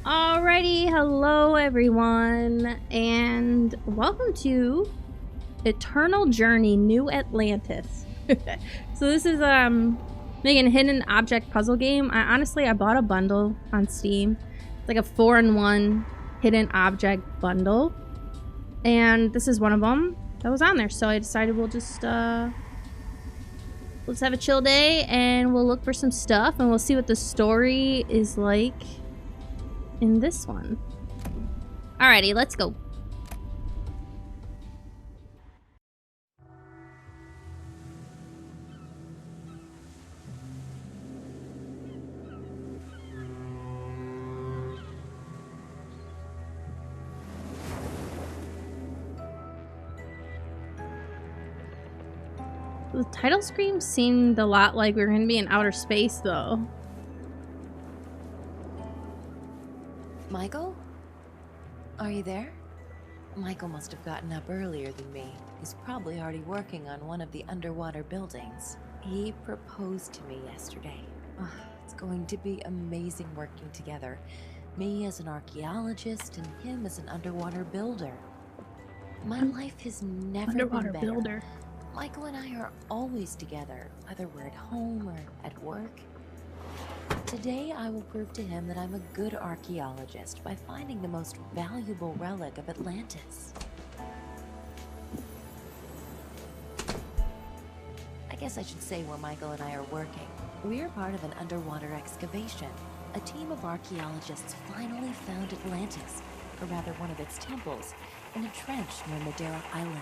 Alrighty, hello everyone, and welcome to Eternal Journey New Atlantis. So this is making a hidden object puzzle game. I bought a bundle on Steam. It's like a 4-in-1 hidden object bundle, and this is one of them that was on there. So I decided let's have a chill day and we'll look for some stuff and we'll see what the story is like in this one. Alrighty, let's go. The title screen seemed a lot like we were going to be in outer space, though. Michael? Are you there? Michael must have gotten up earlier than me. He's probably already working on one of the underwater buildings. He proposed to me yesterday. It's going to be amazing working together. Me as an archaeologist and him as an underwater builder. My life has never been better. Builder. Michael and I are always together, whether we're at home or at work. Today, I will prove to him that I'm a good archaeologist by finding the most valuable relic of Atlantis. I guess I should say where Michael and I are working. We're part of an underwater excavation. A team of archaeologists finally found Atlantis, or rather one of its temples, in a trench near Madeira Island.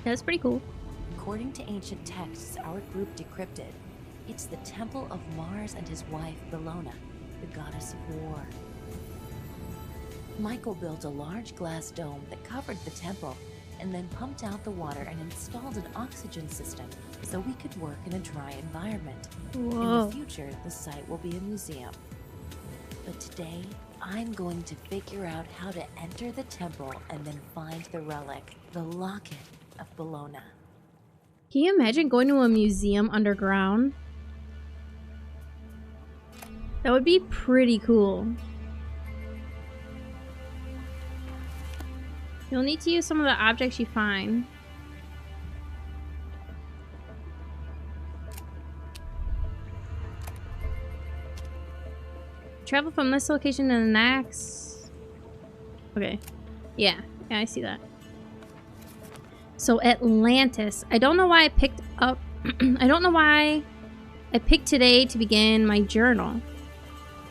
Yeah, that's pretty cool. According to ancient texts our group decrypted, it's the temple of Mars and his wife, Bellona, the goddess of war. Michael built a large glass dome that covered the temple and then pumped out the water and installed an oxygen system so we could work in a dry environment. Whoa. In the future, the site will be a museum. But today, I'm going to figure out how to enter the temple and then find the relic, the locket of Bellona. Can you imagine going to a museum underground? That would be pretty cool. You'll need to use some of the objects you find. Travel from this location to the next. Okay. Yeah, I see that. So Atlantis. I don't know why I picked up I don't know why I picked today to begin my journal.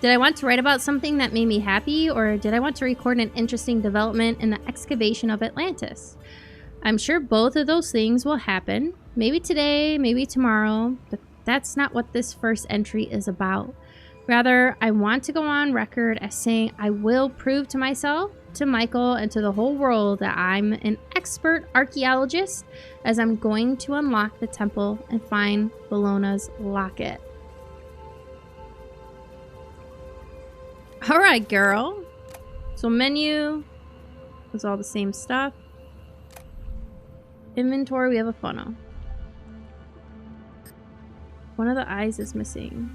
Did I want to write about something that made me happy, or did I want to record an interesting development in the excavation of Atlantis? I'm sure both of those things will happen. Maybe today, maybe tomorrow, but that's not what this first entry is about. Rather, I want to go on record as saying I will prove to myself, to Michael, and to the whole world that I'm an expert archaeologist, as I'm going to unlock the temple and find Bellona's locket. Alright, girl. So menu is all the same stuff. Inventory, we have a funnel. One of the eyes is missing.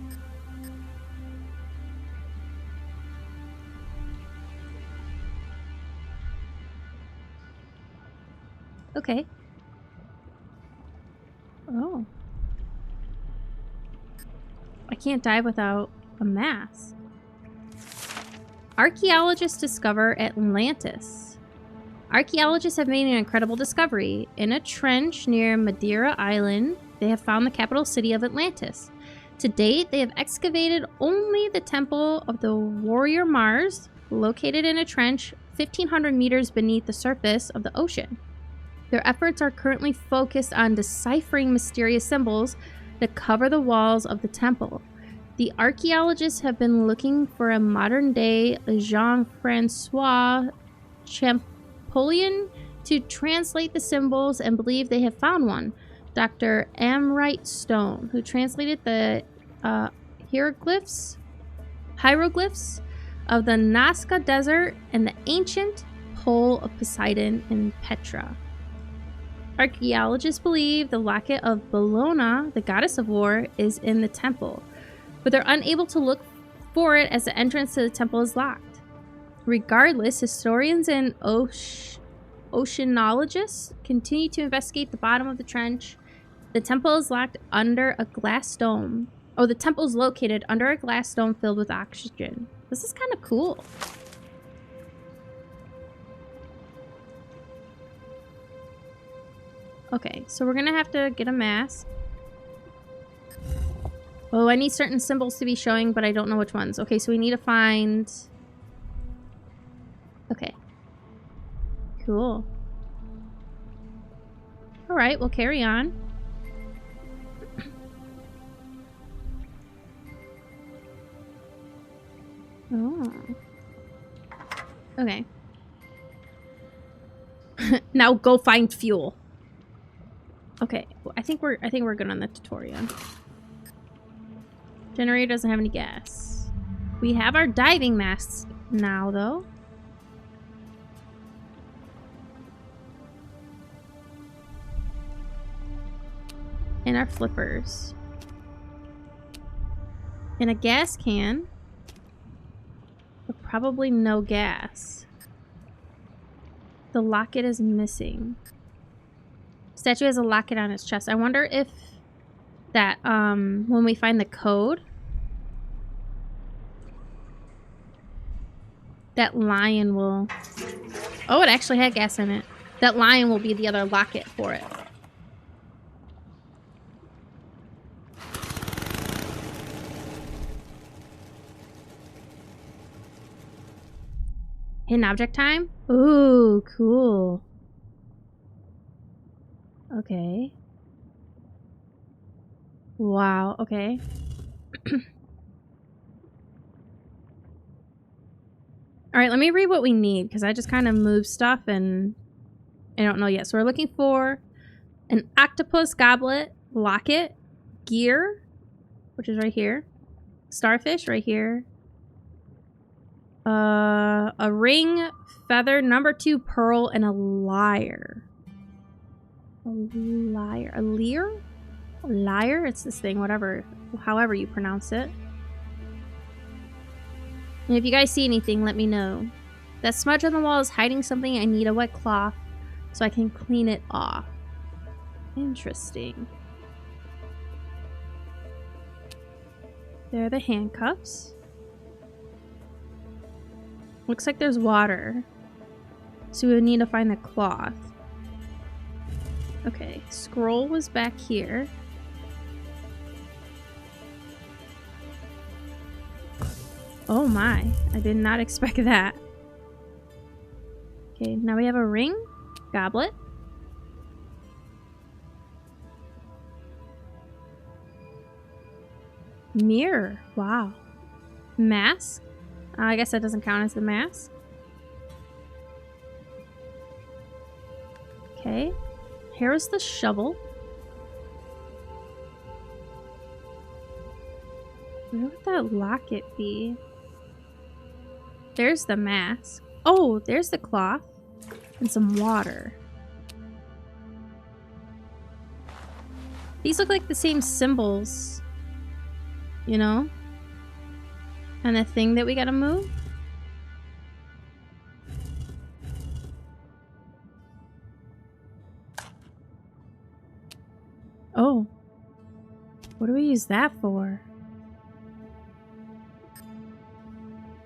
Okay. Oh. I can't dive without a mask. Archaeologists discover Atlantis. Archaeologists have made an incredible discovery. In a trench near Madeira Island, they have found the capital city of Atlantis. To date, they have excavated only the temple of the warrior Mars, located in a trench 1,500 meters beneath the surface of the ocean. Their efforts are currently focused on deciphering mysterious symbols that cover the walls of the temple. The archaeologists have been looking for a modern-day Jean-Francois Champollion to translate the symbols and believe they have found one. Dr. Amrite Stone, who translated the hieroglyphs of the Nazca Desert and the ancient Pole of Poseidon in Petra. Archaeologists believe the locket of Bellona, the goddess of war, is in the temple, but they're unable to look for it as the entrance to the temple is locked. Regardless, historians and oceanologists continue to investigate the bottom of the trench. The temple is locked under a glass dome. Oh, the temple is located under a glass dome filled with oxygen. This is kind of cool. Okay, so we're gonna have to get a mask. Oh, I need certain symbols to be showing, but I don't know which ones. Okay, so we need to find... Okay. Cool. Alright, we'll carry on. Oh. Okay. Now go find fuel. Okay, well, I think we're good on the tutorial. Generator doesn't have any gas. We have our diving masks now, though. And our flippers. And a gas can. But probably no gas. The locket is missing. Statue has a locket on its chest. I wonder if that, when we find the code, that lion will... Oh, it actually had gas in it. That lion will be the other locket for it. Hidden object time? Ooh, cool. Okay. Wow, okay. Alright, let me read what we need, because I just kind of moved stuff and I don't know yet. So we're looking for an octopus goblet, locket, gear, which is right here, starfish right here, a ring, feather, number 2 pearl, and a lyre. A lyre? A lyre? A lyre? It's this thing, whatever, however you pronounce it. And if you guys see anything, let me know. That smudge on the wall is hiding something. I need a wet cloth so I can clean it off. Interesting. There are the handcuffs. Looks like there's water. So we would need to find the cloth. Okay, scroll was back here. Oh my, I did not expect that. Okay, now we have a ring, goblet. Mirror, wow. Mask. I guess that doesn't count as the mask. Okay. Here is the shovel. Where would that locket be? There's the mask. Oh, there's the cloth. And some water. These look like the same symbols. You know? And the thing that we gotta move. Oh. What do we use that for?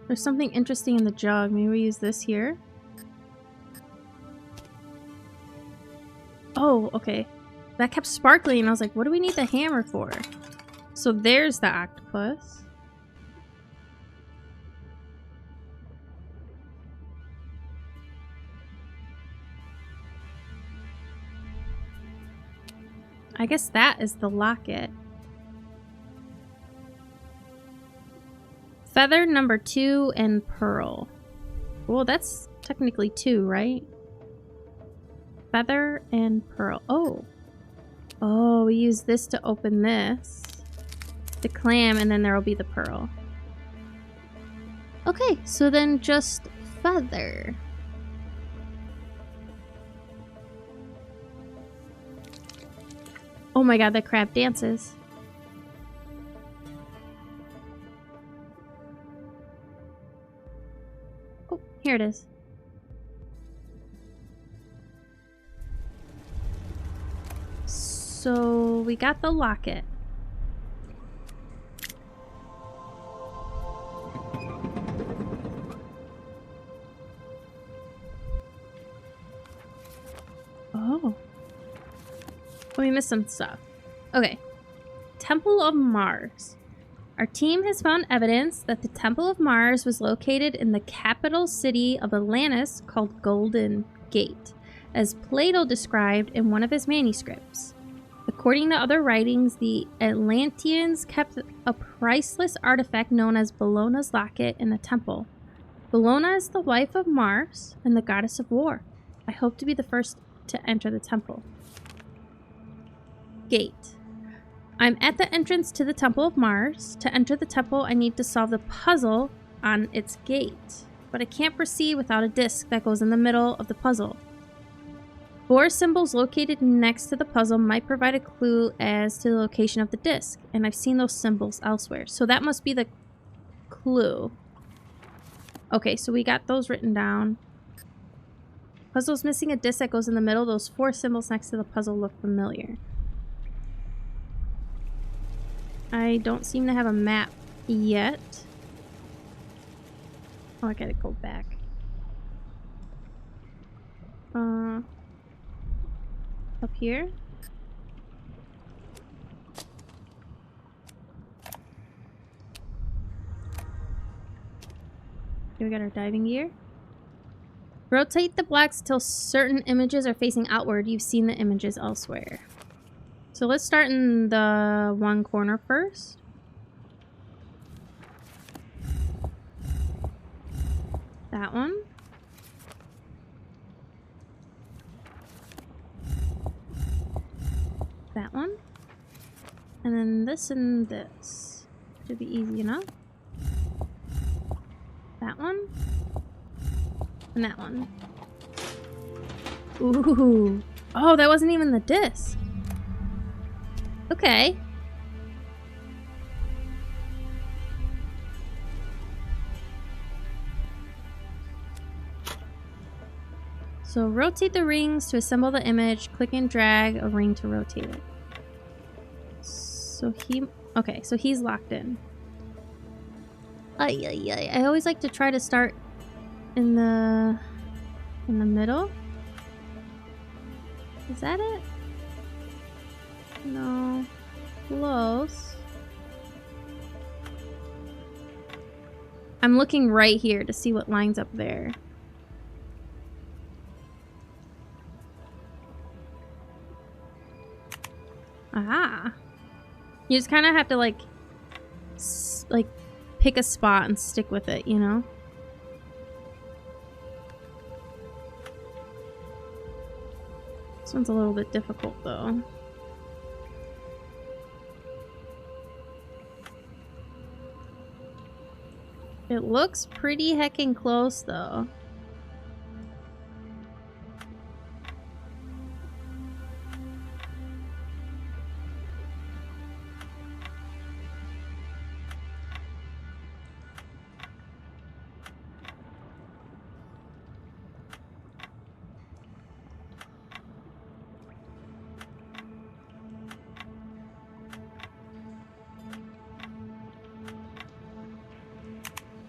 There's something interesting in the jug. Maybe we use this here. Oh, okay. That kept sparkling and I was like, what do we need the hammer for? So there's the octopus. I guess that is the locket. Feather, number 2, and pearl. Well, that's technically 2, right? Feather and pearl. Oh. Oh, we use this to open this. The clam, and then there will be the pearl. Okay, so then just feather. Oh my god, that crab dances. Oh, here it is. So we got the locket. Oh. We missed some stuff. Okay. Temple of Mars. Our team has found evidence that the Temple of Mars was located in the capital city of Atlantis called Golden Gate, as Plato described in one of his manuscripts. According to other writings, the Atlanteans kept a priceless artifact known as Bellona's locket in the temple. Bellona is the wife of Mars and the goddess of war. I hope to be the first to enter the temple. Gate. I'm at the entrance to the Temple of Mars. To enter the temple, I need to solve the puzzle on its gate. But I can't proceed without a disc that goes in the middle of the puzzle. 4 symbols located next to the puzzle might provide a clue as to the location of the disc. And I've seen those symbols elsewhere. So that must be the clue. Okay, so we got those written down. Puzzle's missing a disc that goes in the middle. Those 4 symbols next to the puzzle look familiar. I don't seem to have a map yet. Oh, I gotta go back. Up here? Here we got our diving gear. Rotate the blocks till certain images are facing outward. You've seen the images elsewhere. So let's start in the one corner first. That one. That one. And then this and this. Should be easy enough. That one. And that one. Ooh. Oh, that wasn't even the disc. Okay. So rotate the rings to assemble the image. Click and drag a ring to rotate it. So okay, so he's locked in. I always like to try to start in the middle. Is that it? No. Close. I'm looking right here to see what lines up there. Aha. You just kind of have to like pick a spot and stick with it, you know? This one's a little bit difficult though. It looks pretty heckin' close though.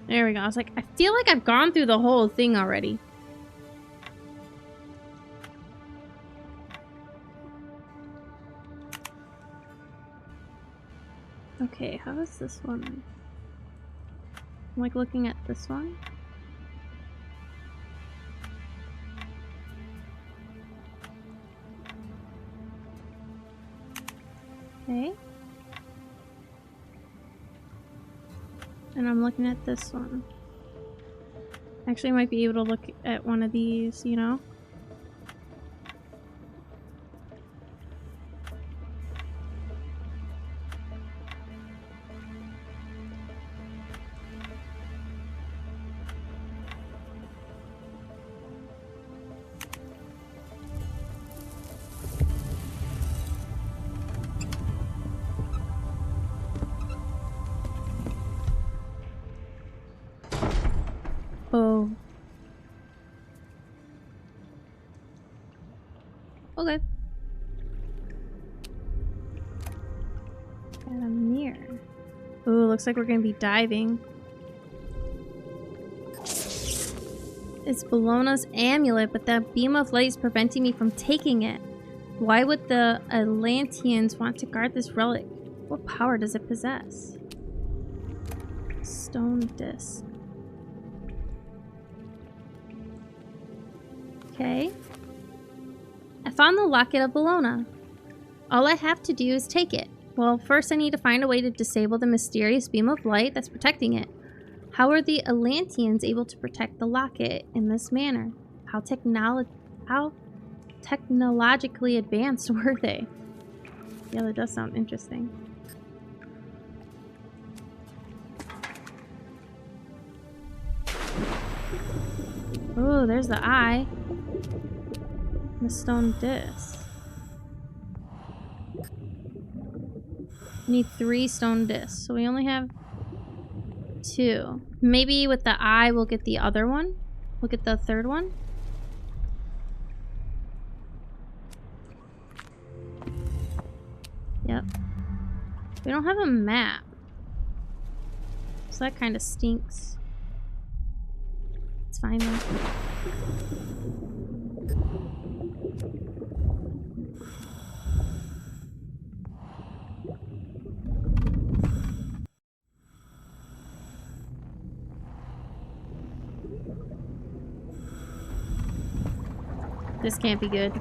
There we go. I was like, I feel like I've gone through the whole thing already. Okay, how is this one? I'm like looking at this one. Okay. And I'm looking at this one. Actually, I might be able to look at one of these, you know? Oh, Ooh, looks like we're gonna be diving. It's Bellona's amulet, but that beam of light is preventing me from taking it. Why would the Atlanteans want to guard this relic? What power does it possess? Stone disc. Okay. I found the locket of Bellona. All I have to do is take it. Well, first I need to find a way to disable the mysterious beam of light that's protecting it. How are the Atlanteans able to protect the locket in this manner? How technologically advanced were they? Yeah, that does sound interesting. Oh, there's the eye. The stone disc. We need 3 stone discs, so we only have 2. Maybe with the eye we'll get the other one. We'll get the third one. Yep. We don't have a map. So that kind of stinks. It's fine though. This can't be good.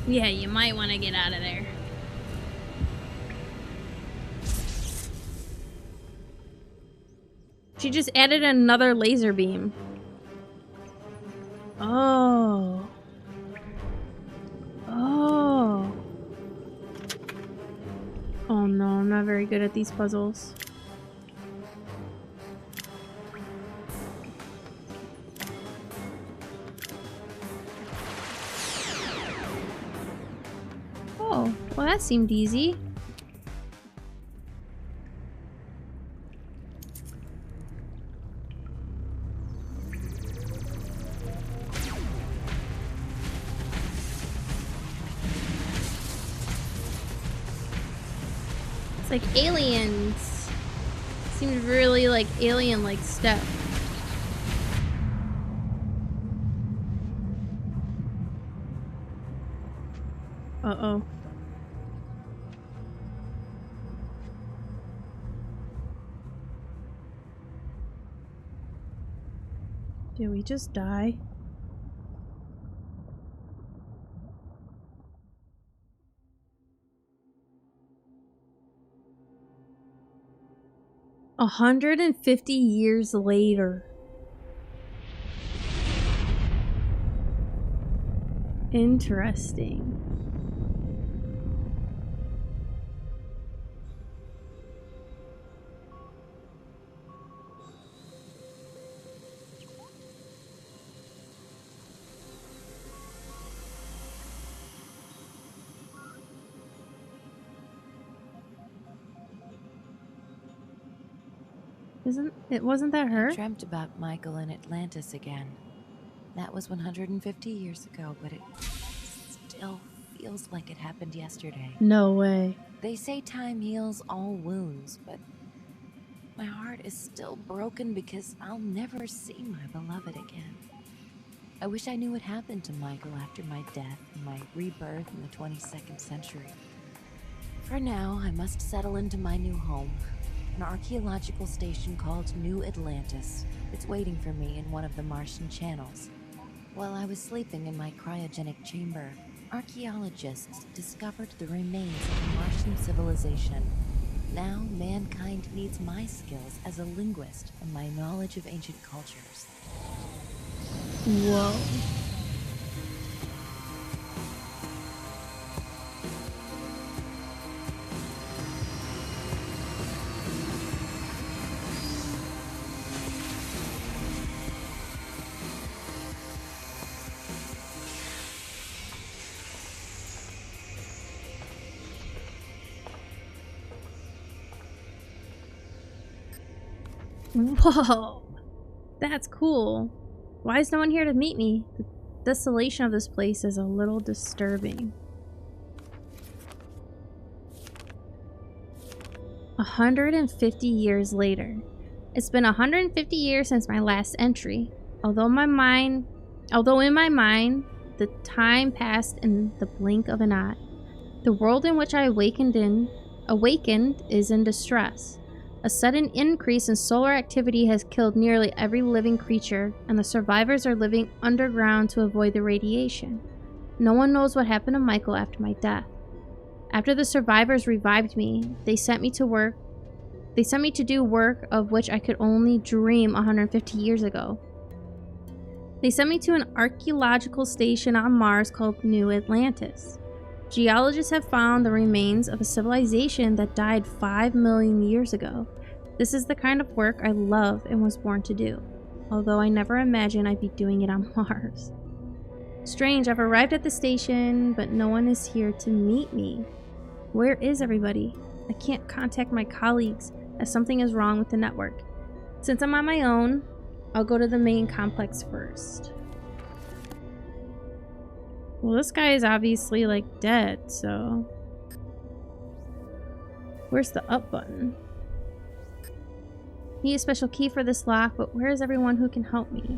Yeah, you might want to get out of there. She just added another laser beam. Oh. Oh. Oh no, I'm not very good at these puzzles. Oh, well that seemed easy. It's like aliens. Seemed really like alien-like stuff. Uh-oh. Did we just die? A 150 years later. Interesting. Wasn't that her? I dreamt about Michael in Atlantis again. That was 150 years ago, but it still feels like it happened yesterday. No way. They say time heals all wounds, but my heart is still broken because I'll never see my beloved again. I wish I knew what happened to Michael after my death and my rebirth in the 22nd century. For now, I must settle into my new home. An archaeological station called New Atlantis. It's waiting for me in one of the Martian channels. While I was sleeping in my cryogenic chamber, archaeologists discovered the remains of a Martian civilization. Now, mankind needs my skills as a linguist and my knowledge of ancient cultures. Whoa. Whoa, that's cool. Why is no one here to meet me? desolation of this place is a little disturbing. 150 years later. It's been 150 years since my last entry. Although in my mind, the time passed in the blink of an eye. The world in which I awakened is in distress. A sudden increase in solar activity has killed nearly every living creature, and the survivors are living underground to avoid the radiation. No one knows what happened to Michael after my death. After the survivors revived me, they sent me to work. They sent me to do work of which I could only dream 150 years ago. They sent me to an archaeological station on Mars called New Atlantis. Geologists have found the remains of a civilization that died 5 million years ago. This is the kind of work I love and was born to do, although I never imagined I'd be doing it on Mars. Strange, I've arrived at the station, but no one is here to meet me. Where is everybody? I can't contact my colleagues as something is wrong with the network. Since I'm on my own, I'll go to the main complex first. Well, this guy is obviously, like, dead, so... Where's the up button? Need a special key for this lock, but where is everyone who can help me?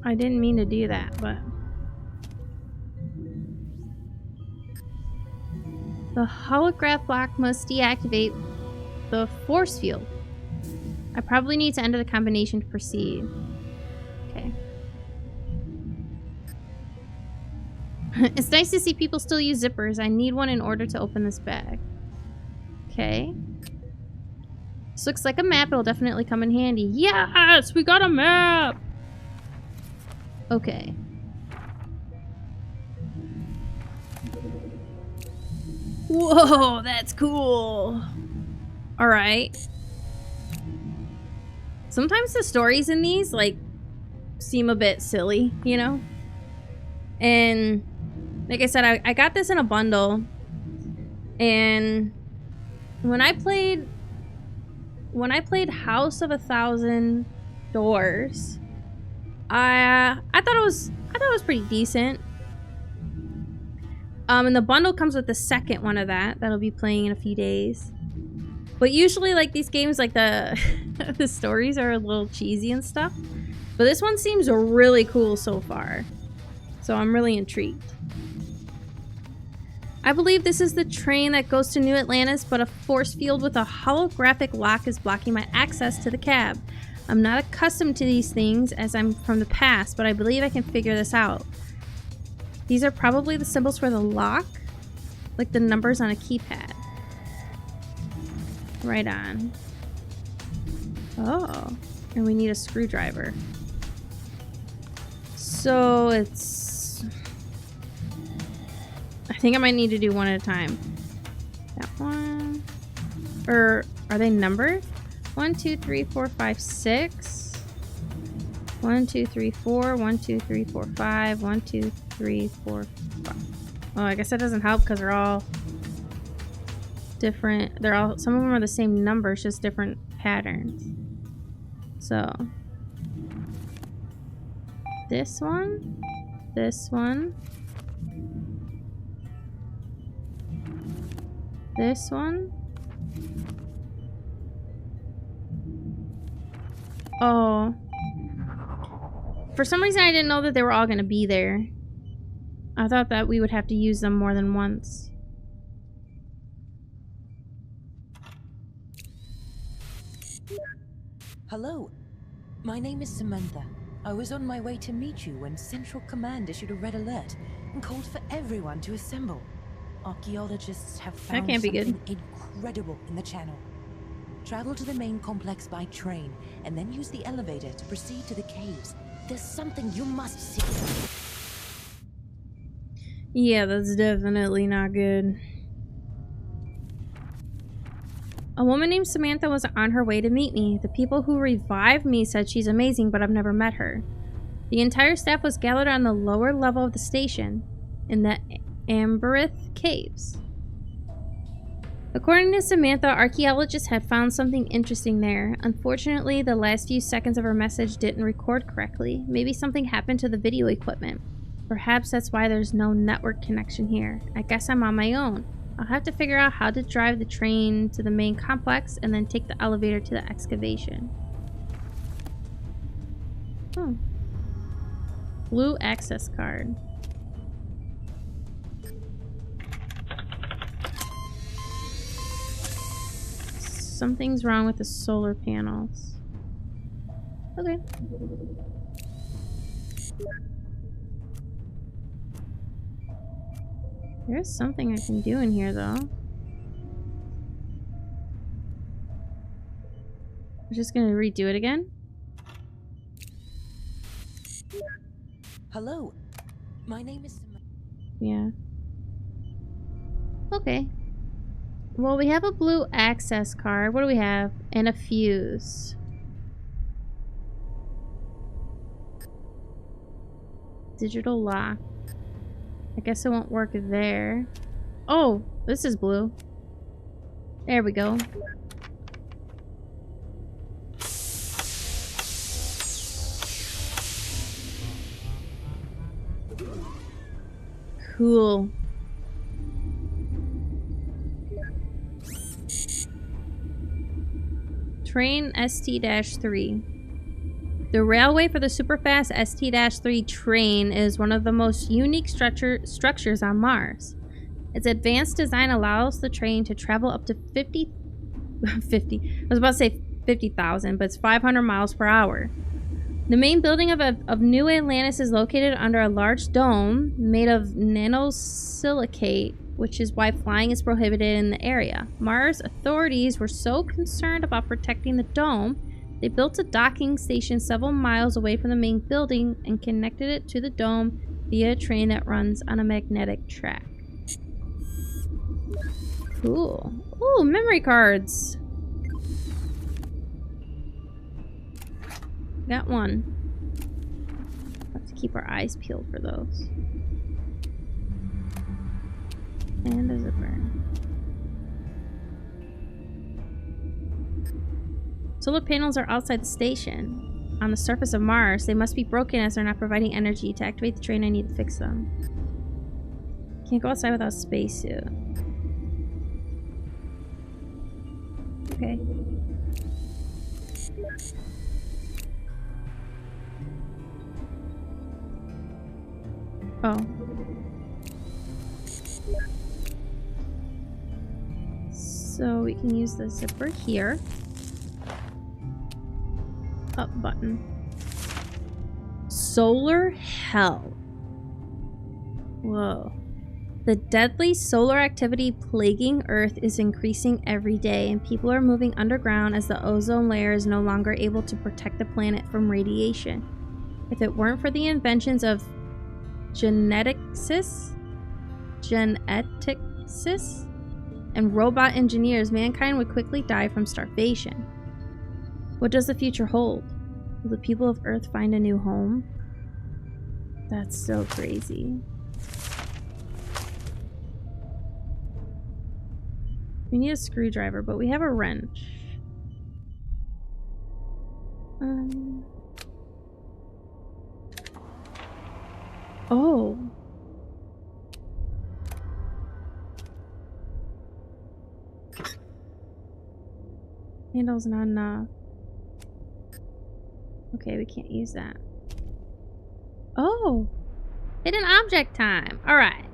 I didn't mean to do that, but... The holograph block must deactivate the force field. I probably need to enter the combination to proceed. Okay. It's nice to see people still use zippers. I need one in order to open this bag. Okay. This looks like a map. It'll definitely come in handy. Yes! We got a map! Okay. Whoa, that's cool. Alright. Sometimes the stories in these, like, seem a bit silly, you know? And, like I said, I got this in a bundle. And when I played House of 1,000 Doors, I thought it was pretty decent. And the bundle comes with the second one of that'll be playing in a few days. But usually, like, these games, like, the the stories are a little cheesy and stuff. But this one seems really cool so far. So I'm really intrigued. I believe this is the train that goes to New Atlantis, but a force field with a holographic lock is blocking my access to the cab. I'm not accustomed to these things as I'm from the past, but I believe I can figure this out. These are probably the symbols for the lock, like the numbers on a keypad. Right on. Oh, and we need a screwdriver. So it's... I think I might need to do one at a time. That one. Or are they numbered? 1, 2, 3, 4, 5, 6. 1, 2, 3, 4. 1, 2, 3, 4, 5. 1, 2, 3, 4, 5. Oh, I guess that doesn't help because they're all different. They're all, some of them are the same numbers, just different patterns. So this one, this one, this one. Oh, for some reason I didn't know that they were all going to be there. I thought that we would have to use them more than once. Hello, my name is Samantha. I was on my way to meet you when Central Command issued a red alert and called for everyone to assemble. Archaeologists have found something incredible in the channel. Travel to the main complex by train and then use the elevator to proceed to the caves. There's something you must see. Yeah, that's definitely not good. A woman named Samantha was on her way to meet me. The people who revived me said she's amazing, but I've never met her. The entire staff was gathered on the lower level of the station. In Amberith Caves. According to Samantha, archaeologists had found something interesting there. Unfortunately, the last few seconds of her message didn't record correctly. Maybe something happened to the video equipment. Perhaps that's why there's no network connection here. I guess I'm on my own. I'll have to figure out how to drive the train to the main complex and then take the elevator to the excavation. Oh. Blue access card. Something's wrong with the solar panels. Okay. There's something I can do in here, though. I'm just gonna redo it again. Hello. My name is Samantha. Yeah. Okay. Well, we have a blue access card. What do we have? And a fuse. Digital lock. I guess it won't work there. Oh, this is blue. There we go. Cool. Train ST-3. The railway for the superfast ST-3 train is one of the most unique structures on Mars. Its advanced design allows the train to travel up to 50. I was about to say 50,000, but it's 500 miles per hour. The main building of New Atlantis is located under a large dome made of nanosilicate, which is why flying is prohibited in the area. Mars authorities were so concerned about protecting the dome, they built a docking station several miles away from the main building and connected it to the dome via a train that runs on a magnetic track. Cool. Ooh, memory cards. Got one. Have to keep our eyes peeled for those. And a zipper. Solar panels are outside the station. On the surface of Mars, they must be broken as they're not providing energy. To activate the train, I need to fix them. Can't go outside without a spacesuit. Okay. Oh. So we can use the zipper here. Up button. Solar hell. Whoa. The deadly solar activity plaguing Earth is increasing every day, and people are moving underground as the ozone layer is no longer able to protect the planet from radiation. If it weren't for the inventions of geneticists, and robot engineers, mankind would quickly die from starvation. What does the future hold? Will the people of Earth find a new home? That's so crazy. We need a screwdriver, but we have a wrench. Oh. Handle's not enough. Okay, we can't use that. Oh! Hidden object time. Alright.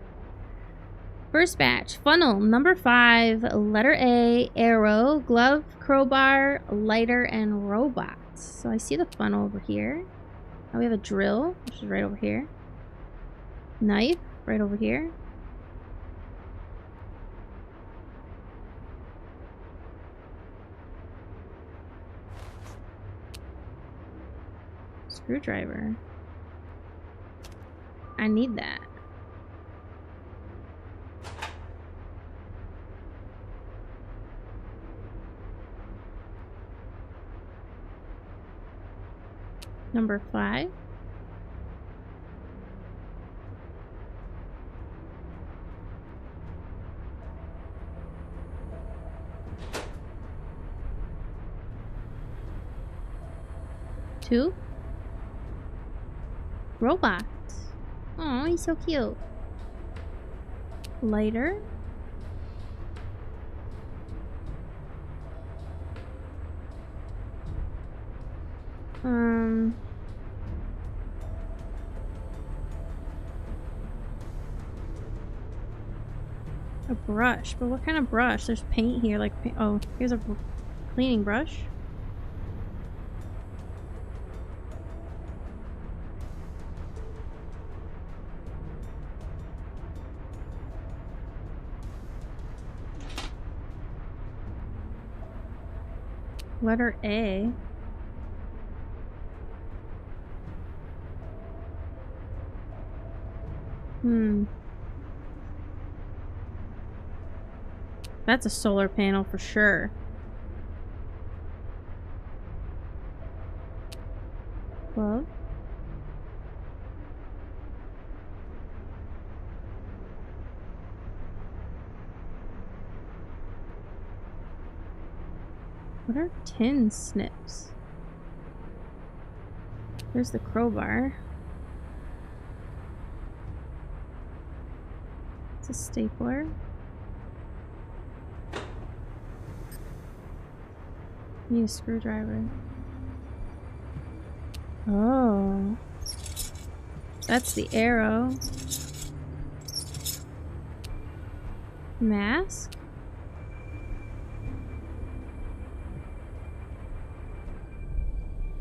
First batch. Funnel. Number 5. Letter A. Arrow. Glove. Crowbar. Lighter. And robots. So I see the funnel over here. Now we have a drill, which is right over here. Knife. Right over here. Screwdriver. I need that. Number 5. Two? Robot. Oh, he's so cute. Lighter. A brush, but what kind of brush? There's paint here, like paint. Oh, here's a cleaning brush. Letter A. That's a solar panel for sure. Glove. What are tin snips? There's the crowbar. It's a stapler. Need a screwdriver. Oh. That's the arrow. Mask?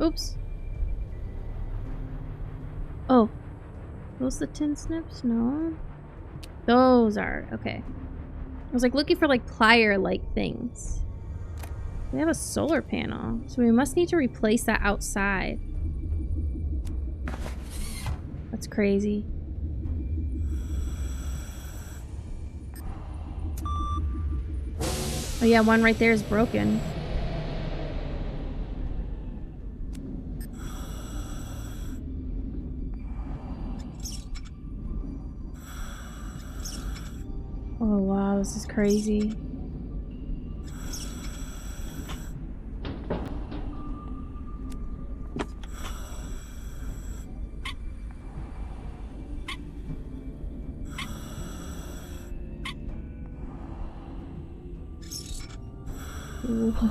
Oops. Oh. Those the tin snips? No. Those are. Okay. I was like looking for like plier-like things. We have a solar panel, so we must need to replace that outside. That's crazy. Oh yeah, one right there is broken. Oh wow, this is crazy.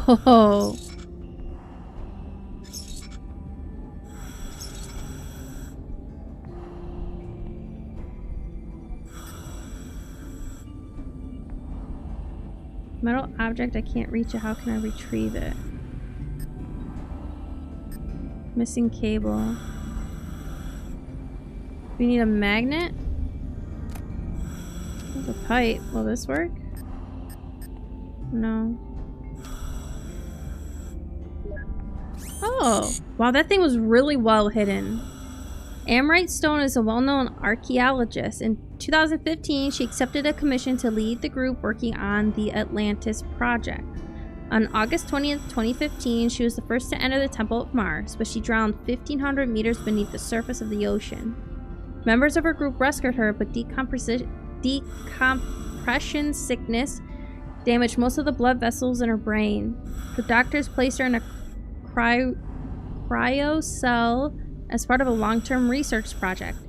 Whoa. Metal object, I can't reach it. How can I retrieve it? Missing cable. We need a magnet? There's a pipe. Will this work? No. Oh, wow, that thing was really well hidden. Amrite Stone is a well-known archaeologist. In 2015, she accepted a commission to lead the group working on the Atlantis project. On August 20th, 2015, she was the first to enter the Temple of Mars, but she drowned 1,500 meters beneath the surface of the ocean. Members of her group rescued her, but decompression sickness damaged most of the blood vessels in her brain. The doctors placed her in a cryo cell as part of a long-term research project.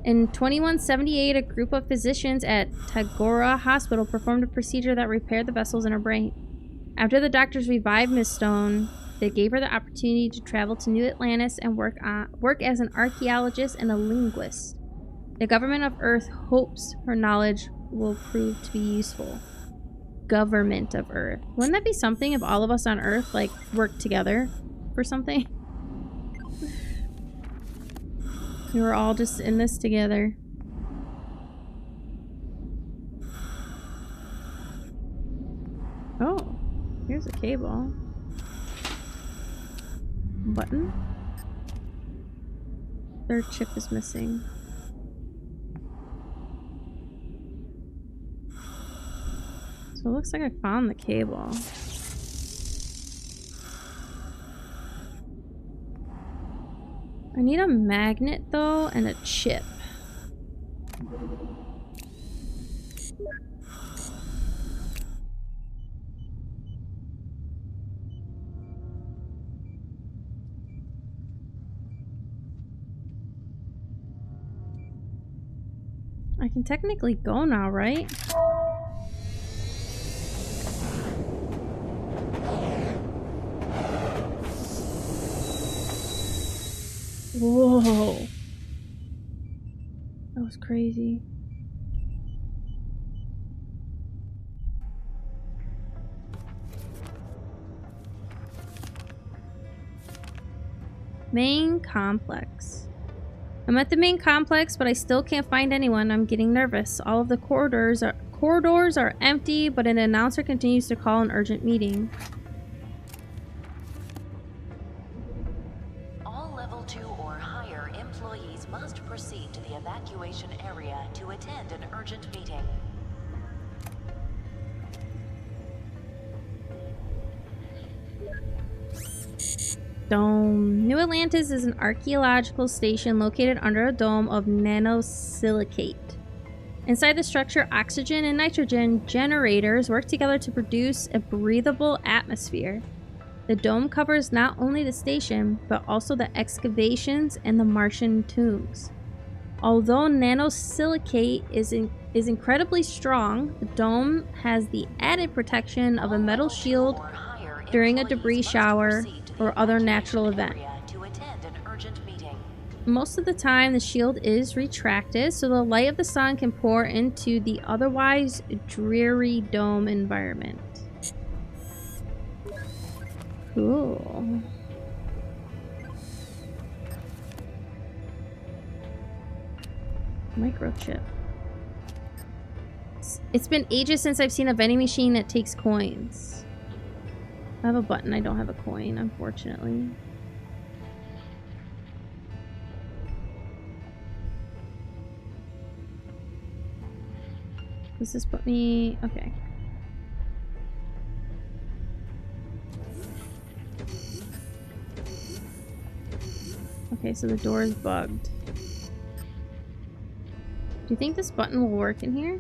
In 2178, a group of physicians at Tagora Hospital performed a procedure that repaired the vessels in her brain. After the doctors revived Miss Stone, they gave her the opportunity to travel to New Atlantis and work as an archaeologist and a linguist. The government of Earth hopes her knowledge will prove to be useful. Government of Earth. Wouldn't that be something if all of us on Earth, like, worked together for something? We were all just in this together. Oh, here's a cable. Button. Third chip is missing. So it looks like I found the cable. I need a magnet though and a chip. I can technically go now, right? Whoa. That was crazy. Main complex. I'm at the main complex, but I still can't find anyone. I'm getting nervous. All of the corridors are empty, but an announcer continues to call an urgent meeting. All level 2 or higher employees must proceed to the evacuation area to attend an urgent meeting. Dome. New Atlantis is an archaeological station located under a dome of nanosilicate. Inside the structure, oxygen and nitrogen generators work together to produce a breathable atmosphere. The dome covers not only the station, but also the excavations and the Martian tombs. Although nanosilicate is incredibly strong, the dome has the added protection of a metal shield during a debris shower or other natural event. Most of the time, the shield is retracted, so the light of the sun can pour into the otherwise dreary dome environment. Cool. Microchip. It's been ages since I've seen a vending machine that takes coins. I have a button, I don't have a coin, unfortunately. Does this put me... okay. Okay, so the door is bugged. Do you think this button will work in here?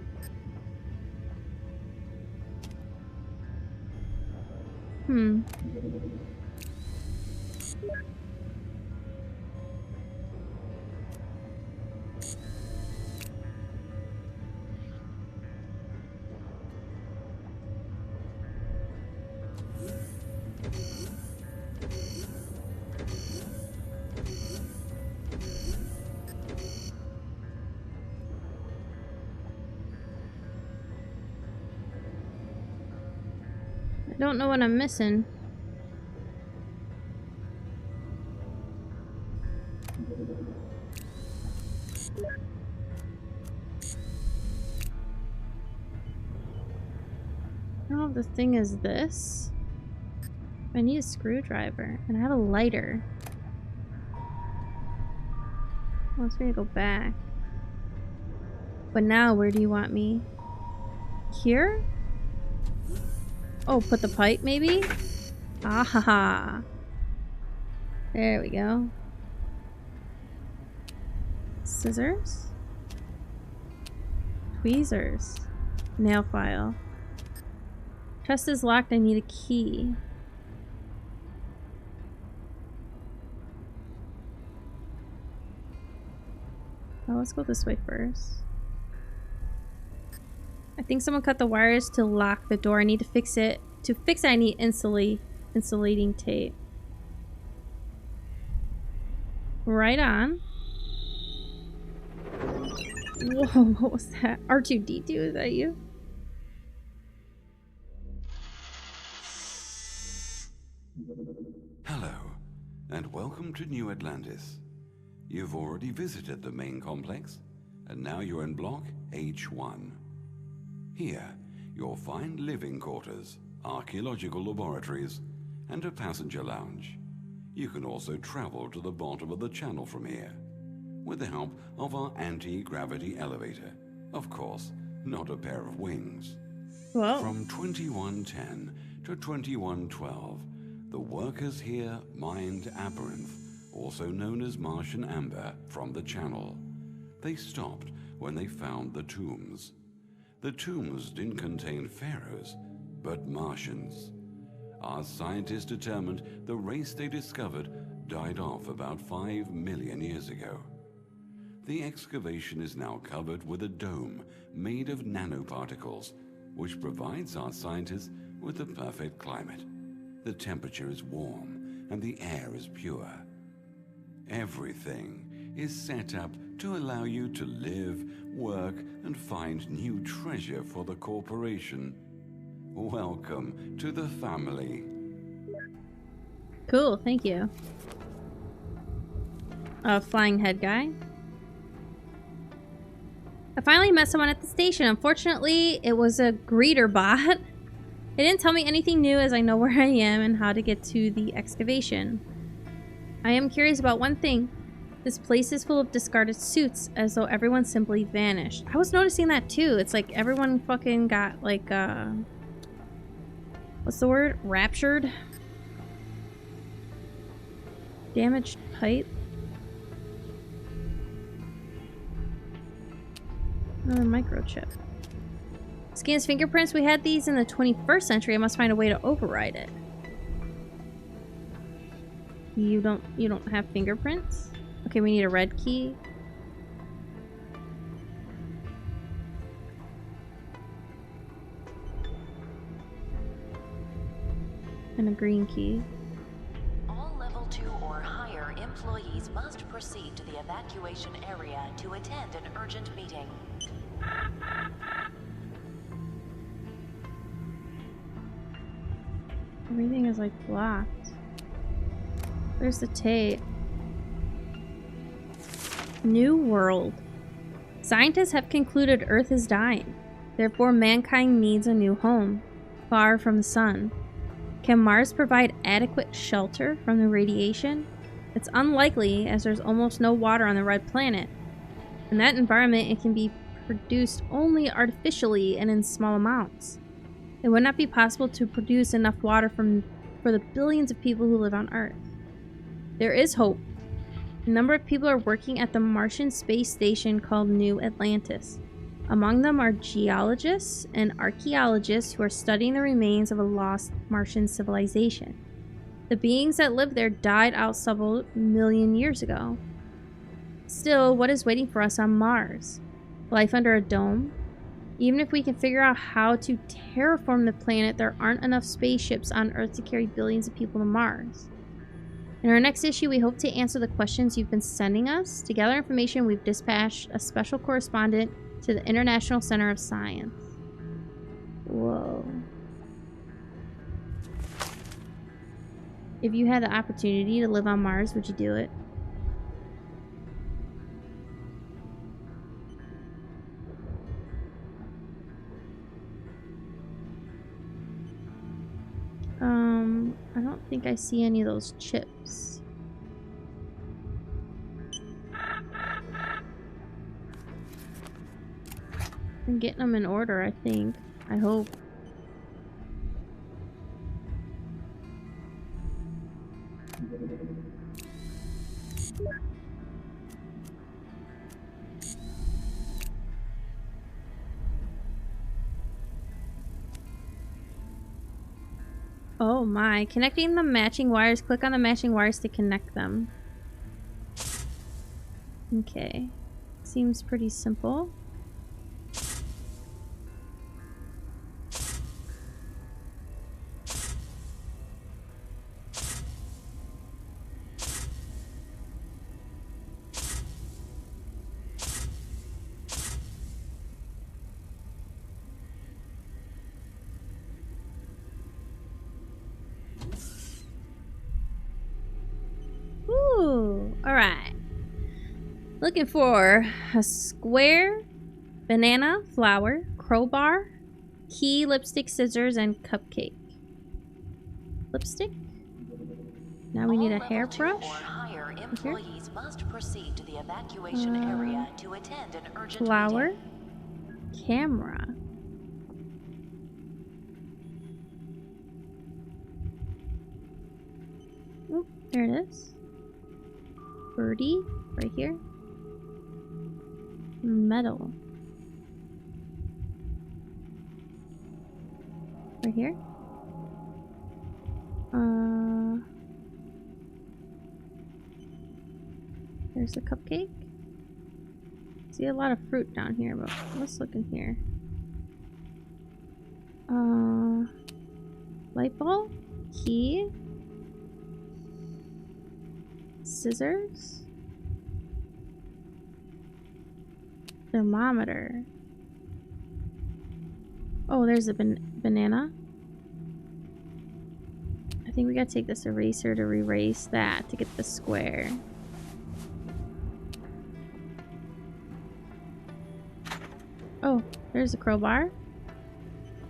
I don't know what I'm missing. I don't know if the thing is this. I need a screwdriver, and I have a lighter. Wants me to go back. But now, where do you want me? Here? Oh, put the pipe, maybe? Ah ha ha. There we go. Scissors? Tweezers. Nail file. Chest is locked, I need a key. Oh, let's go this way first. I think someone cut the wires to lock the door. I need to fix it. To fix it, I need insulating tape. Right on. Whoa, what was that? R2-D2, is that you? Hello, and welcome to New Atlantis. You've already visited the main complex, and now you're in Block H1. Here, you'll find living quarters, archaeological laboratories, and a passenger lounge. You can also travel to the bottom of the channel from here, with the help of our anti-gravity elevator. Of course, not a pair of wings. Whoa. From 2110 to 2112, the workers here mined aberranth, also known as Martian amber, from the channel. They stopped when they found the tombs. The tombs didn't contain pharaohs, but Martians. Our scientists determined the race they discovered died off about 5 million years ago. The excavation is now covered with a dome made of nanoparticles, which provides our scientists with the perfect climate. The temperature is warm and the air is pure. Everything is set up to allow you to live, work, and find new treasure for the corporation. Welcome to the family. Cool, thank you. A flying head guy. I finally met someone at the station. Unfortunately, it was a greeter bot. It didn't tell me anything new as I know where I am and how to get to the excavation. I am curious about one thing. This place is full of discarded suits, as though everyone simply vanished. I was noticing that too. It's like everyone fucking got like, what's the word? Raptured? Damaged pipe? Another microchip. Scans fingerprints. We had these in the 21st century. I must find a way to override it. You don't have fingerprints? Okay, we need a red key. And a green key. All level 2 or higher employees must proceed to the evacuation area to attend an urgent meeting. Everything is like blocked. Where's the tape? New world. Scientists have concluded Earth is dying. Therefore, mankind needs a new home, far from the sun. Can Mars provide adequate shelter from the radiation? It's unlikely, as there's almost no water on the red planet. In that environment, it can be produced only artificially and in small amounts. It would not be possible to produce enough water for the billions of people who live on Earth. There is hope. A number of people are working at the Martian space station called New Atlantis. Among them are geologists and archaeologists who are studying the remains of a lost Martian civilization. The beings that lived there died out several million years ago. Still, what is waiting for us on Mars? Life under a dome? Even if we can figure out how to terraform the planet, there aren't enough spaceships on Earth to carry billions of people to Mars. In our next issue, we hope to answer the questions you've been sending us. To gather information, we've dispatched a special correspondent to the International Center of Science. Whoa. If you had the opportunity to live on Mars, would you do it? I don't think I see any of those chips. I'm getting them in order, I think. I hope. Oh my. Connecting the matching wires. Click on the matching wires to connect them. Okay. Seems pretty simple. Alright. Looking for a square, banana, flower, crowbar, key, lipstick, scissors, and cupcake. Lipstick? Now we need a hairbrush. Employees must proceed to the evacuation area to attend an urgent flower, meeting. camera. Oh, there it is. Birdie, right here. Metal. Right here. There's the cupcake. See a lot of fruit down here, but let's look in here. Light bulb? Key? Scissors? Thermometer. Oh, there's a banana. I think we gotta take this eraser to erase that to get the square. Oh, there's a crowbar.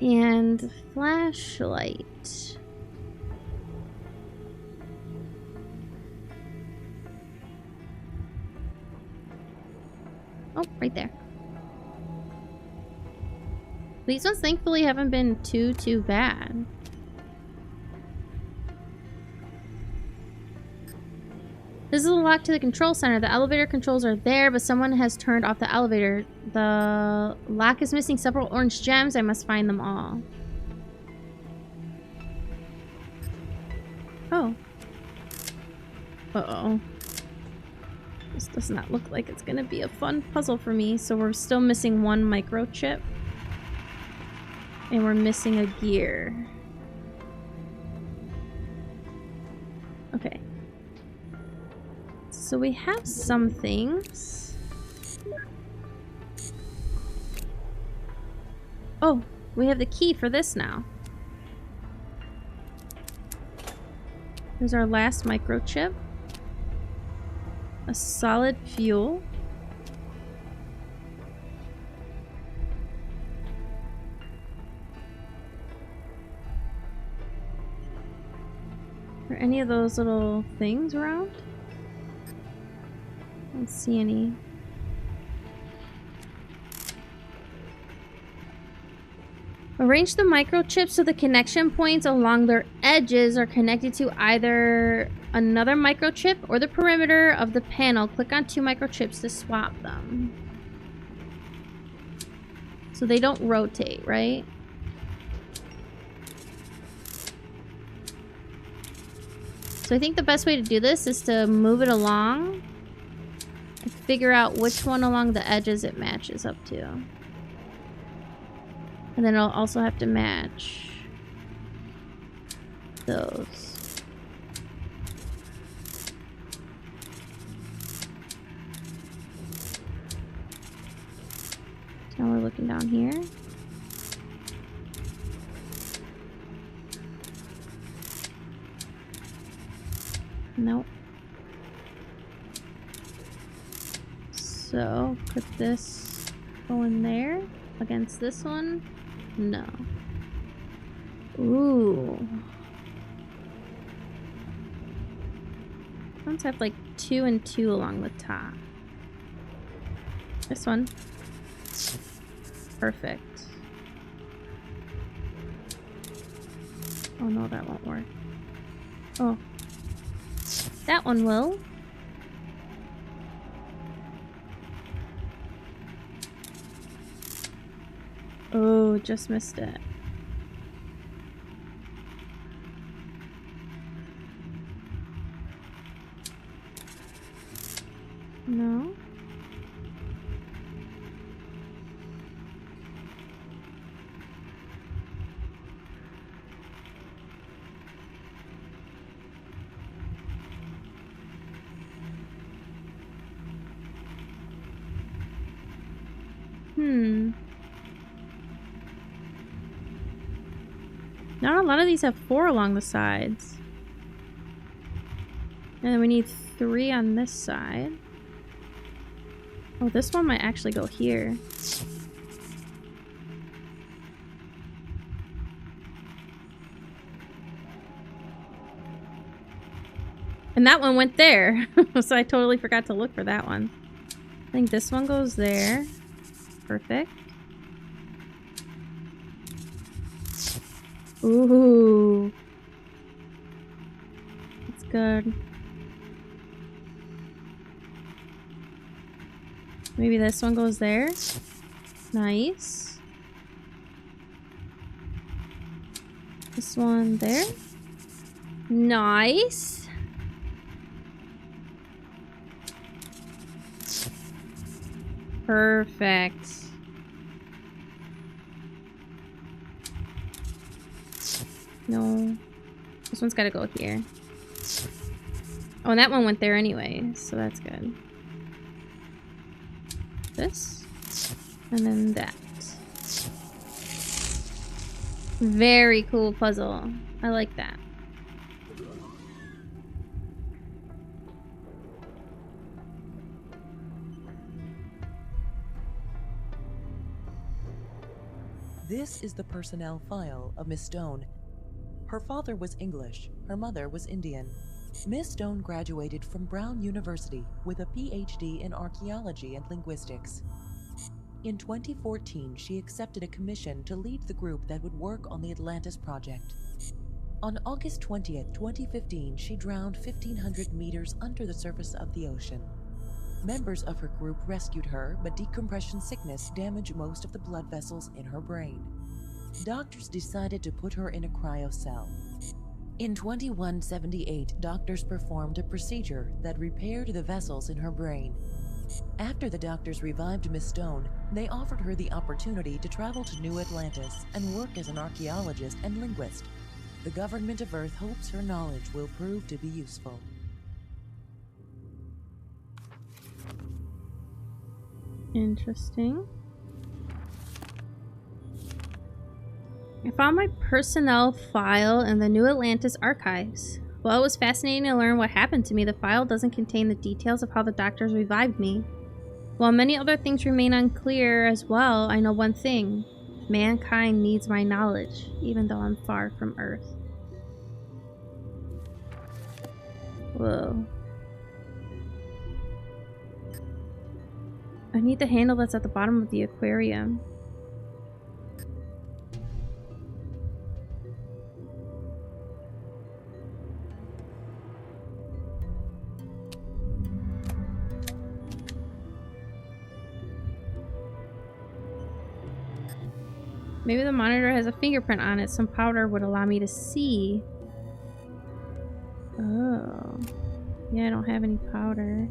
And flashlight. Oh, right there. These ones thankfully haven't been too bad. This is a lock to the control center. The elevator controls are there, but someone has turned off the elevator. The lock is missing several orange gems. I must find them all. Oh. Uh-oh. This does not look like it's gonna be a fun puzzle for me. So we're still missing one microchip. And we're missing a gear. Okay. So we have some things. Oh, we have the key for this now. Here's our last microchip. A solid fuel. Are any of those little things around? I don't see any. Arrange the microchips so the connection points along their edges are connected to either another microchip or the perimeter of the panel. Click on 2 microchips to swap them. So they don't rotate, right? So I think the best way to do this is to move it along and figure out which one along the edges it matches up to. And then I'll also have to match those. So now we're looking down here. Nope. So, could this go in there against this one? No. Ooh. Ones have like 2 and 2 along the top. This one. Perfect. Oh no, that won't work. Oh. That one will. Oh, just missed it. No. Not a lot of these have 4 along the sides. And then we need 3 on this side. Oh, this one might actually go here. And that one went there. So I totally forgot to look for that one. I think this one goes there. Perfect. Ooh. That's good. Maybe this one goes there. Nice. This one there. Nice. Perfect. No. This one's gotta go here. Oh, and that one went there anyway, so that's good. This. And then that. Very cool puzzle. I like that. This is the personnel file of Miss Stone. Her father was English, her mother was Indian. Miss Stone graduated from Brown University with a PhD in archaeology and linguistics. In 2014, she accepted a commission to lead the group that would work on the Atlantis project. On August 20th, 2015, she drowned 1,500 meters under the surface of the ocean. Members of her group rescued her, but decompression sickness damaged most of the blood vessels in her brain. Doctors decided to put her in a cryo cell. In 2178, doctors performed a procedure that repaired the vessels in her brain. After the doctors revived Miss Stone, they offered her the opportunity to travel to New Atlantis and work as an archaeologist and linguist. The government of Earth hopes her knowledge will prove to be useful. Interesting. I found my personnel file in the New Atlantis archives. While it was fascinating to learn what happened to me, the file doesn't contain the details of how the doctors revived me. While many other things remain unclear as well, I know one thing. Mankind needs my knowledge, even though I'm far from Earth. Whoa. I need the handle that's at the bottom of the aquarium. Maybe the monitor has a fingerprint on it. Some powder would allow me to see. Oh. Yeah, I don't have any powder.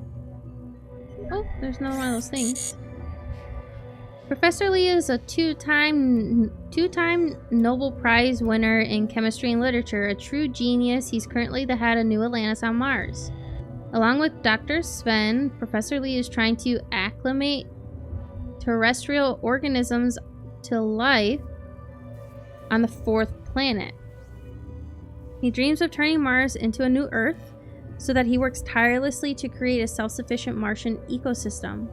Oh, there's another one of those things. Professor Lee is a two-time Nobel Prize winner in chemistry and literature. A true genius, he's currently the head of New Atlantis on Mars. Along with Dr. Sven, Professor Lee is trying to acclimate terrestrial organisms to life on the 4th planet. He dreams of turning Mars into a new Earth so that he works tirelessly to create a self-sufficient Martian ecosystem.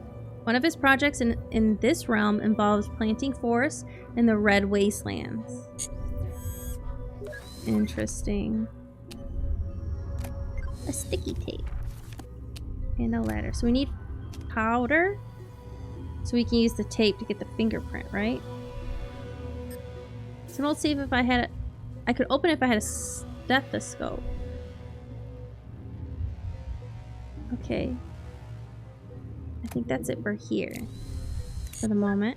One of his projects in this realm involves planting forests in the Red Wastelands. Interesting. A sticky tape. And a ladder. So we need powder so we can use the tape to get the fingerprint, right? So let's see if I had I could open it if I had a stethoscope. Okay. I think that's it for here. For the moment.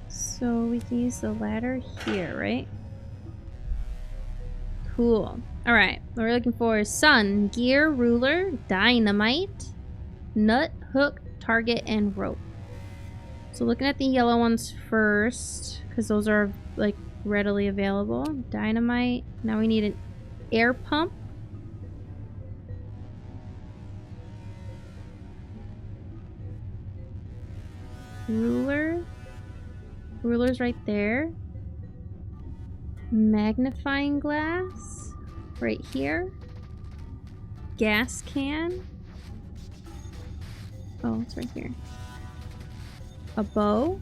So we can use the ladder here, right? Cool. Alright, what we're looking for is sun, gear, ruler, dynamite, nut, hook, target, and rope. So looking at the yellow ones first, because those are like readily available. Dynamite. Now we need an air pump. Ruler. Ruler's right there. Magnifying glass. Right here. Gas can. Oh, it's right here. A bow.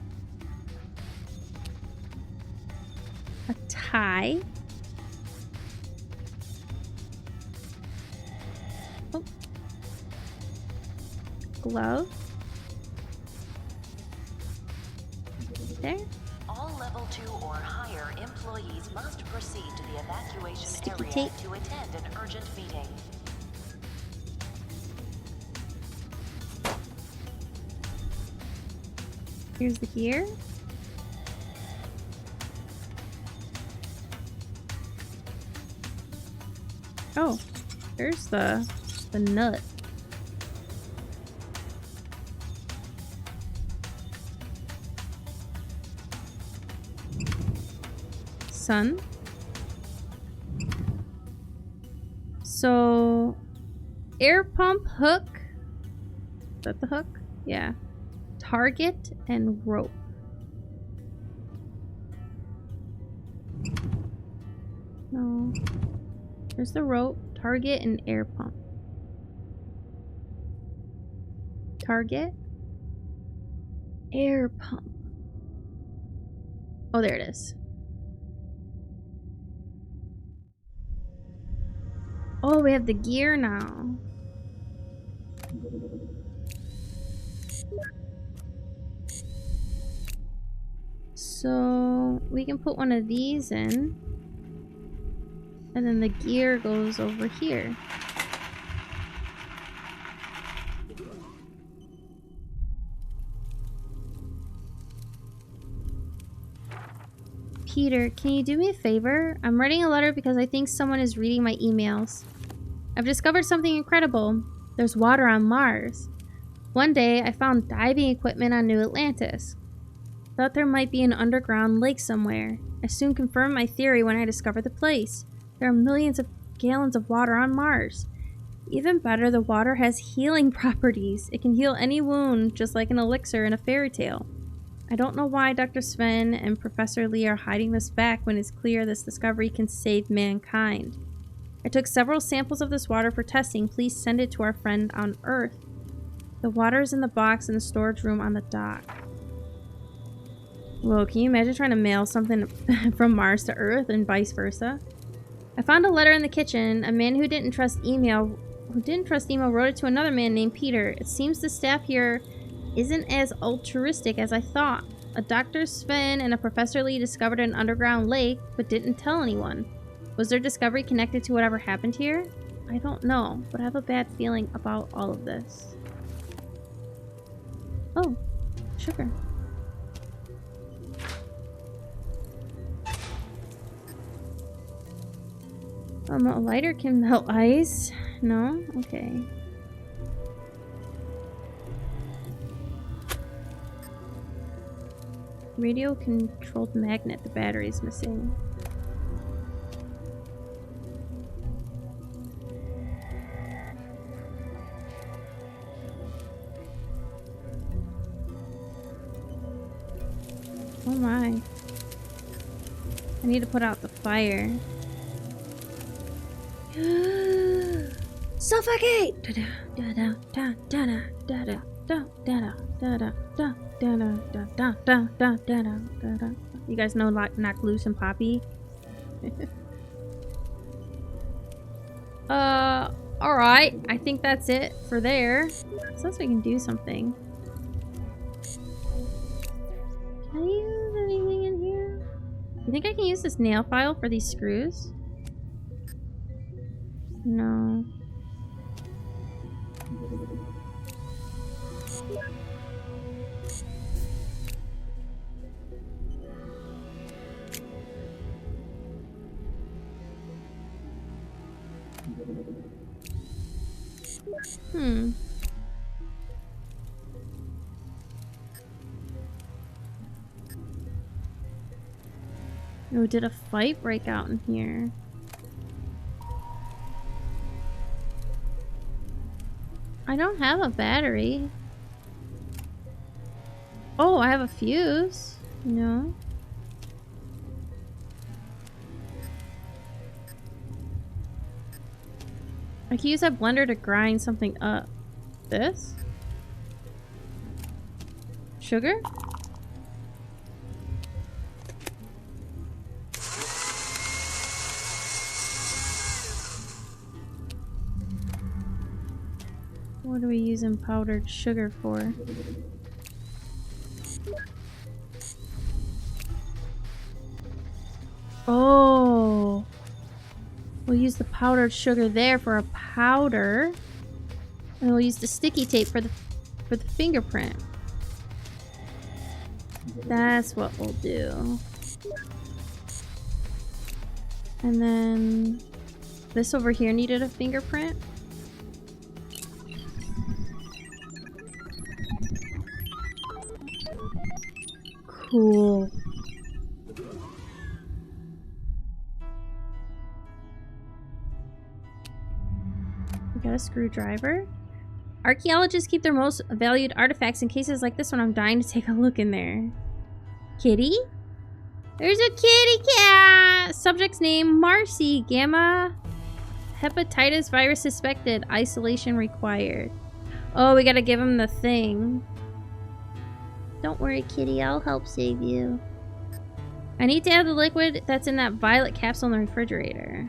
A tie. Oh. Glove. There. All level 2 or higher employees must proceed to the evacuation Sticky area tape. to attend an urgent meeting. Here's the gear. Oh, there's the nut. Sun. So, air pump, hook. Is that the hook? Yeah. Target and rope. No. There's the rope, target, and air pump. Target. Air pump. Oh, there it is. Oh, we have the gear now. So we can put one of these in. And then the gear goes over here. Peter, can you do me a favor? I'm writing a letter because I think someone is reading my emails. I've discovered something incredible. There's water on Mars. One day, I found diving equipment on New Atlantis. Thought there might be an underground lake somewhere. I soon confirmed my theory when I discovered the place. There are millions of gallons of water on Mars. Even better, the water has healing properties. It can heal any wound, just like an elixir in a fairy tale. I don't know why Dr. Sven and Professor Lee are hiding this back when it's clear this discovery can save mankind. I took several samples of this water for testing. Please send it to our friend on Earth. The water is in the box in the storage room on the dock. Whoa, can you imagine trying to mail something from Mars to Earth and vice versa? I found a letter in the kitchen. A man who didn't trust email wrote it to another man named Peter. It seems the staff here isn't as altruistic as I thought. A Dr. Sven and a Professor Lee discovered an underground lake, but didn't tell anyone. Was their discovery connected to whatever happened here? I don't know, but I have a bad feeling about all of this. Oh, sugar. A lighter can melt ice. No? Okay. Radio controlled magnet. The battery is missing. Oh my. I need to put out the fire. Suffocate! You guys know Knock Loose and Poppy? Alright. I think that's it for there. Says we can do something. Can I use anything in here? You think I can use this nail file for these screws? No. Oh, did a fight break out in here? I don't have a battery. Oh, I have a fuse. No. I can use that blender to grind something up. This? Sugar? What are we using powdered sugar for? Oh! We'll use the powdered sugar there for a powder. And we'll use the sticky tape for the fingerprint. That's what we'll do. And then This over here needed a fingerprint. Cool. We got a screwdriver. Archaeologists keep their most valued artifacts in cases like this one. I'm dying to take a look in there. Kitty? There's a kitty cat! Subject's name, Marcy. Gamma hepatitis virus suspected. Isolation required. Oh, we gotta give him the thing. Don't worry, kitty. I'll help save you. I need to add the liquid that's in that violet capsule in the refrigerator.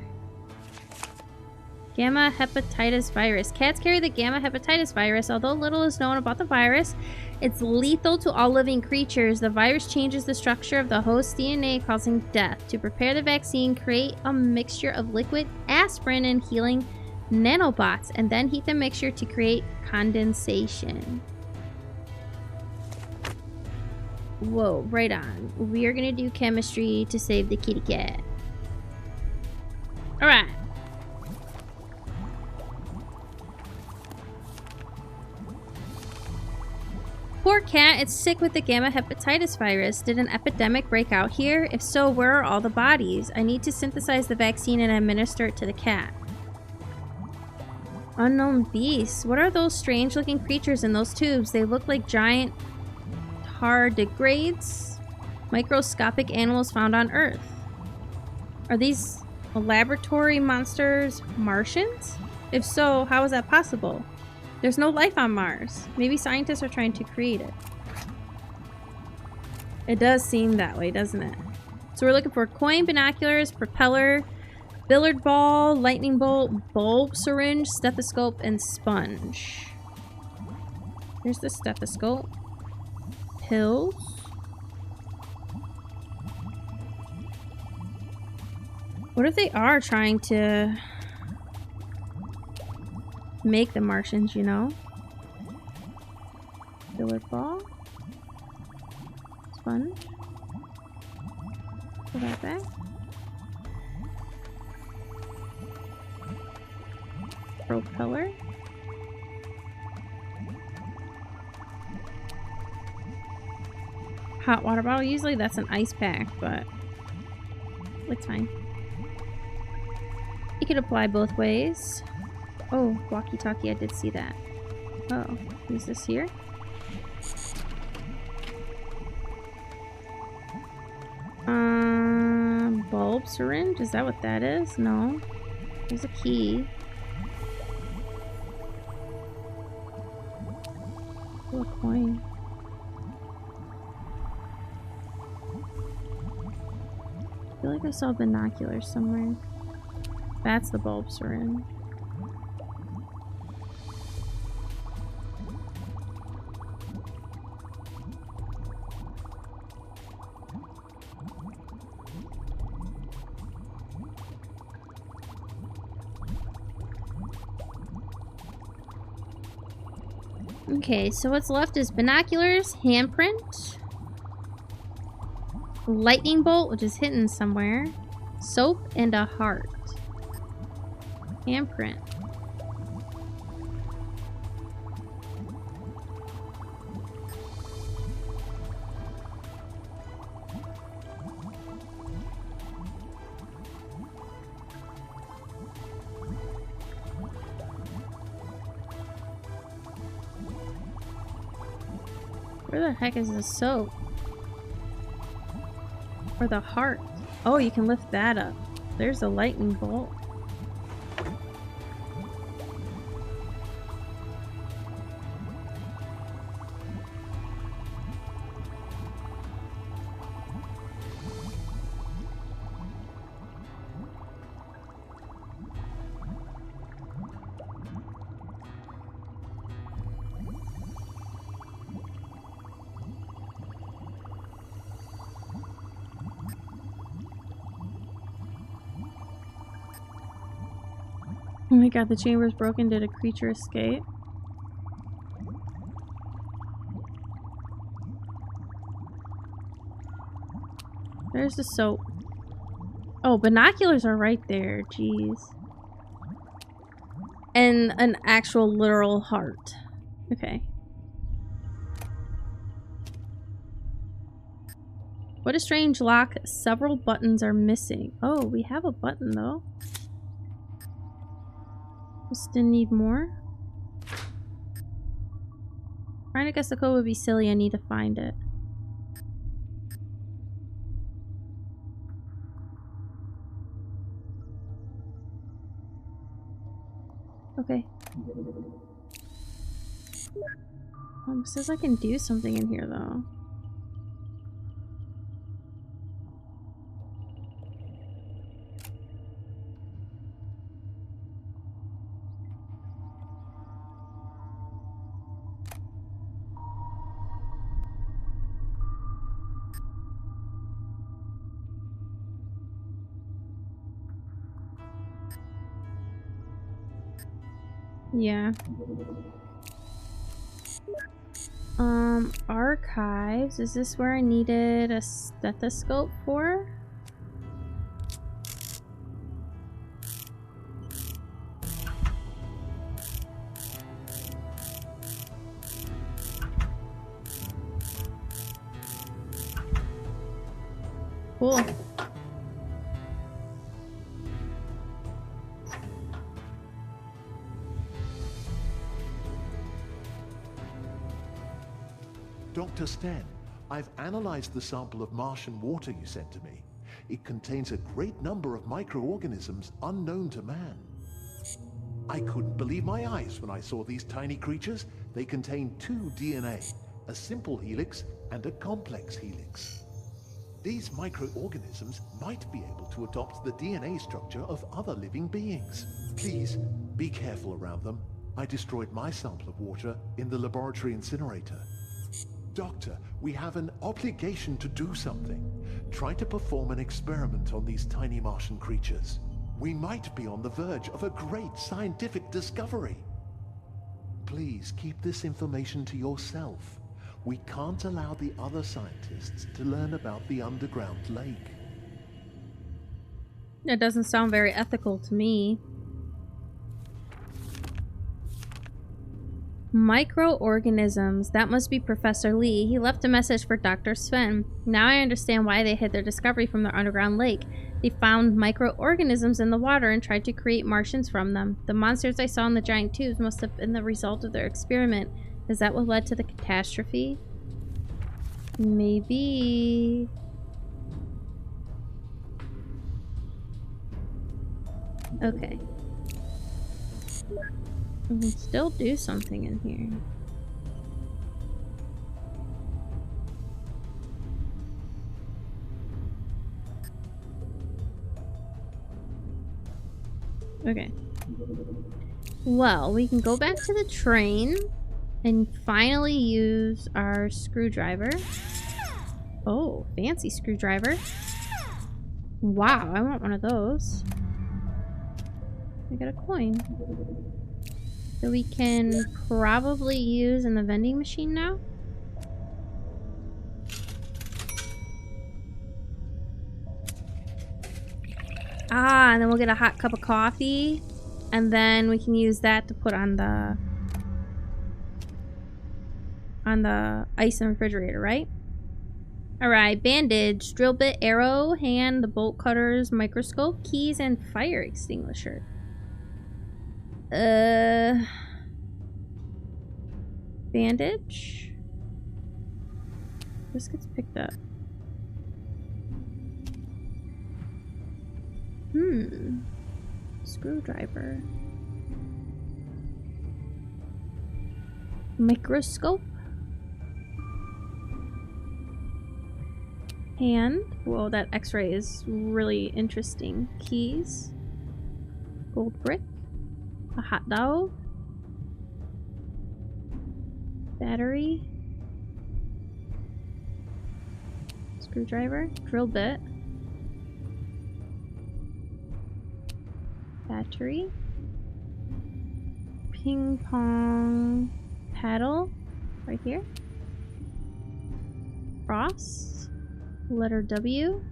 Gamma hepatitis virus. Cats carry the gamma hepatitis virus. Although little is known about the virus, it's lethal to all living creatures. The virus changes the structure of the host's DNA, causing death. To prepare the vaccine, create a mixture of liquid aspirin and healing nanobots, and then heat the mixture to create condensation. Whoa, right on. We are gonna do chemistry to save the kitty cat. Alright. Poor cat, it's sick with the gamma hepatitis virus. Did an epidemic break out here? If so, where are all the bodies? I need to synthesize the vaccine and administer it to the cat. Unknown beasts. What are those strange looking creatures in those tubes? They look like giant tardigrades, microscopic animals found on Earth. Are these laboratory monsters Martians? If so, how is that possible? There's no life on Mars. Maybe scientists are trying to create it. It does seem that way, doesn't it? So we're looking for coin, binoculars, propeller, billiard ball, lightning bolt, bulb, syringe, stethoscope, and sponge. Here's the stethoscope. Pills. What if they are trying to make the Martians, you know? Billiard ball. Sponge. Put that back. Propeller. Hot water bottle. Usually that's an ice pack, but it's fine. You could apply both ways. Oh, walkie-talkie, I did see that. Oh, is this here? Bulb syringe? Is that what that is? No. There's a key. Oh, a coin. I feel like I saw binoculars somewhere. That's the bulb syringe. Okay, so what's left is binoculars, handprint, lightning bolt, which is hidden somewhere, soap, and a heart. Handprint. Where the heck is the soap? Or the heart? Oh, you can lift that up. There's a lightning bolt. Oh my god, the chamber's broken. Did a creature escape? There's the soap. Oh, binoculars are right there. Jeez. And an actual literal heart. Okay. What a strange lock. Several buttons are missing. Oh, we have a button though. We still need more. Trying to guess the code would be silly. I need to find it. Okay. It says I can do something in here though. Yeah. Archives. Is this where I needed a stethoscope for? Cool. Dr. Sten, I've analyzed the sample of Martian water you sent to me. It contains a great number of microorganisms unknown to man. I couldn't believe my eyes when I saw these tiny creatures. They contain 2 DNA, a simple helix and a complex helix. These microorganisms might be able to adopt the DNA structure of other living beings. Please, be careful around them. I destroyed my sample of water in the laboratory incinerator. Doctor, we have an obligation to do something. Try to perform an experiment on these tiny Martian creatures. We might be on the verge of a great scientific discovery. Please keep this information to yourself. We can't allow the other scientists to learn about the underground lake. It doesn't sound very ethical to me. Microorganisms. That must be Professor Lee. He left a message for Dr. Sven. Now I understand why they hid their discovery from the underground lake. They found microorganisms in the water and tried to create Martians from them. The monsters I saw in the giant tubes must have been the result of their experiment. Is that what led to the catastrophe? Maybe. Okay. We can still do something in here. Okay. Well, we can go back to the train and finally use our screwdriver. Oh, fancy screwdriver. Wow, I want one of those. I got a coin. So we can probably use in the vending machine now. Ah, and then we'll get a hot cup of coffee. And then we can use that to put on the ice and refrigerator, right? Alright, bandage, drill bit, arrow, hand, the bolt cutters, microscope, keys, and fire extinguisher. Bandage? This gets picked up. Screwdriver. Microscope. Hand. Whoa, that x-ray is really interesting. Keys. Gold brick. A hot dog. Battery. Screwdriver. Drill bit. Battery. Ping pong paddle. Right here. Cross. Letter W.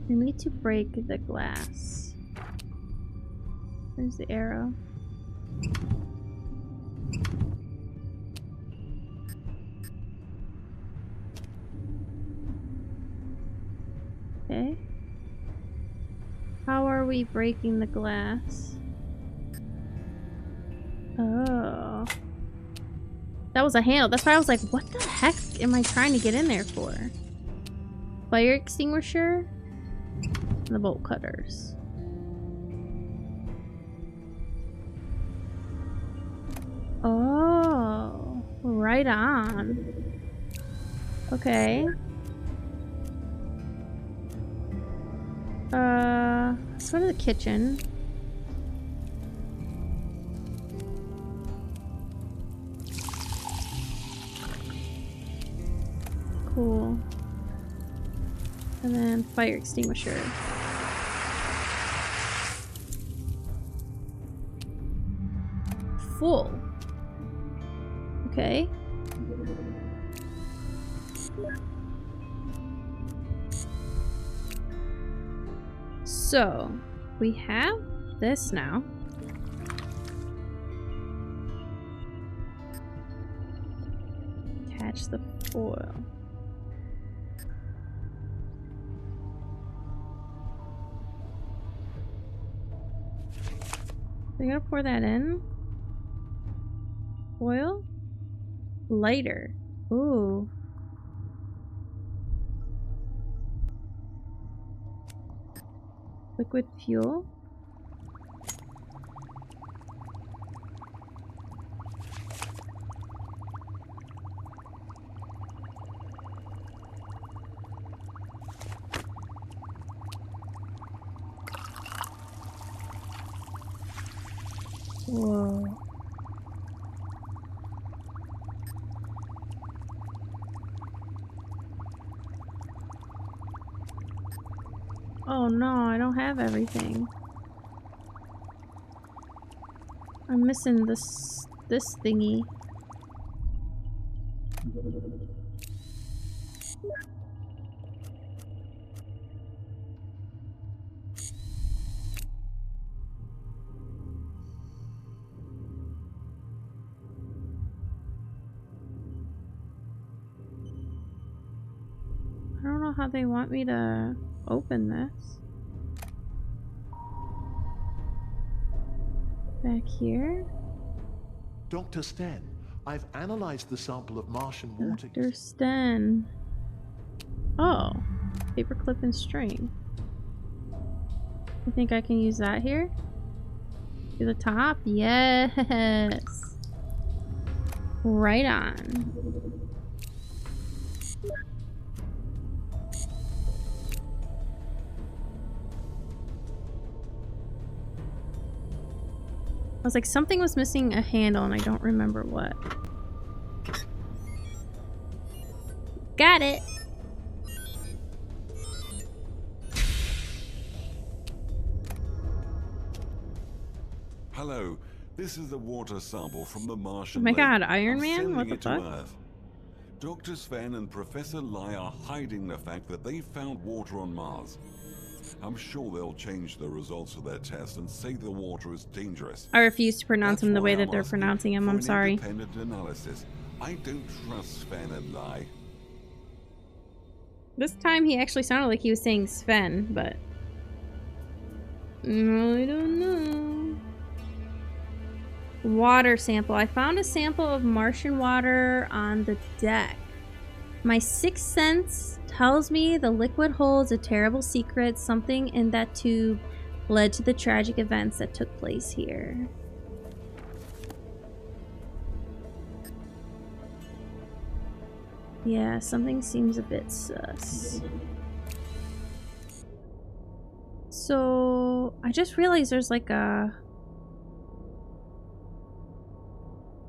We need to break the glass. There's the arrow. Okay. How are we breaking the glass? Oh. That was a handle. That's why I was like, what the heck am I trying to get in there for? Fire extinguisher and the bolt cutters. Oh, right on. Okay. Let's go to the kitchen. Cool. And then fire extinguisher. Full. Okay. So, we have this now. Attach the foil. We gotta pour that in. Oil? Lighter. Ooh. Liquid fuel? Whoa. Oh no, I don't have everything. I'm missing this thingy. I don't know how they want me to open this. Back here? Dr. Sten, I've analyzed the sample of Martian water. Dr. Sten. Oh, paperclip and string. You think I can use that here? To the top? Yes. Right on. I was like, something was missing a handle and I don't remember what. Got it! Hello, this is a water sample from the Martian Oh my lake. god, Iron I'm Man? sending What the it to fuck? Earth. Dr. Sven and Professor Lai are hiding the fact that they found water on Mars. I'm sure they'll change the results of their test and say the water is dangerous. I refuse to pronounce That's him the way why that I'm they're asking pronouncing him. for I'm an sorry. independent analysis. I don't trust Sven and Lai. This time he actually sounded like he was saying Sven, but I don't know. Water sample. I found a sample of Martian water on the deck. My sixth sense tells me the liquid holds a terrible secret. Something in that tube led to the tragic events that took place here. Yeah, something seems a bit sus. So, I just realized there's like a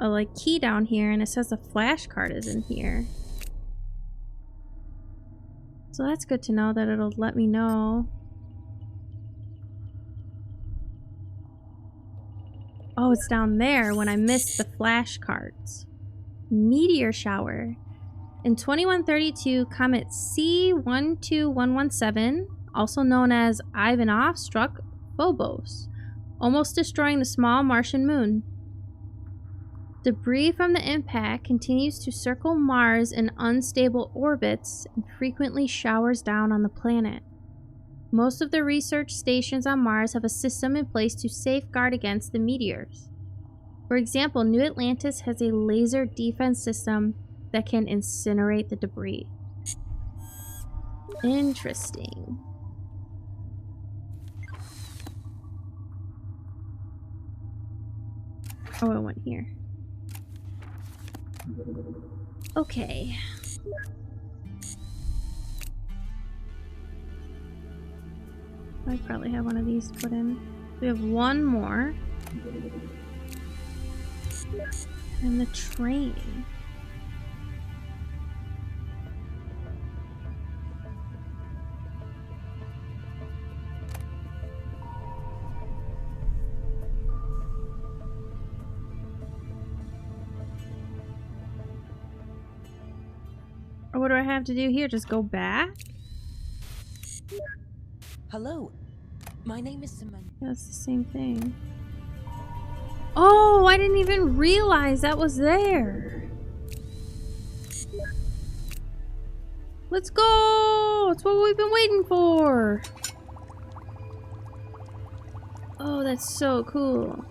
like key down here and it says the flash card is in here. So that's good to know that it'll let me know. Oh, it's down there when I missed the flash cards. Meteor shower. In 2132, comet C12117, also known as Ivanov, struck Phobos. almost destroying the small Martian moon. Debris from the impact continues to circle Mars in unstable orbits and frequently showers down on the planet. Most of the research stations on Mars have a system in place to safeguard against the meteors. For example, New Atlantis has a laser defense system that can incinerate the debris. Interesting. Oh, I went here. Okay. I probably have one of these to put in. We have one more. And the train. Or what do I have to do here? Just go back? Hello, my name is Simon. That's the same thing. Oh, I didn't even realize that was there. Let's go! That's what we've been waiting for. Oh, that's so cool.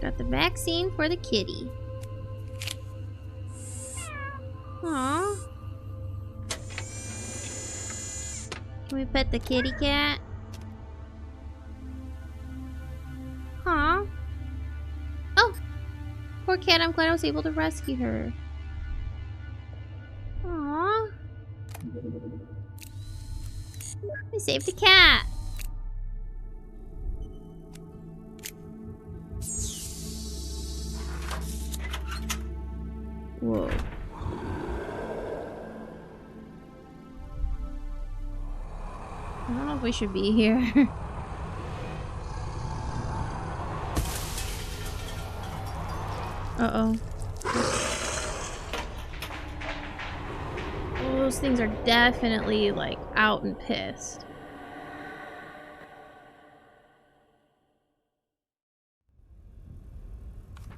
Got the vaccine for the kitty. Aww. Can we pet the kitty cat? Aw. Oh! Poor cat, I'm glad I was able to rescue her. Aww. I saved the cat. Whoa. I don't know if we should be here. Uh-oh. Oh, those things are definitely, like, out and pissed.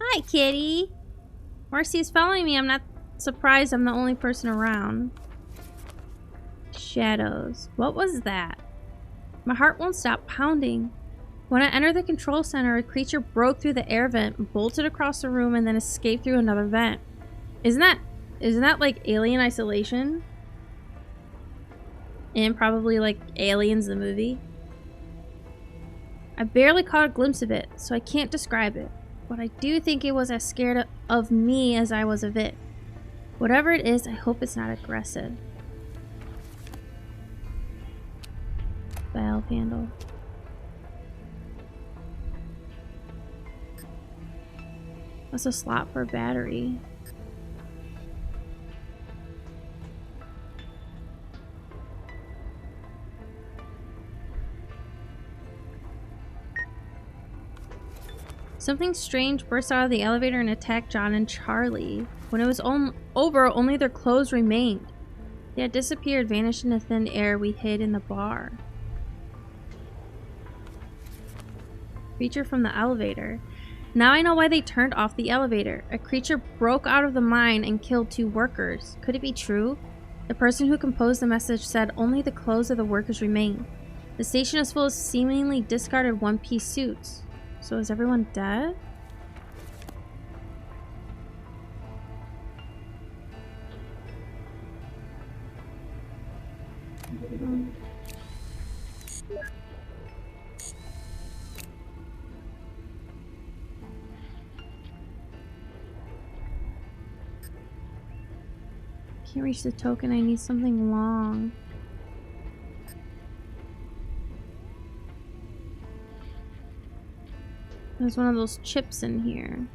Hi, kitty! Marcy is following me. I'm not surprised I'm the only person around. Shadows. What was that? My heart won't stop pounding. When I entered the control center, a creature broke through the air vent, bolted across the room, and then escaped through another vent. Isn't that like Alien Isolation? And probably like Aliens the movie? I barely caught a glimpse of it, so I can't describe it. But I do think it was as scared of me as I was of it. Whatever it is, I hope it's not aggressive. Valve handle. That's a slot for a battery. Something strange burst out of the elevator and attacked John and Charlie. When it was over, only their clothes remained. They had disappeared, vanished in the thin air we hid in the bar. Creature from the elevator. Now I know why they turned off the elevator. A creature broke out of the mine and killed 2 workers. Could it be true? The person who composed the message said only the clothes of the workers remain. The station is full of seemingly discarded one-piece suits. So is everyone dead? Can't reach the token. I need something long. There's one of those chips in here.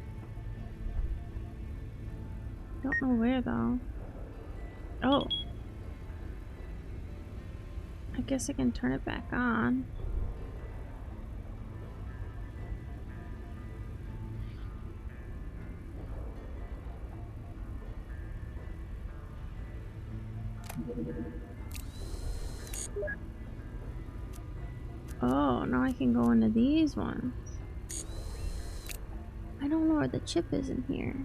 Don't know where though. Oh. I guess I can turn it back on. Oh, now I can go into these ones. I don't know where the chip is in here.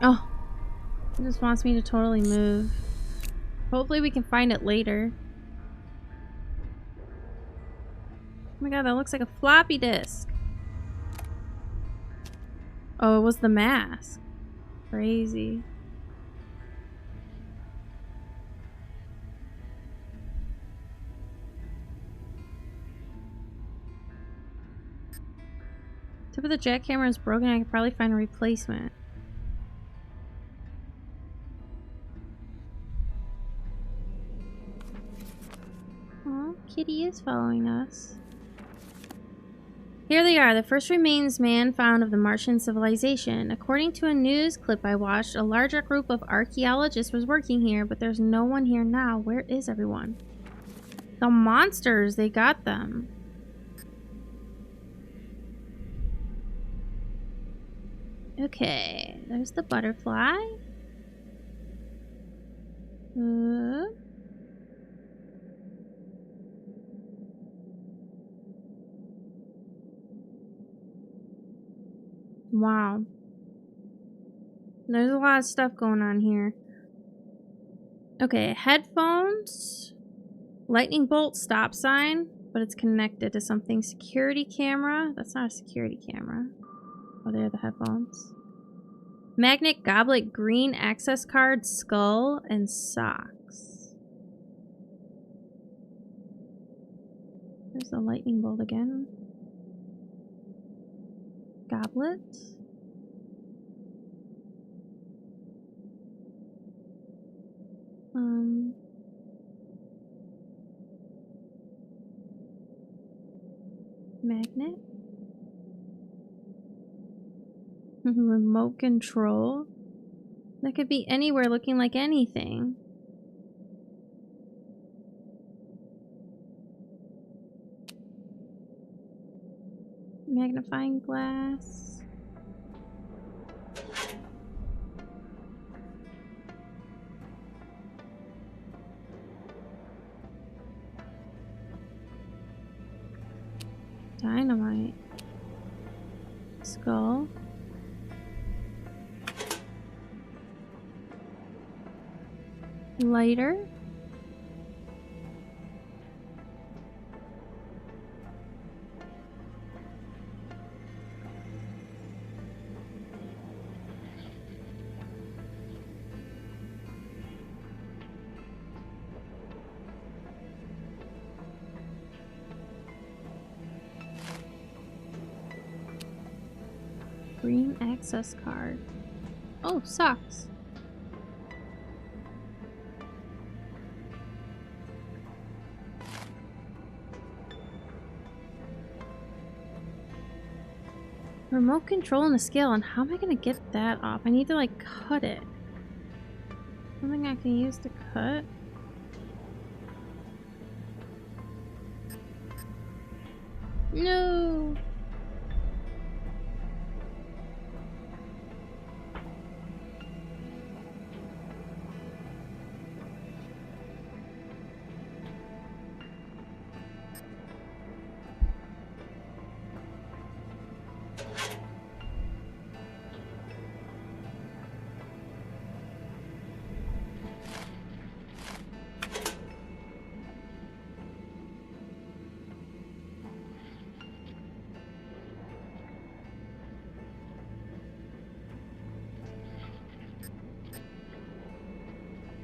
Oh, it just wants me to totally move. Hopefully we can find it later. Oh my god, that looks like a floppy disk. Oh, it was the mask. Crazy. Tip of the jackhammer is broken. I could probably find a replacement. Oh, Kitty is following us. Here they are, the first remains man found of the Martian civilization. According to a news clip I watched, a larger group of archaeologists was working here, but there's no one here now. Where is everyone? The monsters, they got them. Okay, there's the butterfly. Wow. There's a lot of stuff going on here. Okay, headphones, lightning bolt, stop sign, but it's connected to something. Security camera. That's not a security camera. Oh, there are the headphones. Magnet goblet, green access card, skull, and socks. There's the lightning bolt again. Goblet. Magnet. Remote control. That could be anywhere, looking like anything. Magnifying glass. Dynamite. Skull. Lighter. Green access card. Oh, socks. Remote control and a scale, and how am I gonna get that off? I need to like cut it. Something I can use to cut? No!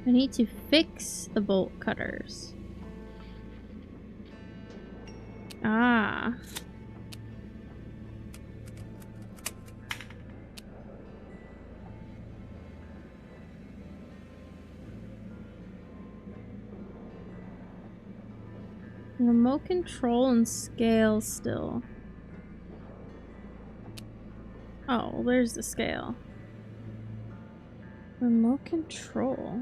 I need to fix the bolt cutters. Ah. Remote control and scale still. Oh, well, there's the scale. Remote control.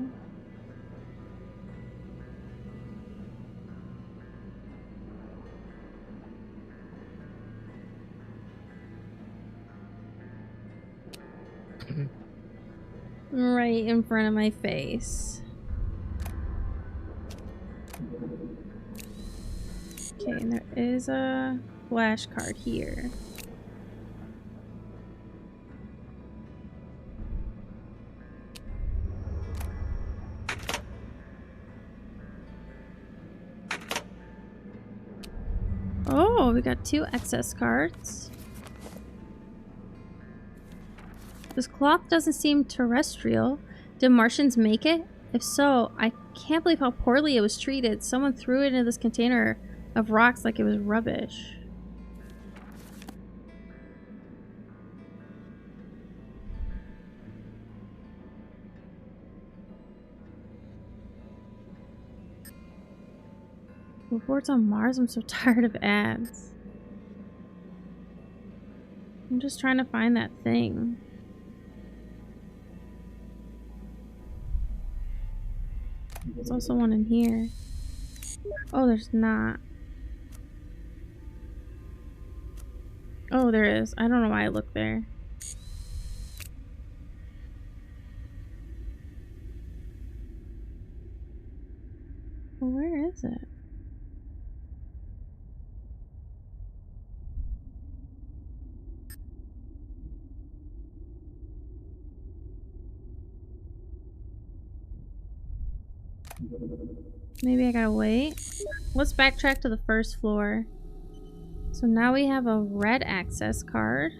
Right in front of my face. Okay, and there is a flashcard here. Oh, we got 2 access cards. This cloth doesn't seem terrestrial. Did Martians make it? If so, I can't believe how poorly it was treated. Someone threw it into this container of rocks like it was rubbish. Reports on Mars, I'm so tired of ads. I'm just trying to find that thing. There's also one in here. Oh, there's not. Oh, there is. I don't know why I looked there. Well, where is it? Maybe I gotta wait. Let's backtrack to the first floor. So now we have a red access card.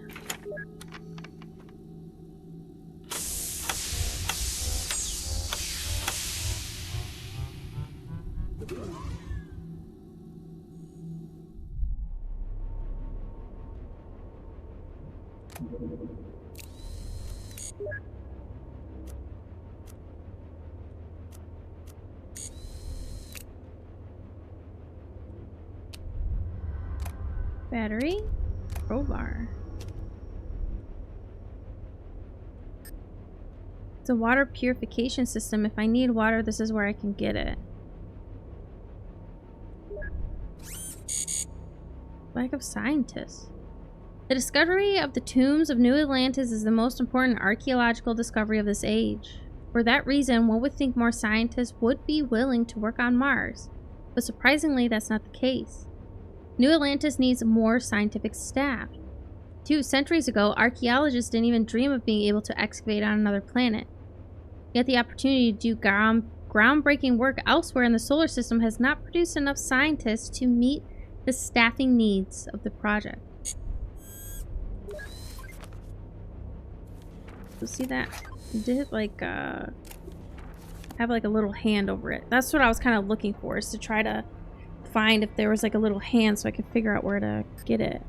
Battery, crowbar. It's a water purification system. If I need water, this is where I can get it. Lack of scientists. The discovery of the tombs of New Atlantis is the most important archaeological discovery of this age. For that reason, one would think more scientists would be willing to work on Mars. But surprisingly, that's not the case. New Atlantis needs more scientific staff. 2 centuries ago, archaeologists didn't even dream of being able to excavate on another planet. Yet the opportunity to do groundbreaking work elsewhere in the solar system has not produced enough scientists to meet the staffing needs of the project. So see that? It did like have like a little hand over it. That's what I was kind of looking for, is to try to find if there was like a little hand so I could figure out where to get it.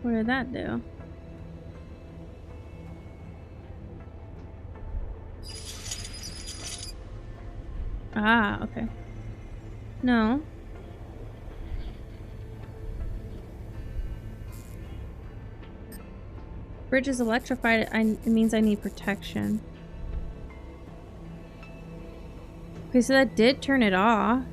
What did that do? Ah, okay. No. Bridge is electrified. It means I need protection. Okay, so that did turn it off.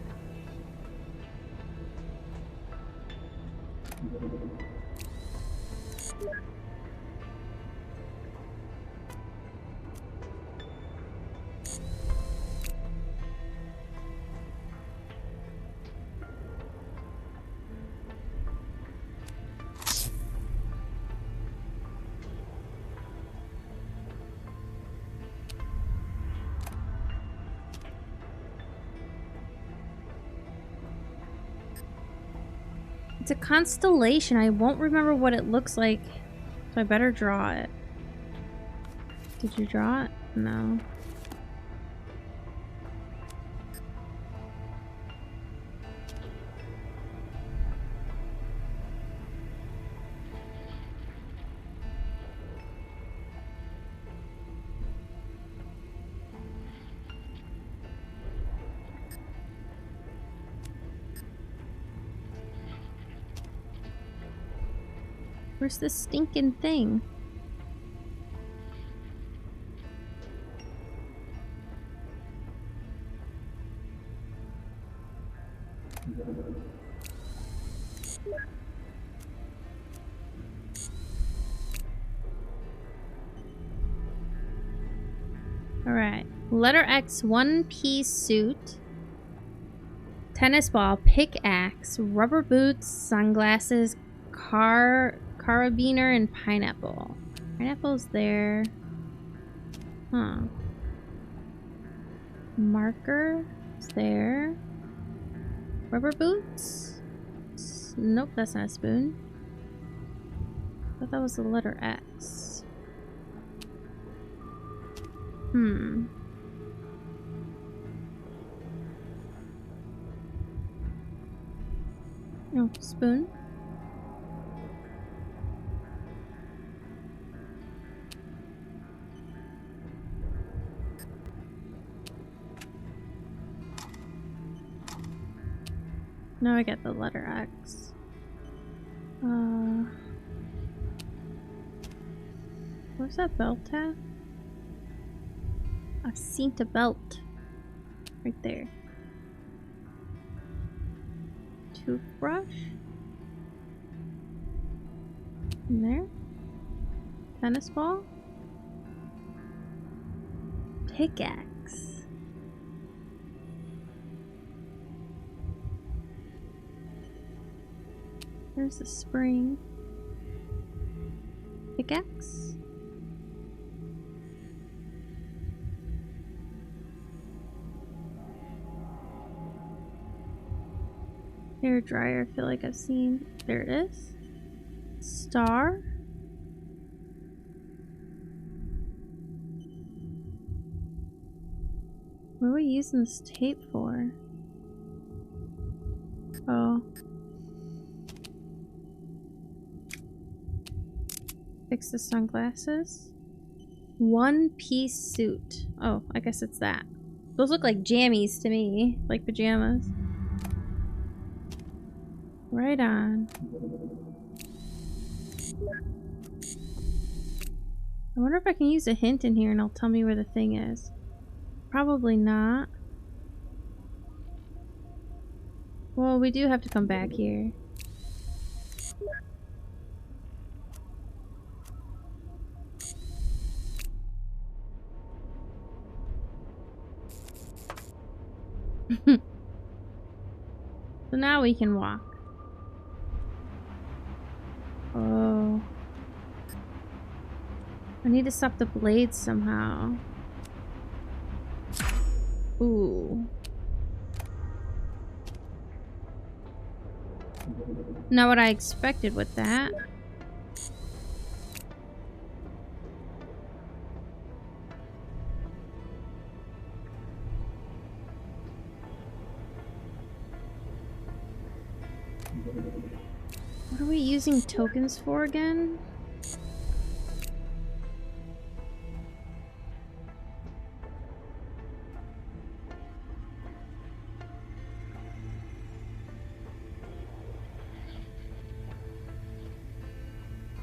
It's a constellation. I won't remember what it looks like, so I better draw it. Did you draw it? No. Where's this stinking thing? Alright. Letter X, one-piece suit. Tennis ball, pickaxe, rubber boots, sunglasses, carabiner, and pineapple. Pineapple's there. Huh. Marker is there. Rubber boots? Nope, that's not a spoon. I thought that was the letter X. Oh, spoon. Now I get the letter X. Where's that belt at? I've seen the belt. Right there. Toothbrush? In there? Tennis ball? Pickaxe. There's the spring. Pickaxe? Hair dryer, I feel like I've seen. There it is. Star. What are we using this tape for? Oh. Fix the sunglasses. One-piece suit. Oh, I guess it's that. Those look like jammies to me. Like pajamas. Right on. I wonder if I can use a hint in here and it'll tell me where the thing is. Probably not. Well, we do have to come back here. So now we can walk. Oh. I need to stop the blades somehow. Ooh. Not what I expected with that. What are we using tokens for again?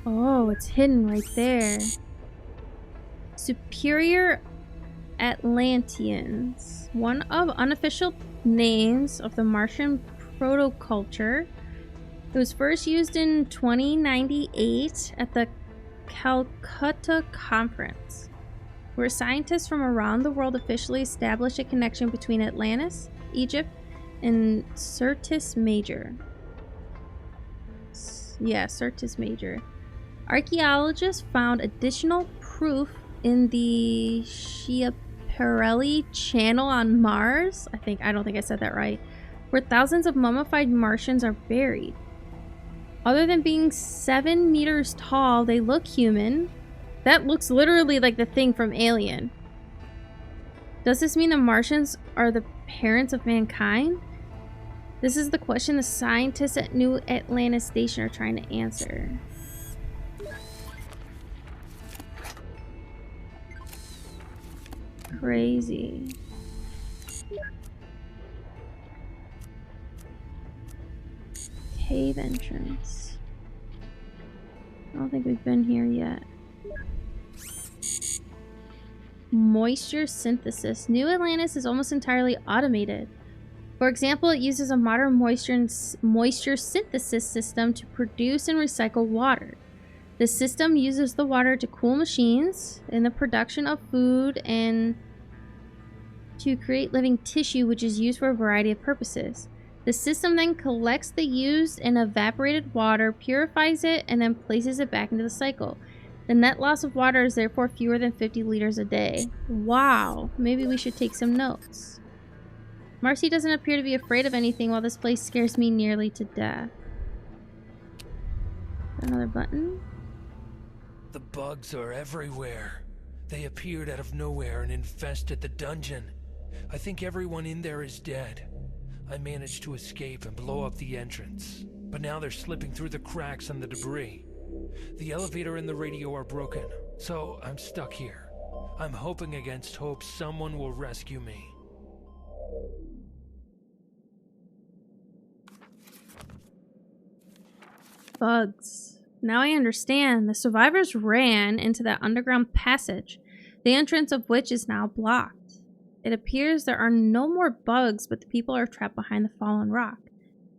Oh, it's hidden right there. Superior Atlanteans. One of unofficial names of the Martian protoculture. It was first used in 2098 at the Calcutta Conference, where scientists from around the world officially established a connection between Atlantis, Egypt, and Syrtis Major. Yeah, Syrtis Major. Archaeologists found additional proof in the Schiaparelli Channel on Mars. I don't think I said that right. Where thousands of mummified Martians are buried. Other than being 7 meters tall, they look human. That looks literally like the thing from Alien. Does this mean the Martians are the parents of mankind? This is the question the scientists at New Atlantis Station are trying to answer. Crazy. Cave entrance. I don't think we've been here yet. Moisture synthesis. New Atlantis is almost entirely automated. For example, it uses a modern moisture synthesis system to produce and recycle water. The system uses the water to cool machines in the production of food and to create living tissue, which is used for a variety of purposes. The system then collects the used and evaporated water, purifies it, and then places it back into the cycle. The net loss of water is therefore fewer than 50 liters a day. Wow, maybe we should take some notes. Marcy doesn't appear to be afraid of anything, while this place scares me nearly to death. Another button. The bugs are everywhere. They appeared out of nowhere and infested the dungeon. I think everyone in there is dead. I managed to escape and blow up the entrance, but now they're slipping through the cracks and the debris. The elevator and the radio are broken, so I'm stuck here. I'm hoping against hope someone will rescue me. Bugs. Now I understand. The survivors ran into that underground passage, the entrance of which is now blocked. It appears there are no more bugs, but the people are trapped behind the fallen rock.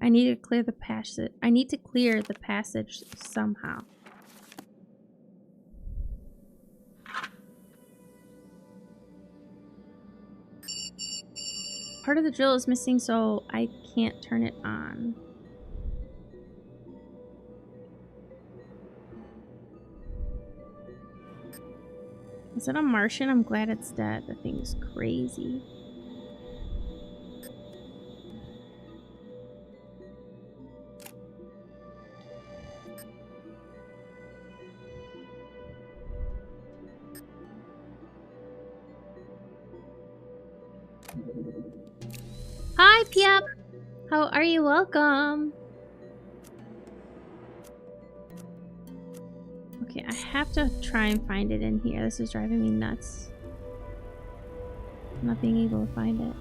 I need to clear the passage. I need to clear the passage somehow. Part of the drill is missing, so I can't turn it on. Is it a Martian? I'm glad it's dead. The thing's crazy. Hi, Piep! How are you? Welcome! Okay, I have to try and find it in here. This is driving me nuts. I'm not being able to find it.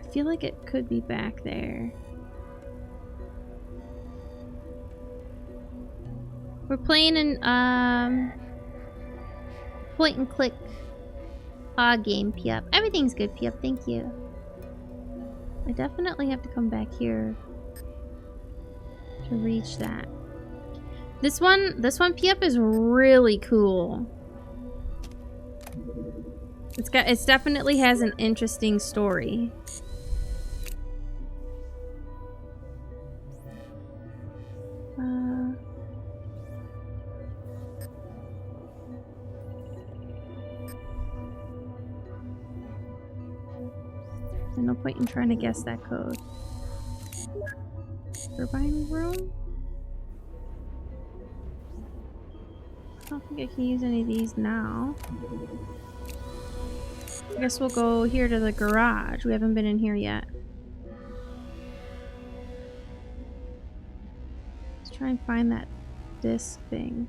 I feel like it could be back there. We're playing an point and click game, Piep. Everything's good, Piep. Thank you. I definitely have to come back here to reach that. This one, Piep, is really cool. It definitely has an interesting story. There's no point in trying to guess that code. Turbine room? I don't think I can use any of these now. I guess we'll go here to the garage. We haven't been in here yet. Let's try and find that disc thing.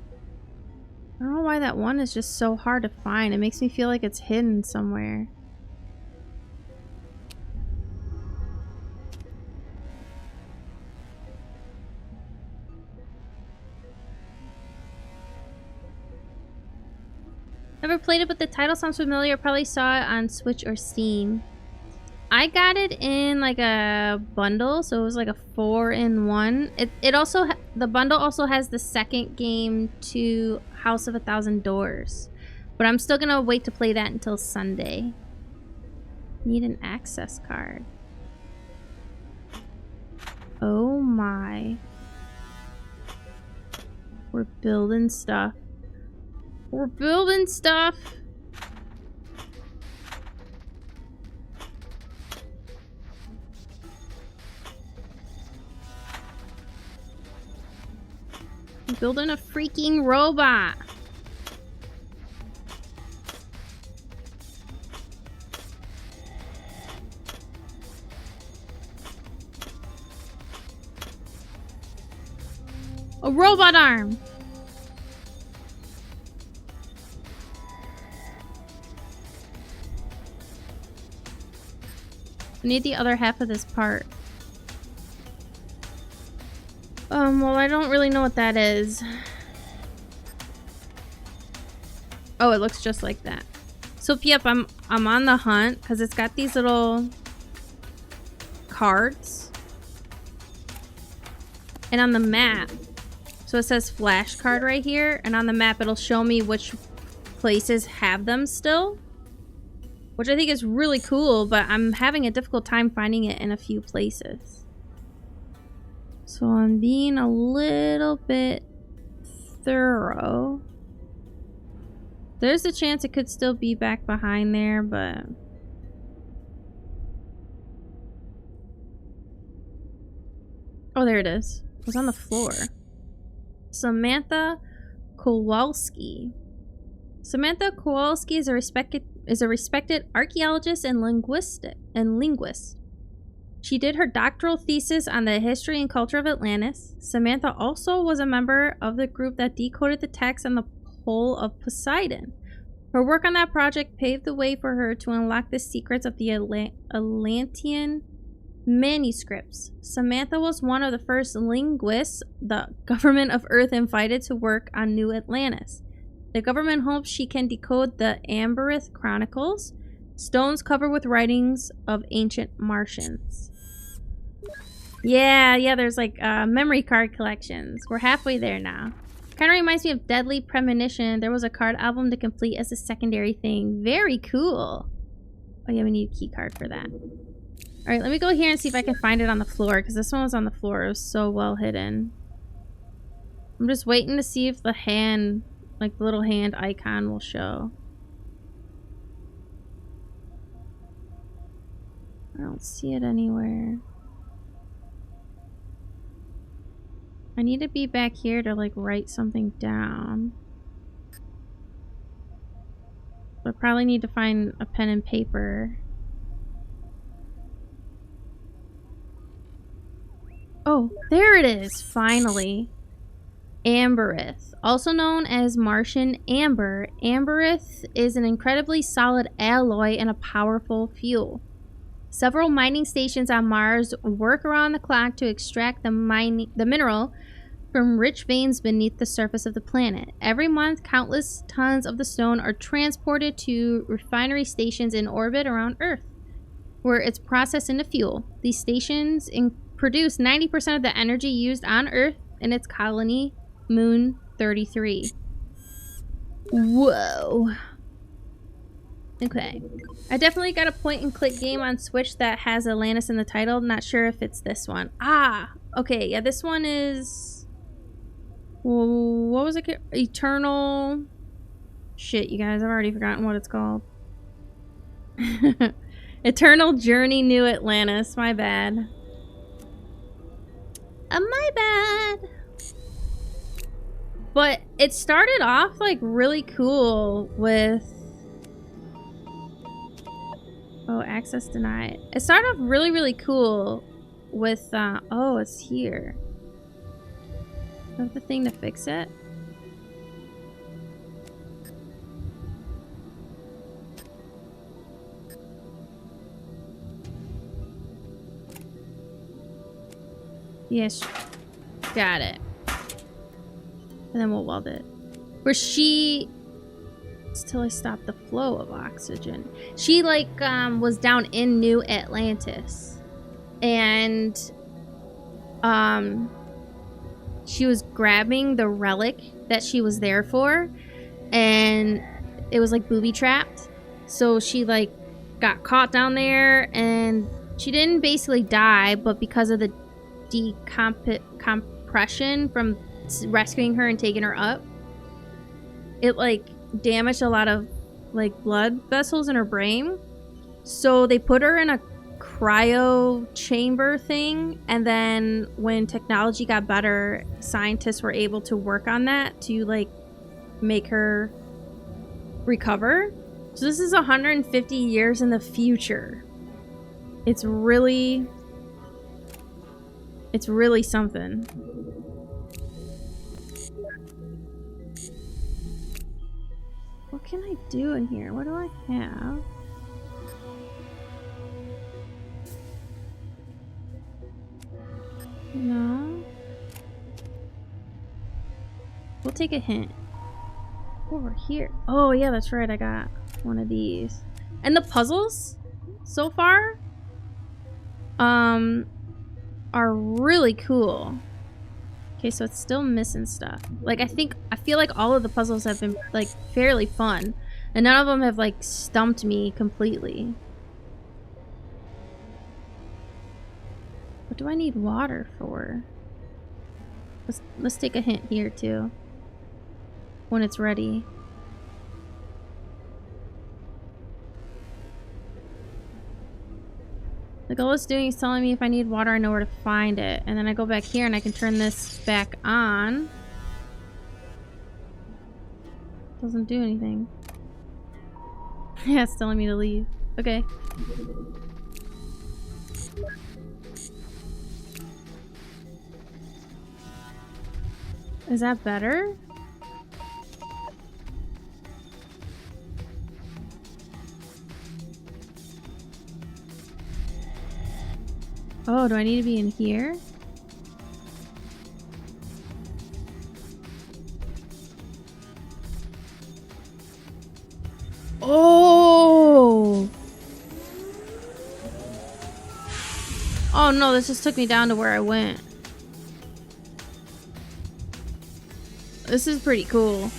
I don't know why that one is just so hard to find. It makes me feel like it's hidden somewhere. Never played it, but the title sounds familiar. Probably saw it on Switch or Steam. I got it in like a bundle, so it was like a 4-in-1. It also the bundle also has the second game to House of a Thousand Doors, but I'm still gonna wait to play that until Sunday. Need an access card. Oh my! We're building stuff. We're building stuff. I'm building a freaking robot. A robot arm. I need the other half of this part. Oh, Well, I don't really know what that is. Oh, it looks just like that. So, yep, I'm on the hunt because it's got these little cards. And on the map, so it says flashcard right here, and on the map it'll show me which places have them still, which I think is really cool, but I'm having a difficult time finding it in a few places. So I'm being a little bit thorough. There's a chance it could still be back behind there, but... Oh, there it is. It was on the floor. Samantha Kowalski. Samantha Kowalski is a respected archaeologist and linguist. She did her doctoral thesis on the history and culture of Atlantis. Samantha also was a member of the group that decoded the text on the Pole of Poseidon. Her work on that project paved the way for her to unlock the secrets of the Atlantean manuscripts. Samantha was one of the first linguists the government of Earth invited to work on New Atlantis. The government hopes she can decode the Amberith Chronicles, stones covered with writings of ancient Martians. Yeah, there's like memory card collections. We're halfway there now. Kind of reminds me of Deadly Premonition. There was a card album to complete as a secondary thing. Very cool. Oh yeah, we need a key card for that. Alright, let me go here and see if I can find it on the floor, because this one was on the floor. It was so well hidden. I'm just waiting to see if the hand, like the little hand icon, will show. I don't see it anywhere. I need to be back here to like write something down. I probably need to find a pen and paper. Oh, there it is, finally. Amberith, also known as Martian amber. Amberith is an incredibly solid alloy and a powerful fuel. Several mining stations on Mars work around the clock to extract the mineral from rich veins beneath the surface of the planet. Every month, countless tons of the stone are transported to refinery stations in orbit around Earth, where it's processed into fuel. These stations produce 90% of the energy used on Earth in its colony, Moon 33. Whoa. Okay. I definitely got a point-and-click game on Switch that has Atlantis in the title. Not sure if it's this one. Ah! Okay, yeah, this one is... What was it? Eternal... Shit, you guys, I've already forgotten what it's called. Eternal Journey New Atlantis. My bad. My bad! But it started off, like, really cool with... Oh, access denied. It started off really, really cool with, oh, it's here. Is that the thing to fix it? Yes. Got it. And then we'll weld it. Where she... Till I stop the flow of oxygen. She like was down in New Atlantis, and she was grabbing the relic that she was there for, and it was like booby trapped. So she like got caught down there, and she didn't basically die, but because of the decompression from rescuing her and taking her up, it like damaged a lot of like blood vessels in her brain. So they put her in a cryo chamber thing, and then when technology got better, scientists were able to work on that to like make her recover. So this is 150 years in the future. It's really something. What can I do in here? What do I have? No. take a hint. Over here. Oh, yeah, that's right. I got one of these. And the puzzles so far are really cool. Okay, so it's still missing stuff. Like, I feel like all of the puzzles have been, like, fairly fun. And none of them have, like, stumped me completely. What do I need water for? Let's take a hint here, too. When it's ready. Like, all it's doing is telling me if I need water, I know where to find it. And then I go back here and I can turn this back on. Doesn't do anything. Yeah, it's telling me to leave. Okay. Is that better? Oh, do I need to be in here? Oh! Oh no, this just took me down to where I went. This is pretty cool.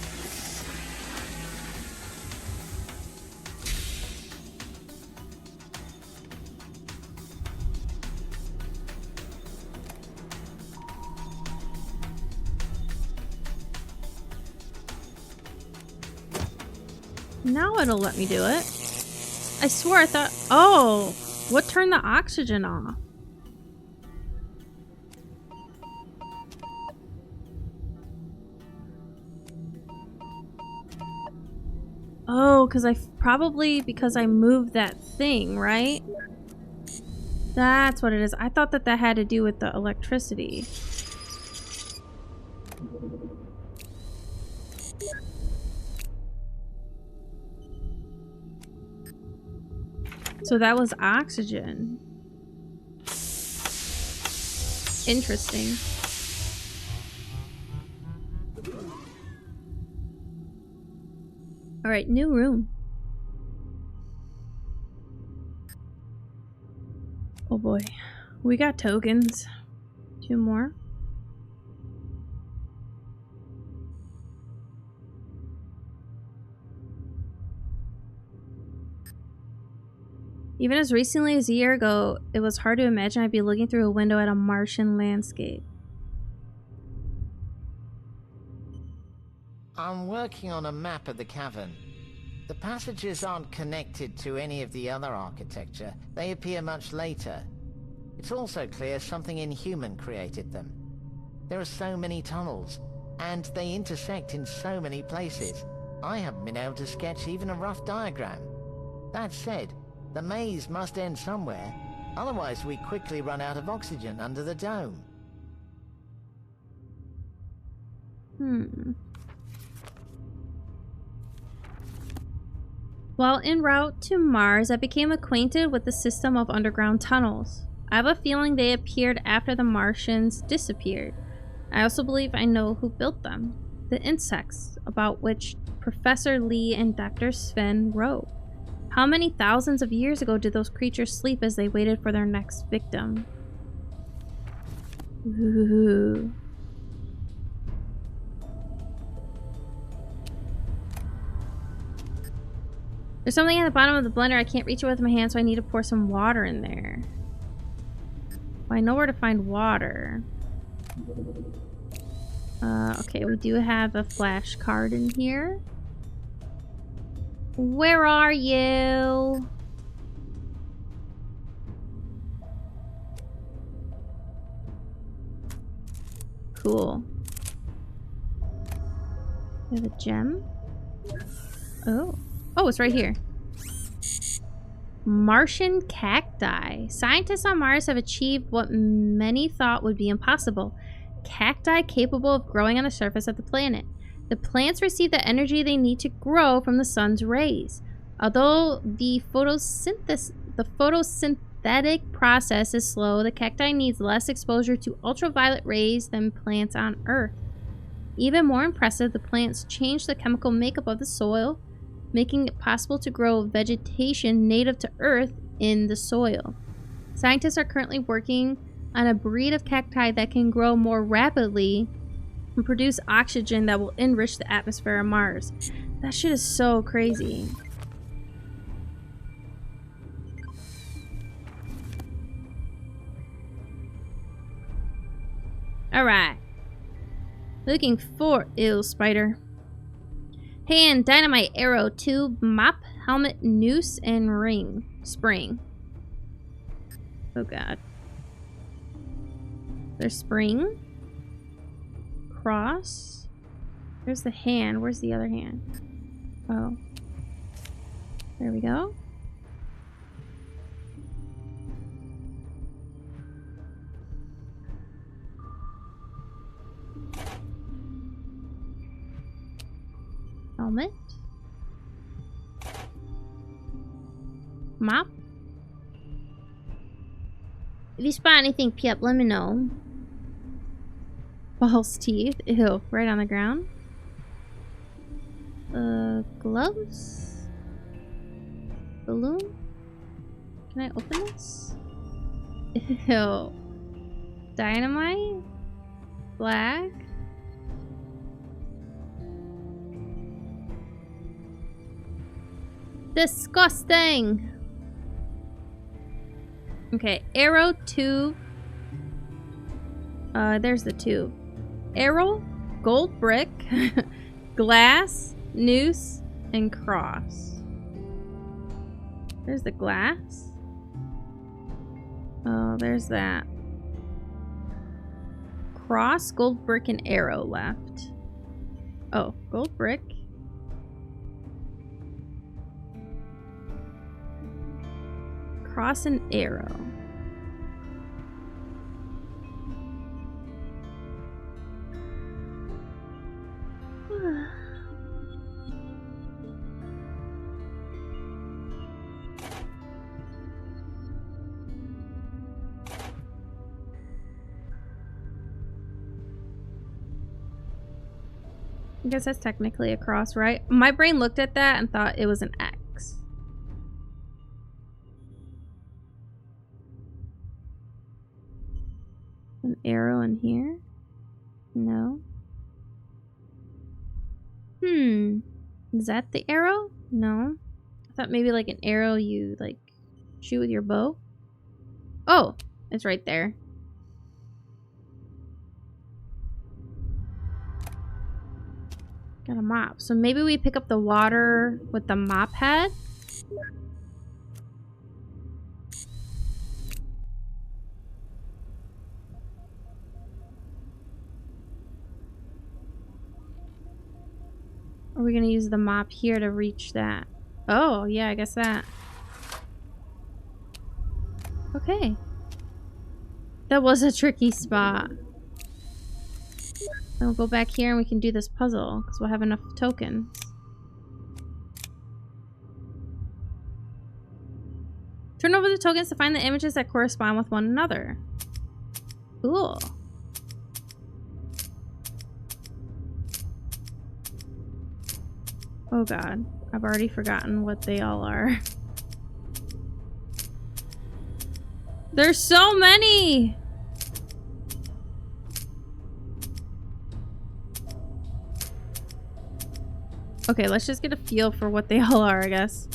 Now it'll let me do it. I swore I thought... Oh! What turned the oxygen off? Oh, because because I moved that thing, right? That's what it is. I thought that had to do with the electricity. So that was oxygen. Interesting. All right, new room. Oh boy. We got tokens. 2 more. Even as recently as a year ago, it was hard to imagine I'd be looking through a window at a Martian landscape. I'm working on a map of the cavern. The passages aren't connected to any of the other architecture. They appear much later. It's also clear something inhuman created them. There are so many tunnels, and they intersect in so many places. I haven't been able to sketch even a rough diagram. That said, the maze must end somewhere, otherwise we quickly run out of oxygen under the dome. While en route to Mars, I became acquainted with the system of underground tunnels. I have a feeling they appeared after the Martians disappeared. I also believe I know who built them. The insects, about which Professor Lee and Dr. Sven wrote. How many thousands of years ago did those creatures sleep as they waited for their next victim? Ooh. There's something at the bottom of the blender. I can't reach it with my hand, so I need to pour some water in there. Well, I know where to find water. Okay, we do have a flash card in here. Where are you? Cool. We have a gem. Oh. Oh, it's right here. Martian cacti. Scientists on Mars have achieved what many thought would be impossible. Cacti capable of growing on the surface of the planet. The plants receive the energy they need to grow from the sun's rays. Although the photosynthetic process is slow, the cacti needs less exposure to ultraviolet rays than plants on Earth. Even more impressive, the plants change the chemical makeup of the soil, making it possible to grow vegetation native to Earth in the soil. Scientists are currently working on a breed of cacti that can grow more rapidly and produce oxygen that will enrich the atmosphere of Mars. That shit is so crazy. Alright. Looking for ill spider. Hand, dynamite, arrow, tube, mop, helmet, noose, and ring. Spring. Oh god. There's spring. Cross. There's the hand. Where's the other hand? Oh. There we go. Helmet. Mop. If you spot anything, Piep, let me know. False teeth. Ew, right on the ground. Gloves? Balloon? Can I open this? Ew. Dynamite? Black? Disgusting! Okay, arrow, tube. There's the tube. Arrow, gold brick, glass, noose, and cross. There's the glass. Oh, there's that. Cross, gold brick, and arrow left. Oh, gold brick. Cross and arrow. I guess that's technically a cross, right? My brain looked at that and thought it was an X. An arrow in here? No. Is that the arrow? No. I thought maybe like an arrow you like shoot with your bow. Oh, it's right there. Got a mop. So maybe we pick up the water with the mop head. Or are we gonna use the mop here to reach that? Oh, yeah, I guess that. Okay. That was a tricky spot. Then we'll go back here and we can do this puzzle because we'll have enough tokens. Turn over the tokens to find the images that correspond with one another. Cool. Oh god, I've already forgotten what they all are. There's so many! Okay, let's just get a feel for what they all are, I guess.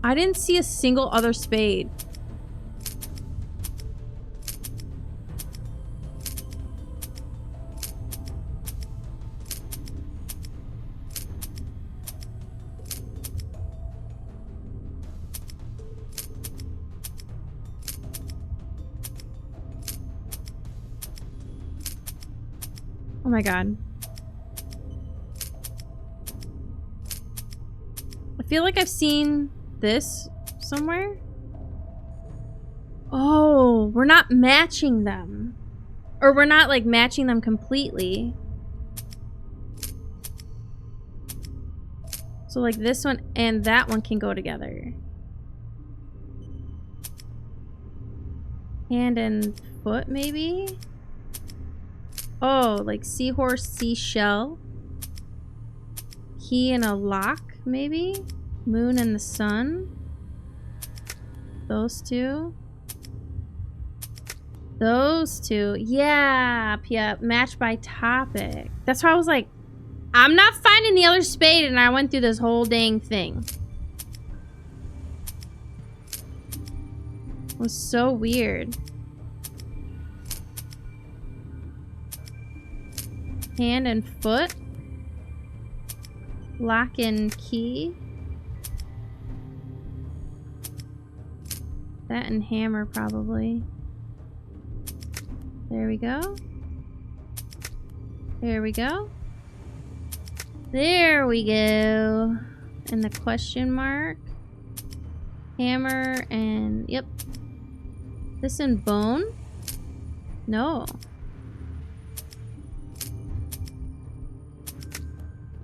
I didn't see a single other spade. Oh my god. I feel like I've seen this somewhere. Oh, we're not matching them. Or we're not like matching them completely. So like this one and that one can go together. Hand and foot, maybe? Oh, like seahorse, seashell. Key and a lock, maybe? Moon and the sun. Those two. Those two. Yeah. Yep. Match by topic. That's why I was like, I'm not finding the other spade, and I went through this whole dang thing. It was so weird. Hand and foot. Lock and key. That and hammer, probably. There we go. There we go. There we go. And the question mark. Hammer and... Yep. This in bone? No.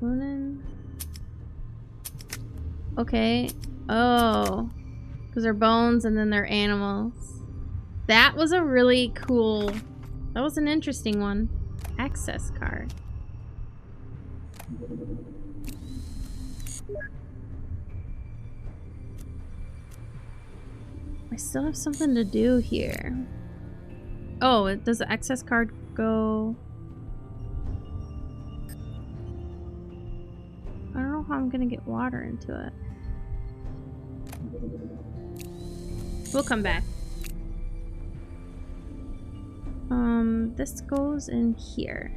Bone. Okay. Oh. Because they're bones and then they're animals. That was a really cool... That was an interesting one. Access card. I still have something to do here. Oh, does the access card go... I don't know how I'm gonna get water into it. We'll come back. This goes in here.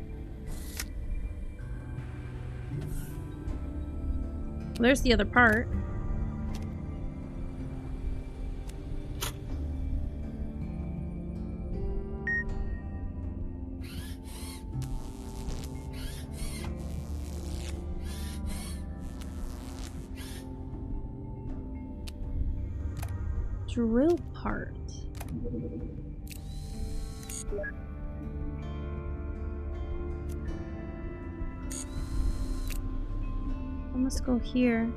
There's the other part. Drill part. I must go here.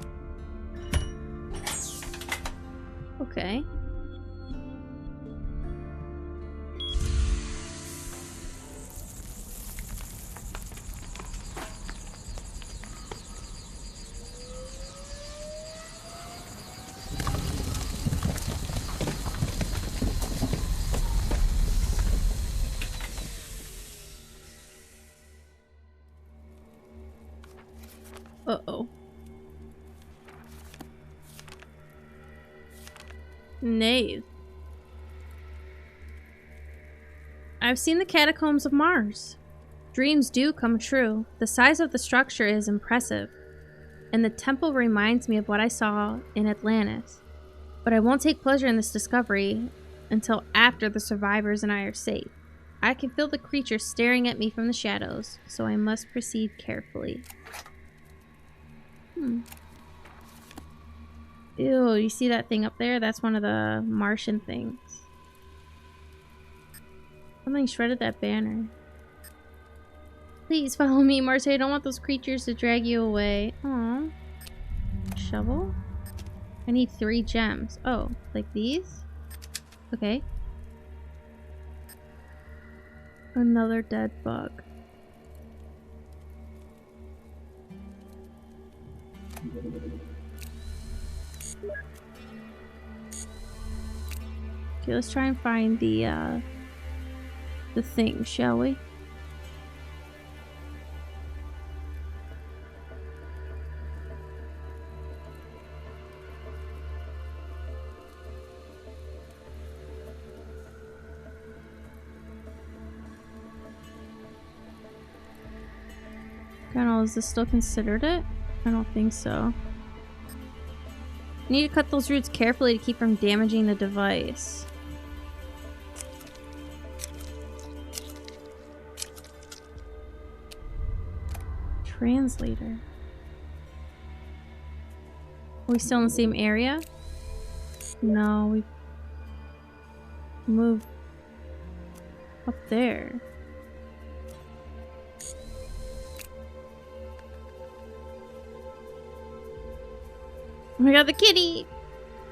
Okay. Uh-oh. Nay. I've seen the catacombs of Mars. Dreams do come true. The size of the structure is impressive, and the temple reminds me of what I saw in Atlantis. But I won't take pleasure in this discovery until after the survivors and I are safe. I can feel the creature staring at me from the shadows, so I must proceed carefully. Ew, you see that thing up there? That's one of the Martian things. Something shredded that banner. Please follow me, Marseille. I don't want those creatures to drag you away. Aw. Shovel? I need 3 gems. Oh, like these? Okay. Another dead bug. Okay, let's try and find the thing, shall we? Colonel, is this still considered it? I don't think so. You need to cut those roots carefully to keep from damaging the device. Translator. Are we still in the same area? No, we moved up there. Oh my god, the kitty!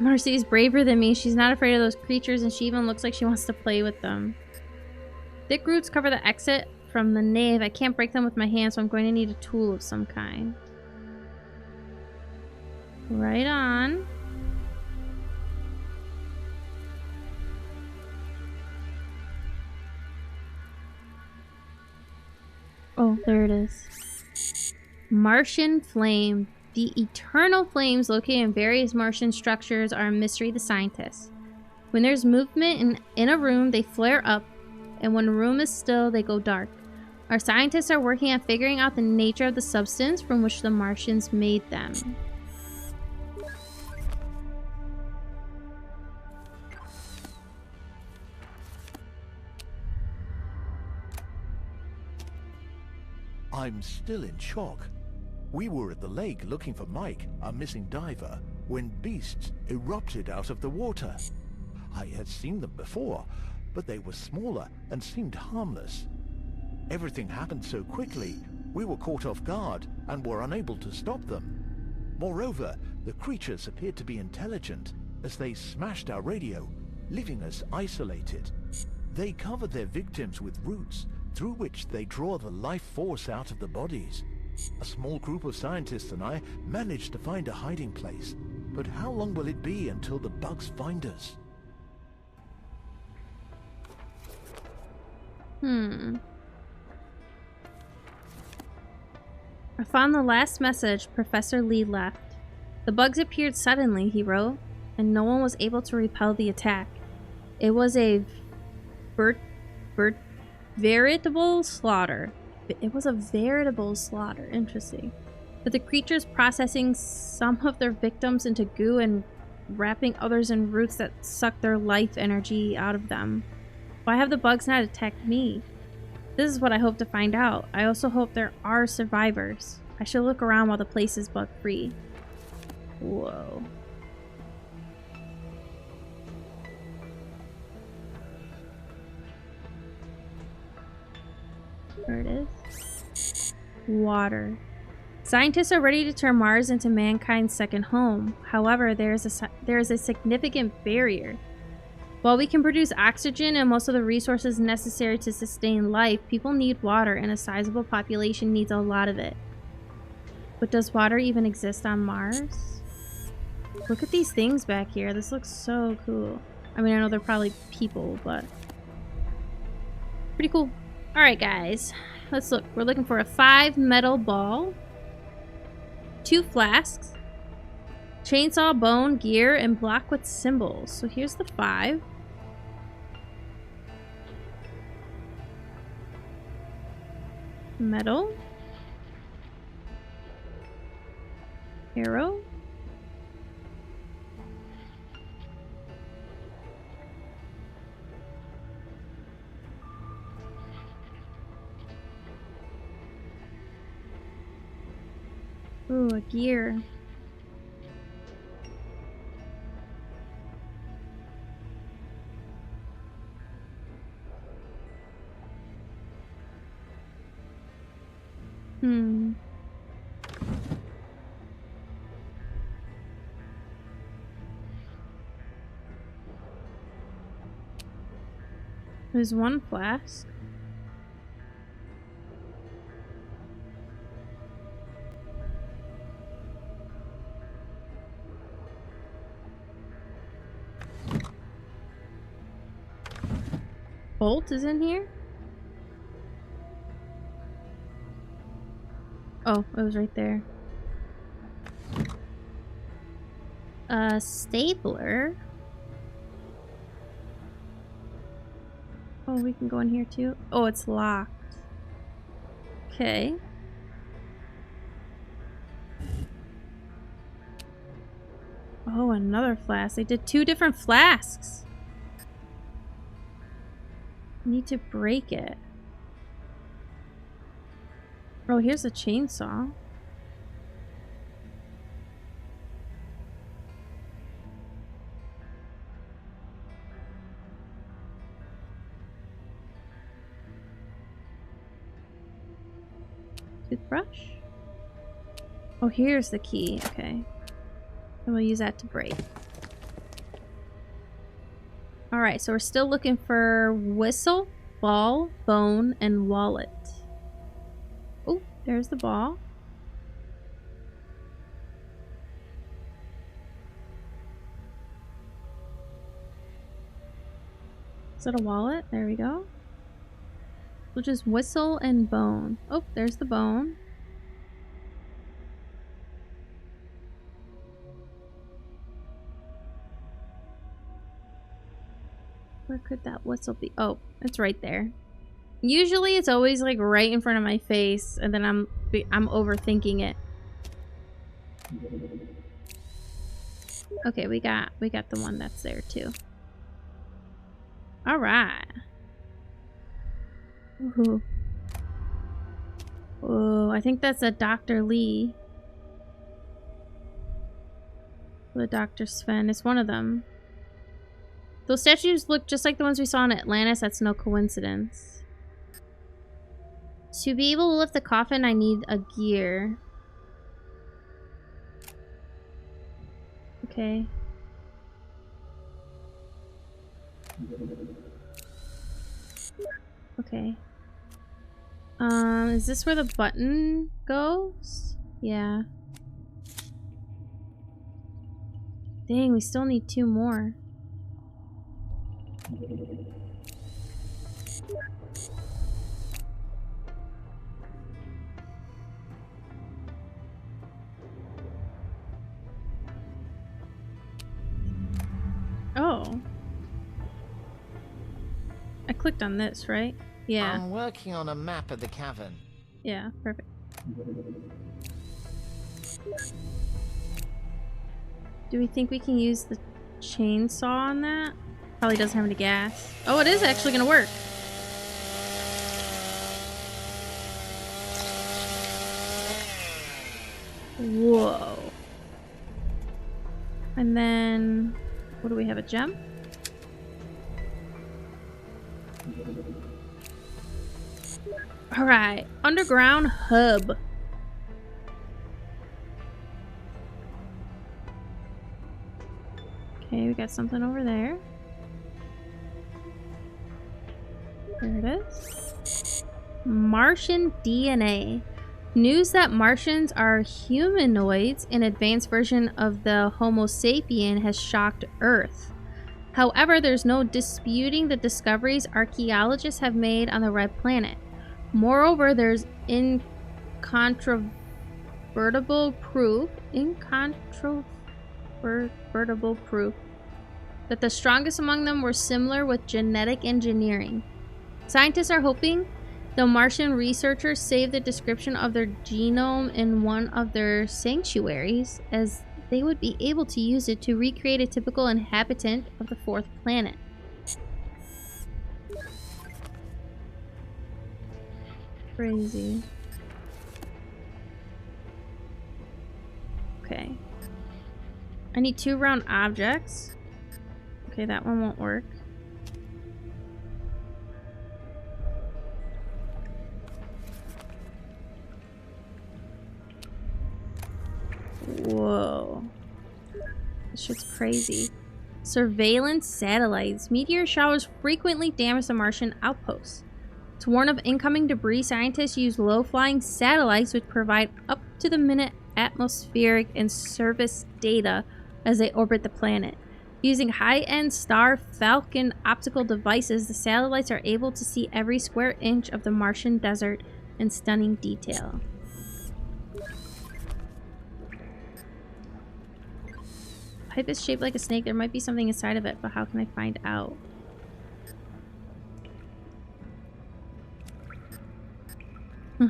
Marcy's braver than me. She's not afraid of those creatures, and she even looks like she wants to play with them. Thick roots cover the exit from the nave. I can't break them with my hands, so I'm going to need a tool of some kind. Right on. Oh, there it is. Martian flame. The eternal flames located in various Martian structures are a mystery to scientists. When there's movement in a room, they flare up, and when a room is still, they go dark. Our scientists are working on figuring out the nature of the substance from which the Martians made them. I'm still in shock. We were at the lake looking for Mike, our missing diver, when beasts erupted out of the water. I had seen them before, but they were smaller and seemed harmless. Everything happened so quickly, we were caught off guard and were unable to stop them. Moreover, the creatures appeared to be intelligent, as they smashed our radio, leaving us isolated. They covered their victims with roots, through which they draw the life force out of the bodies. A small group of scientists and I managed to find a hiding place. But how long will it be until the bugs find us? I found the last message Professor Lee left. The bugs appeared suddenly, he wrote, and no one was able to repel the attack. It was a veritable slaughter. It was a veritable slaughter. Interesting. With the creatures processing some of their victims into goo and wrapping others in roots that suck their life energy out of them. Why have the bugs not attacked me? This is what I hope to find out. I also hope there are survivors. I should look around while the place is bug free. Whoa. There it is. Water. Scientists are ready to turn Mars into mankind's second home. However, there is a significant barrier. While we can produce oxygen and most of the resources necessary to sustain life, people need water, and a sizable population needs a lot of it. But does water even exist on Mars? Look at these things back here. This looks so cool. I mean, I know they're probably people, but pretty cool. Alright guys, let's look. We're looking for a 5 metal ball, 2 flasks, chainsaw, bone, gear, and block with symbols. So here's the 5. Metal. Arrow. Ooh, a gear. There's 1 flask. Bolt is in here? Oh, it was right there. A stapler. Oh, we can go in here too. Oh, it's locked. Okay. Oh, another flask. They did 2 different flasks. Need to break it. Oh, here's a chainsaw. Toothbrush? Oh, here's the key. Okay. And we'll use that to break. Alright, so we're still looking for whistle, ball, bone, and wallet. Oh, there's the ball. Is that a wallet? There we go. So just whistle and bone. Oh, there's the bone. Where could that whistle be? Oh, it's right there. Usually it's always like right in front of my face, and then I'm overthinking it. Okay, we got the one that's there too. All right. Ooh. Oh, I think that's a Dr. Lee. The Dr. Sven. It's one of them. Those statues look just like the ones we saw in Atlantis. That's no coincidence. To be able to lift the coffin, I need a gear. Okay. Okay. Is this where the button goes? Yeah. Dang, we still need 2 more. Oh. I clicked on this, right? Yeah. I'm working on a map of the cavern. Yeah, perfect. Do we think we can use the chainsaw on that? Probably doesn't have any gas. Oh, it is actually gonna work. Whoa. And then, what do we have, a gem? Alright, underground hub. Okay, we got something over there. There it is. Martian DNA. News that Martians are humanoids, an advanced version of the Homo sapien, has shocked Earth. However, there's no disputing the discoveries archaeologists have made on the Red Planet. Moreover, there's incontrovertible proof that the strongest among them were similar with genetic engineering. Scientists are hoping the Martian researchers save the description of their genome in one of their sanctuaries, as they would be able to use it to recreate a typical inhabitant of the 4th planet. Crazy. Okay. I need 2 round objects. Okay, that one won't work. Whoa. This shit's crazy. Surveillance satellites. Meteor showers frequently damage the Martian outposts. To warn of incoming debris, scientists use low-flying satellites which provide up-to-the-minute atmospheric and surface data as they orbit the planet. Using high-end Star Falcon optical devices, the satellites are able to see every square inch of the Martian desert in stunning detail. Pipe is shaped like a snake. There might be something inside of it, but how can I find out? I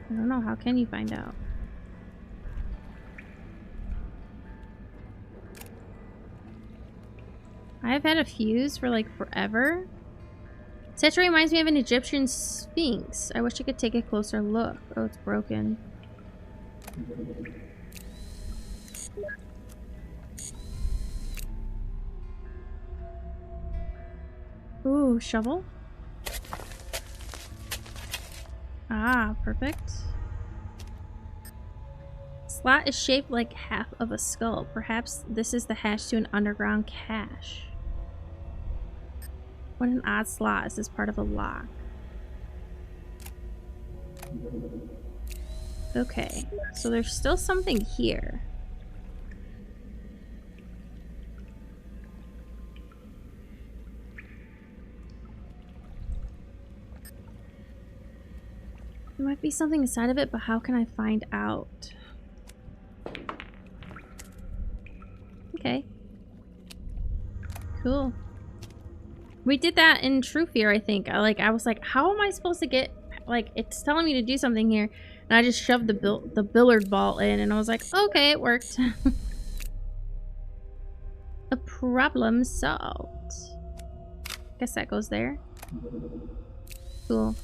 don't know. How can you find out? I've had a fuse for like forever. Statue reminds me of an Egyptian sphinx. I wish I could take a closer look. Oh, it's broken. Ooh, shovel. Ah, perfect. Slot is shaped like half of a skull. Perhaps this is the hash to an underground cache. What an odd slot. Is this part of a lock? Okay, so there's still something here. There might be something inside of it, but how can I find out? Okay. Cool. We did that in True Fear, I think. I was like, how am I supposed to get... Like, it's telling me to do something here. And I just shoved the billiard ball in, and I was like, okay, it worked. A problem solved. Guess that goes there. Cool.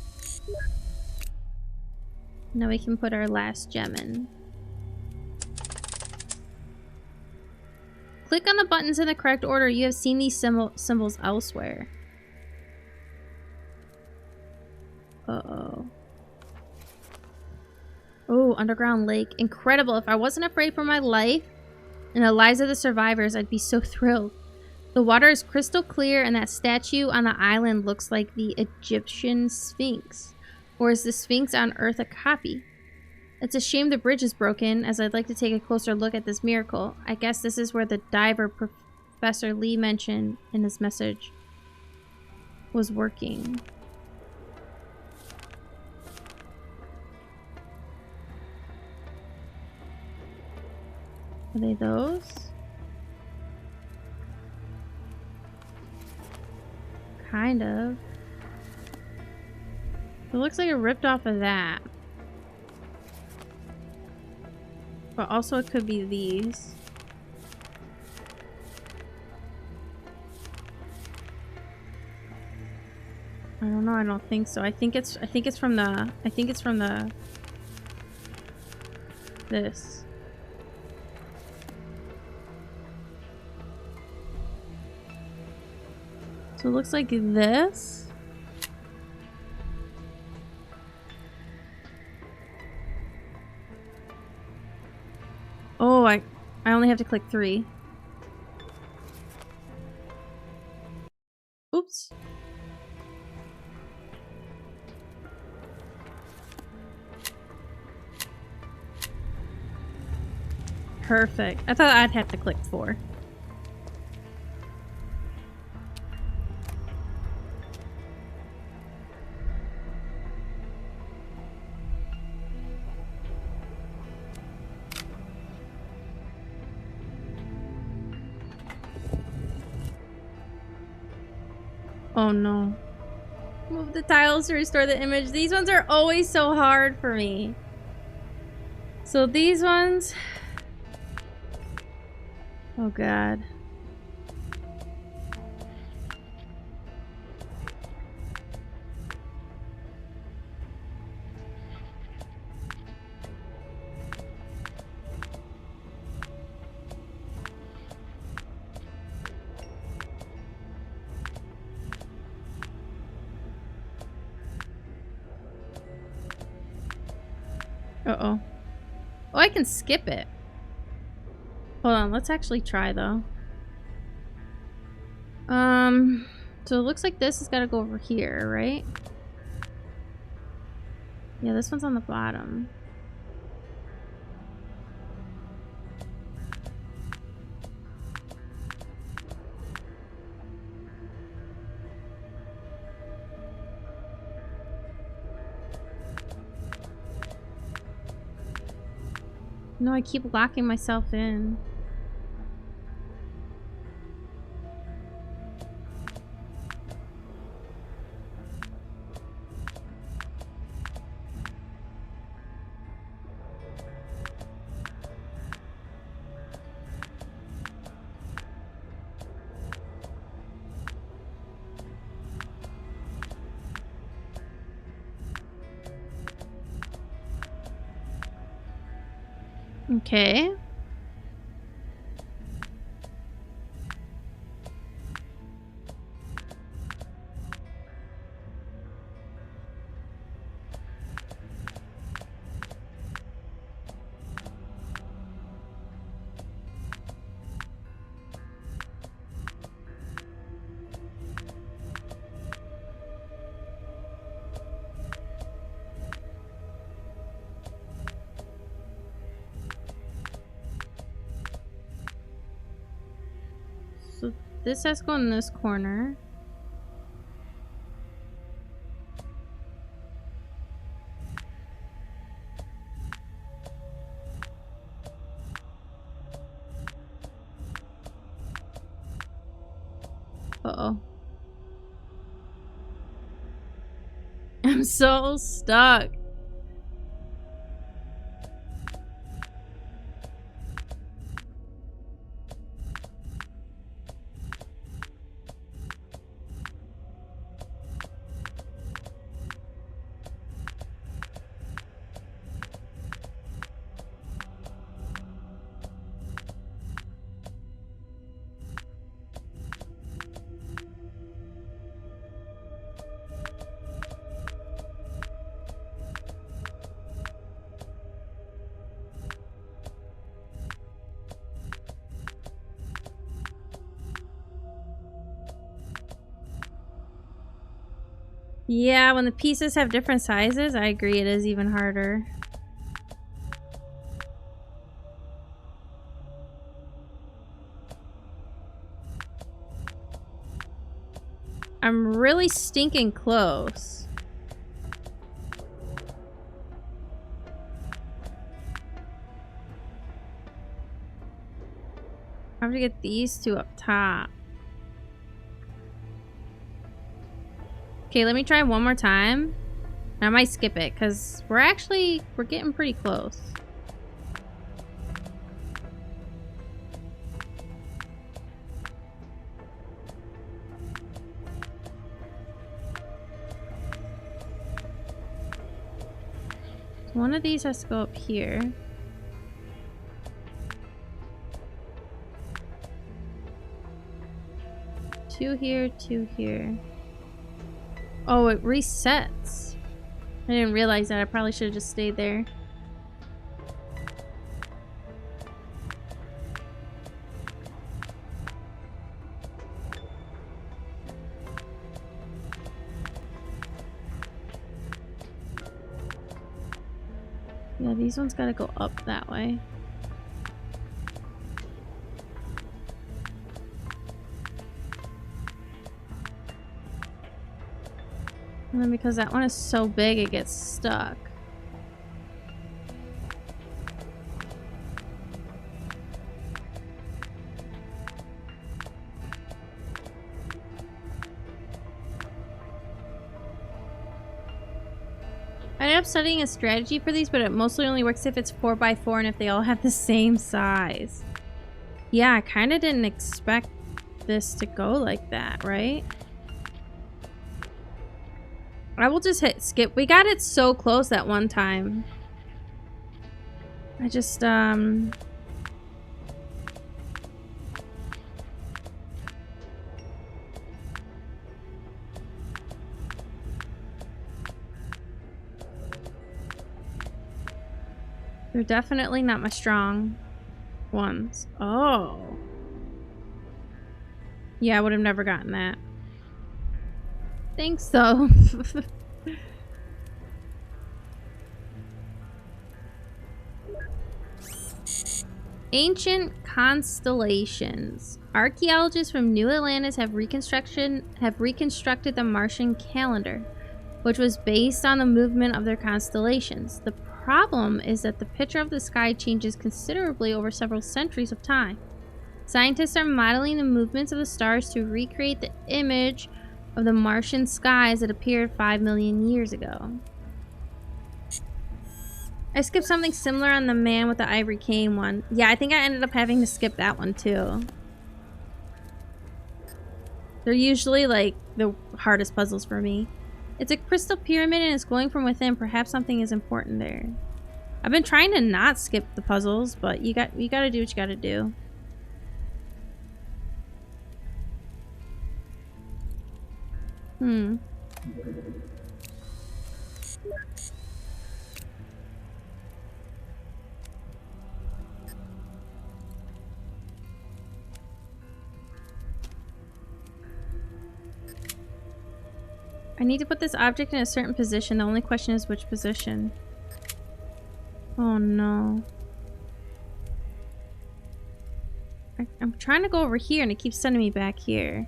Now we can put our last gem in. Click on the buttons in the correct order. You have seen these symbols elsewhere. Uh-oh. Oh, underground lake. Incredible. If I wasn't afraid for my life and the lives of the survivors, I'd be so thrilled. The water is crystal clear, and that statue on the island looks like the Egyptian Sphinx. Or is the Sphinx on Earth a copy? It's a shame the bridge is broken, as I'd like to take a closer look at this miracle. I guess this is where the diver Professor Lee mentioned in his message was working. Are they those? Kind of. It looks like it ripped off of that. But also it could be these. I don't know, I don't think so. I think it's from the this. So it looks like this. Oh, I only have to click 3. Oops. Perfect. I thought I'd have to click 4. Oh no. Move the tiles to restore the image. These ones are always so hard for me. So these ones... Oh god. Uh-oh. Oh, I can skip it. Hold on, let's actually try though. So it looks like this has got to go over here, right? Yeah, this one's on the bottom. No, I keep locking myself in. Okay. this has to go in this corner. Uh-oh. I'm so stuck. Yeah, when the pieces have different sizes, I agree it is even harder. I'm really stinking close. I have to get these two up top. Okay, let me try one more time. I might skip it because we're getting pretty close. One of these has to go up here. Two here, two here. Oh, it resets. I didn't realize that. I probably should have just stayed there. Yeah, these ones gotta go up that way. And then because that one is so big, it gets stuck. I ended up studying a strategy for these, but it mostly only works if it's 4x4 and if they all have the same size. Yeah, I kind of didn't expect this to go like that, right? I will just hit skip. We got it so close that one time. I just, They're definitely not my strong ones. Oh. Yeah, I would have never gotten that. Thanks, though. Ancient constellations. Archaeologists from New Atlantis have reconstructed the Martian calendar, which was based on the movement of their constellations. The problem is that the picture of the sky changes considerably over several centuries of time. Scientists are modeling the movements of the stars to recreate the image of the Martian skies that appeared 5 million years ago. I skipped something similar on the man with the ivory cane one. Yeah, I think I ended up having to skip that one too. They're usually like the hardest puzzles for me. It's a crystal pyramid and it's glowing from within. Perhaps something is important there. I've been trying to not skip the puzzles, but you gotta do what you gotta do. I need to put this object in a certain position. The only question is which position. Oh no. I'm trying to go over here and it keeps sending me back here.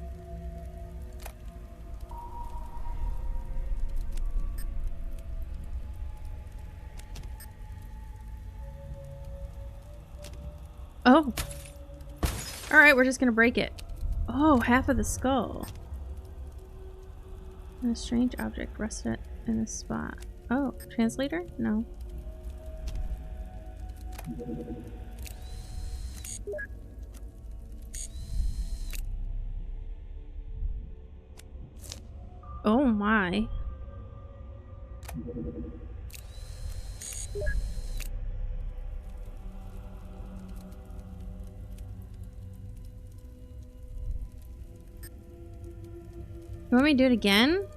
Oh. Alright, we're just gonna break it. Oh, half of the skull. And a strange object rested in a spot. Oh, translator? No. Oh my. You want me to do it again?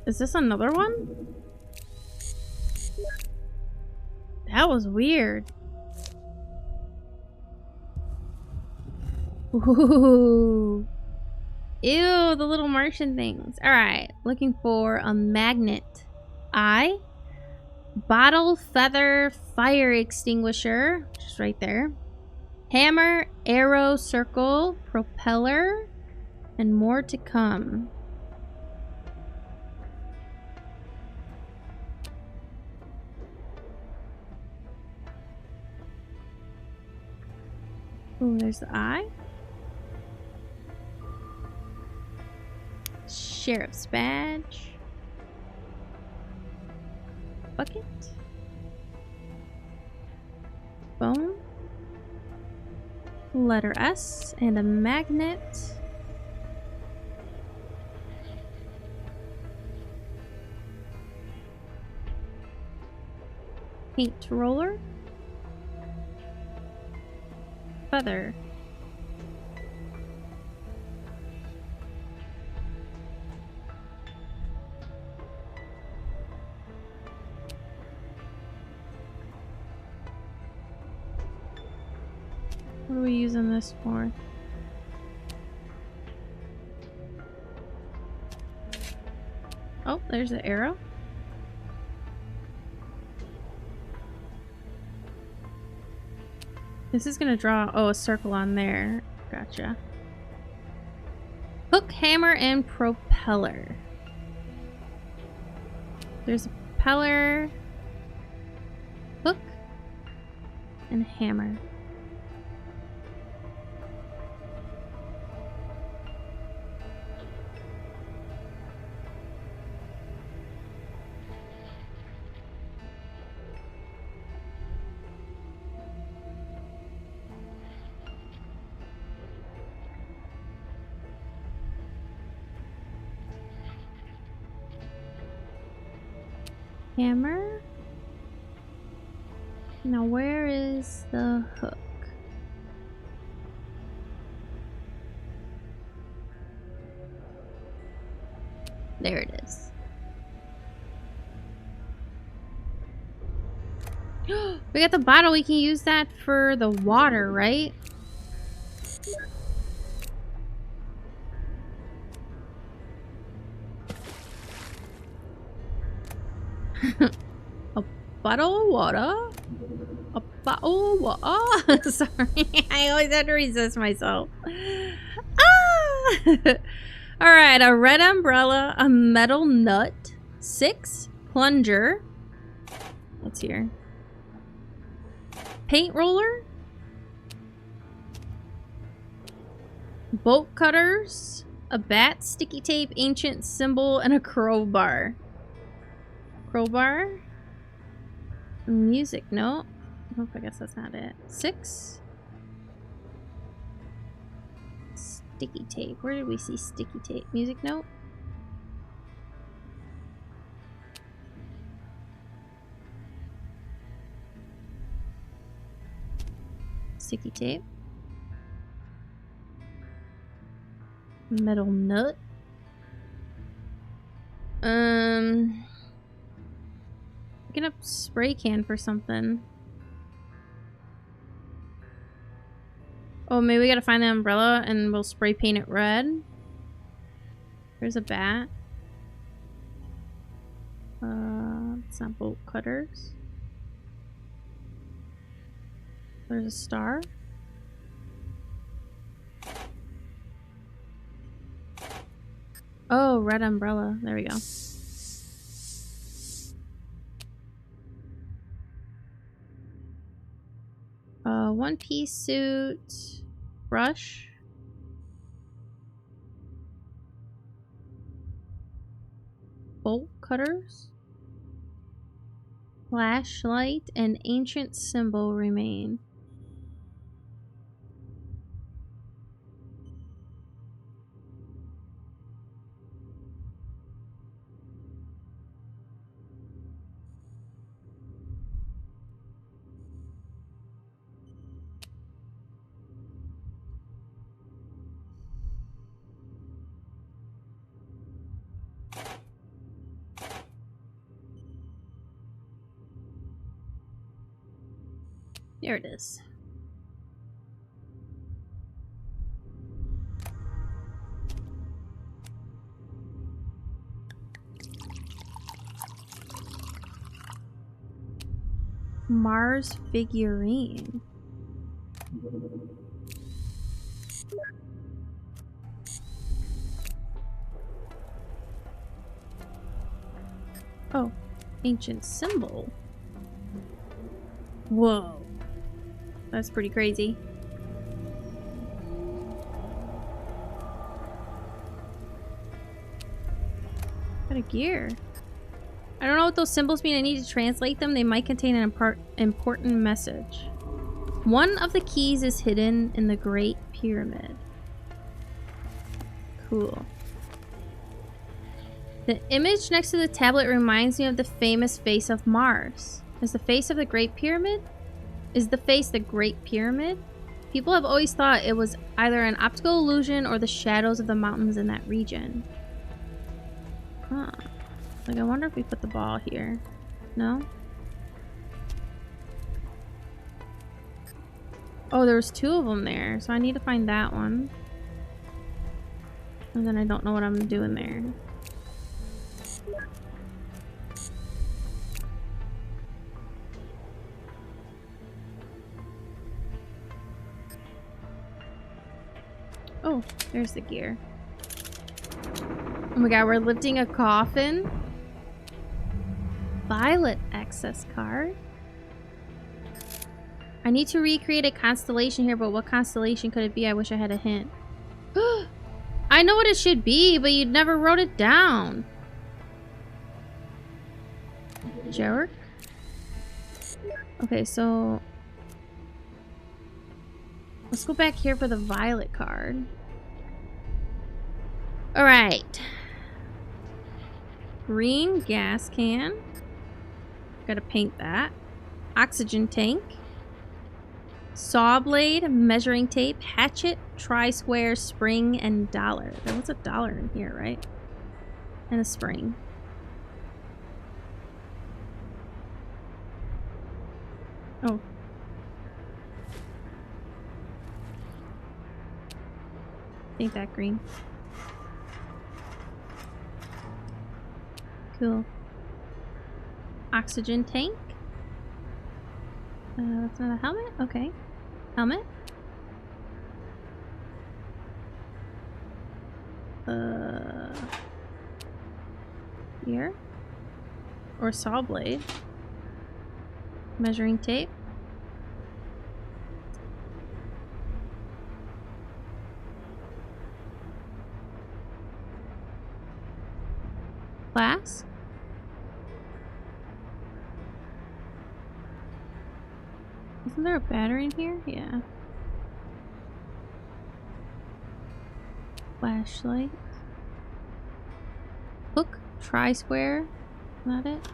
Is this another one? That was weird. Ooh. Ew, the little Martian things. Alright, looking for a magnet. Eye. Bottle, feather, fire extinguisher, which is right there. Hammer, arrow, circle, propeller, and more to come. Ooh, there's the eye. Sheriff's badge. Bucket. Bone. Letter S and a magnet. Paint roller. Feather. What are we using this for? Oh, there's the arrow. This is gonna draw, oh, a circle on there. Gotcha. Hook, hammer, and propeller. There's a propeller, hook, and hammer. Hammer. Now where is the hook? There it is. We got the bottle. We can use that for the water, right? A bottle of water? A bottle of water? Sorry, I always have to resist myself. Ah! Alright, a red umbrella, a metal nut, 6, plunger. What's here? Paint roller. Bolt cutters, a bat, sticky tape, ancient symbol, and a crowbar. Crowbar. Music note. Oh, I guess that's not it. 6. Sticky tape. Where did we see sticky tape? Music note. Sticky tape. Metal nut. Picking up spray can for something. Oh, maybe we gotta find the umbrella and we'll spray paint it red. There's a bat. It's not bolt cutters. There's a star. Oh, red umbrella. There we go. One-piece suit. Brush. Bolt cutters. Flashlight and ancient symbol remain. There it is. Mars figurine. Oh, ancient symbol. Whoa. That's pretty crazy. Got a gear. I don't know what those symbols mean. I need to translate them. They might contain an important message. One of the keys is hidden in the Great Pyramid. Cool. The image next to the tablet reminds me of the famous face of Mars. Is the face of the Great Pyramid? Is the face the Great Pyramid? People have always thought it was either an optical illusion or the shadows of the mountains in that region. Huh. Like, I wonder if we put the ball here. No? Oh, there was two of them there, so I need to find that one. And then I don't know what I'm doing there. Oh, there's the gear. Oh my god, we're lifting a coffin. Violet access card. I need to recreate a constellation here, but what constellation could it be? I wish I had a hint. I know what it should be, but you never wrote it down. Jerk? Okay, so let's go back here for the violet card. Alright. Green gas can. Gotta paint that. Oxygen tank. Saw blade, measuring tape, hatchet, tri-square, spring, and dollar. There was a dollar in here, right? And a spring. Oh. Paint that green. Cool. Oxygen tank. That's not a helmet? Okay. Helmet. Here. Or saw blade. Measuring tape. Flask. Isn't there a battery in here? Yeah. Flashlight. Hook, tri-square. Not it?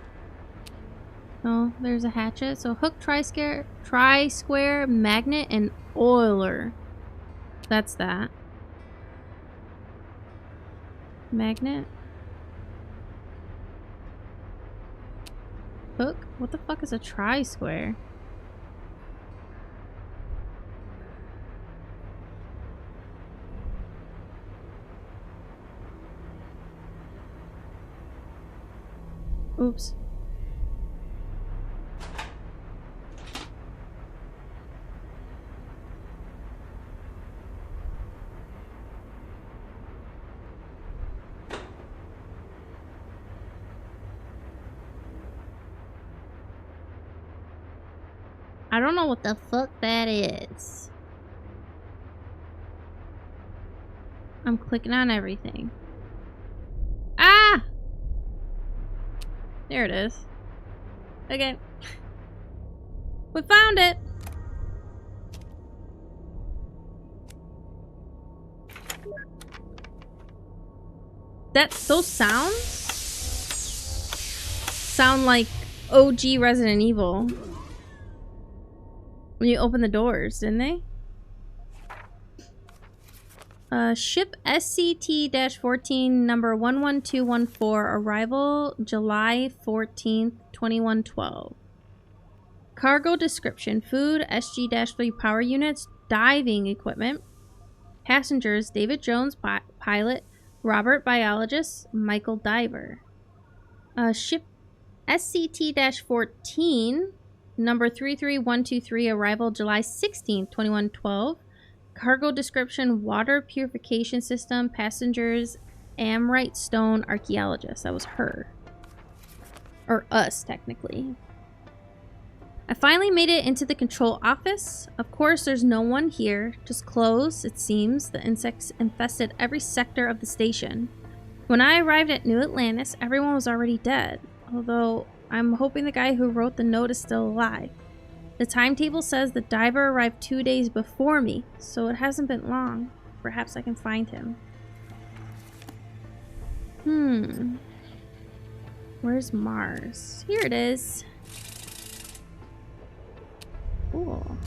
No, there's a hatchet. So hook, tri-square, magnet, and oiler. That's that. Magnet. Hook? What the fuck is a tri-square? Oops. I don't know what the fuck that is. I'm clicking on everything. Ah! There it is. Okay. We found it! Those sounds sound like OG Resident Evil. When you open the doors, didn't they? Ship SCT-14 number 11214, arrival July 14th, 2112. Cargo description: food, SG-3 power units, diving equipment. Passengers: David Jones, pilot, Robert, biologist, Michael, diver. Ship SCT-14 number 33123, arrival July 16th, 2112. Cargo description: water purification system. Passengers: Amrite Stone, archaeologist. That was her. Or us, technically. I finally made it into the control office. Of course, there's no one here. Just closed, it seems. The insects infested every sector of the station. When I arrived at New Atlantis, everyone was already dead. Although, I'm hoping the guy who wrote the note is still alive. The timetable says the diver arrived 2 days before me, so it hasn't been long. Perhaps I can find him. Where's Mars? Here it is. Cool.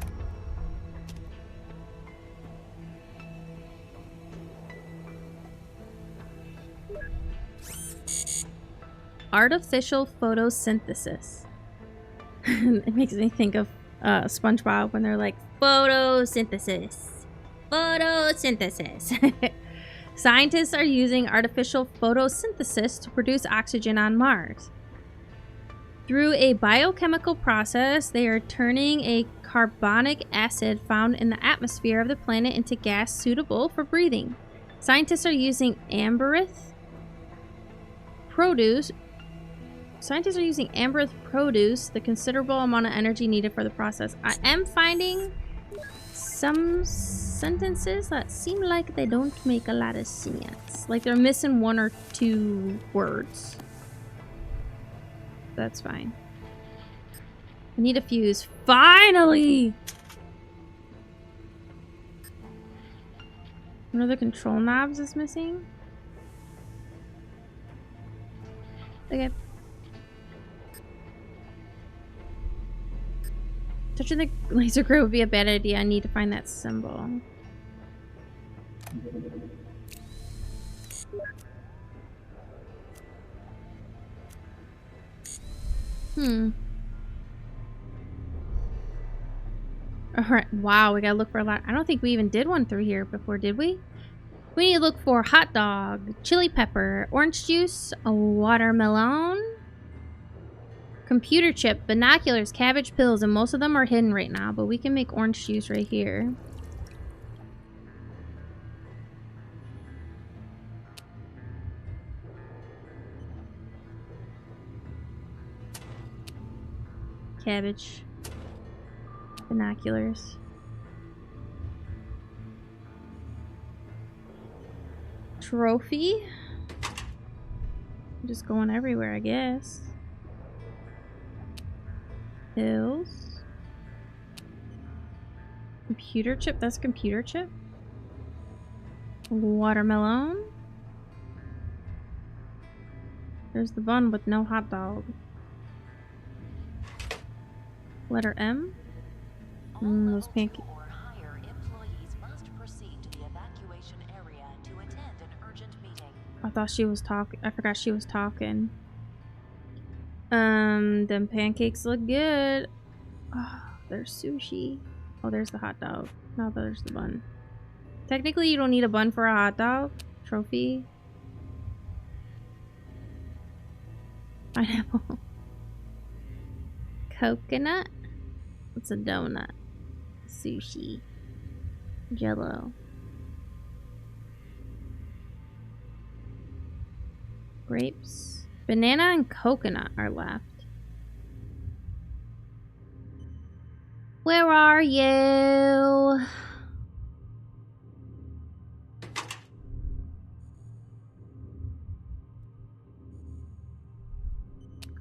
Artificial photosynthesis. It makes me think of SpongeBob when they're like, photosynthesis. Photosynthesis. Scientists are using artificial photosynthesis to produce oxygen on Mars. Through a biochemical process, they are turning a carbonic acid found in the atmosphere of the planet into gas suitable for breathing. Scientists are using amaranth produce, the considerable amount of energy needed for the process. I am finding some sentences that seem like they don't make a lot of sense. Like they're missing one or two words. That's fine. I need a fuse. Finally! One of the control knobs is missing. Okay. Touching the laser grid would be a bad idea. I need to find that symbol. Alright, wow, we gotta look for a lot. I don't think we even did one through here before, did we? We need to look for hot dog, chili pepper, orange juice, a watermelon, computer chip, binoculars, cabbage pills, and most of them are hidden right now, but we can make orange juice right here. Cabbage. Binoculars. Trophy. I'm just going everywhere, I guess. Pills. Computer chip. That's a computer chip. Watermelon. There's the bun with no hot dog. Letter M. Those pancakes. Or higher employees must proceed to the evacuation area to attend an urgent meeting. I thought she was talking. I forgot she was talking. Them pancakes look good. Oh, there's sushi. Oh, there's the hot dog. Now there's the bun. Technically, you don't need a bun for a hot dog. Trophy. Pineapple. Coconut. It's a donut. Sushi. Jello. Grapes. Banana and coconut are left. Where are you?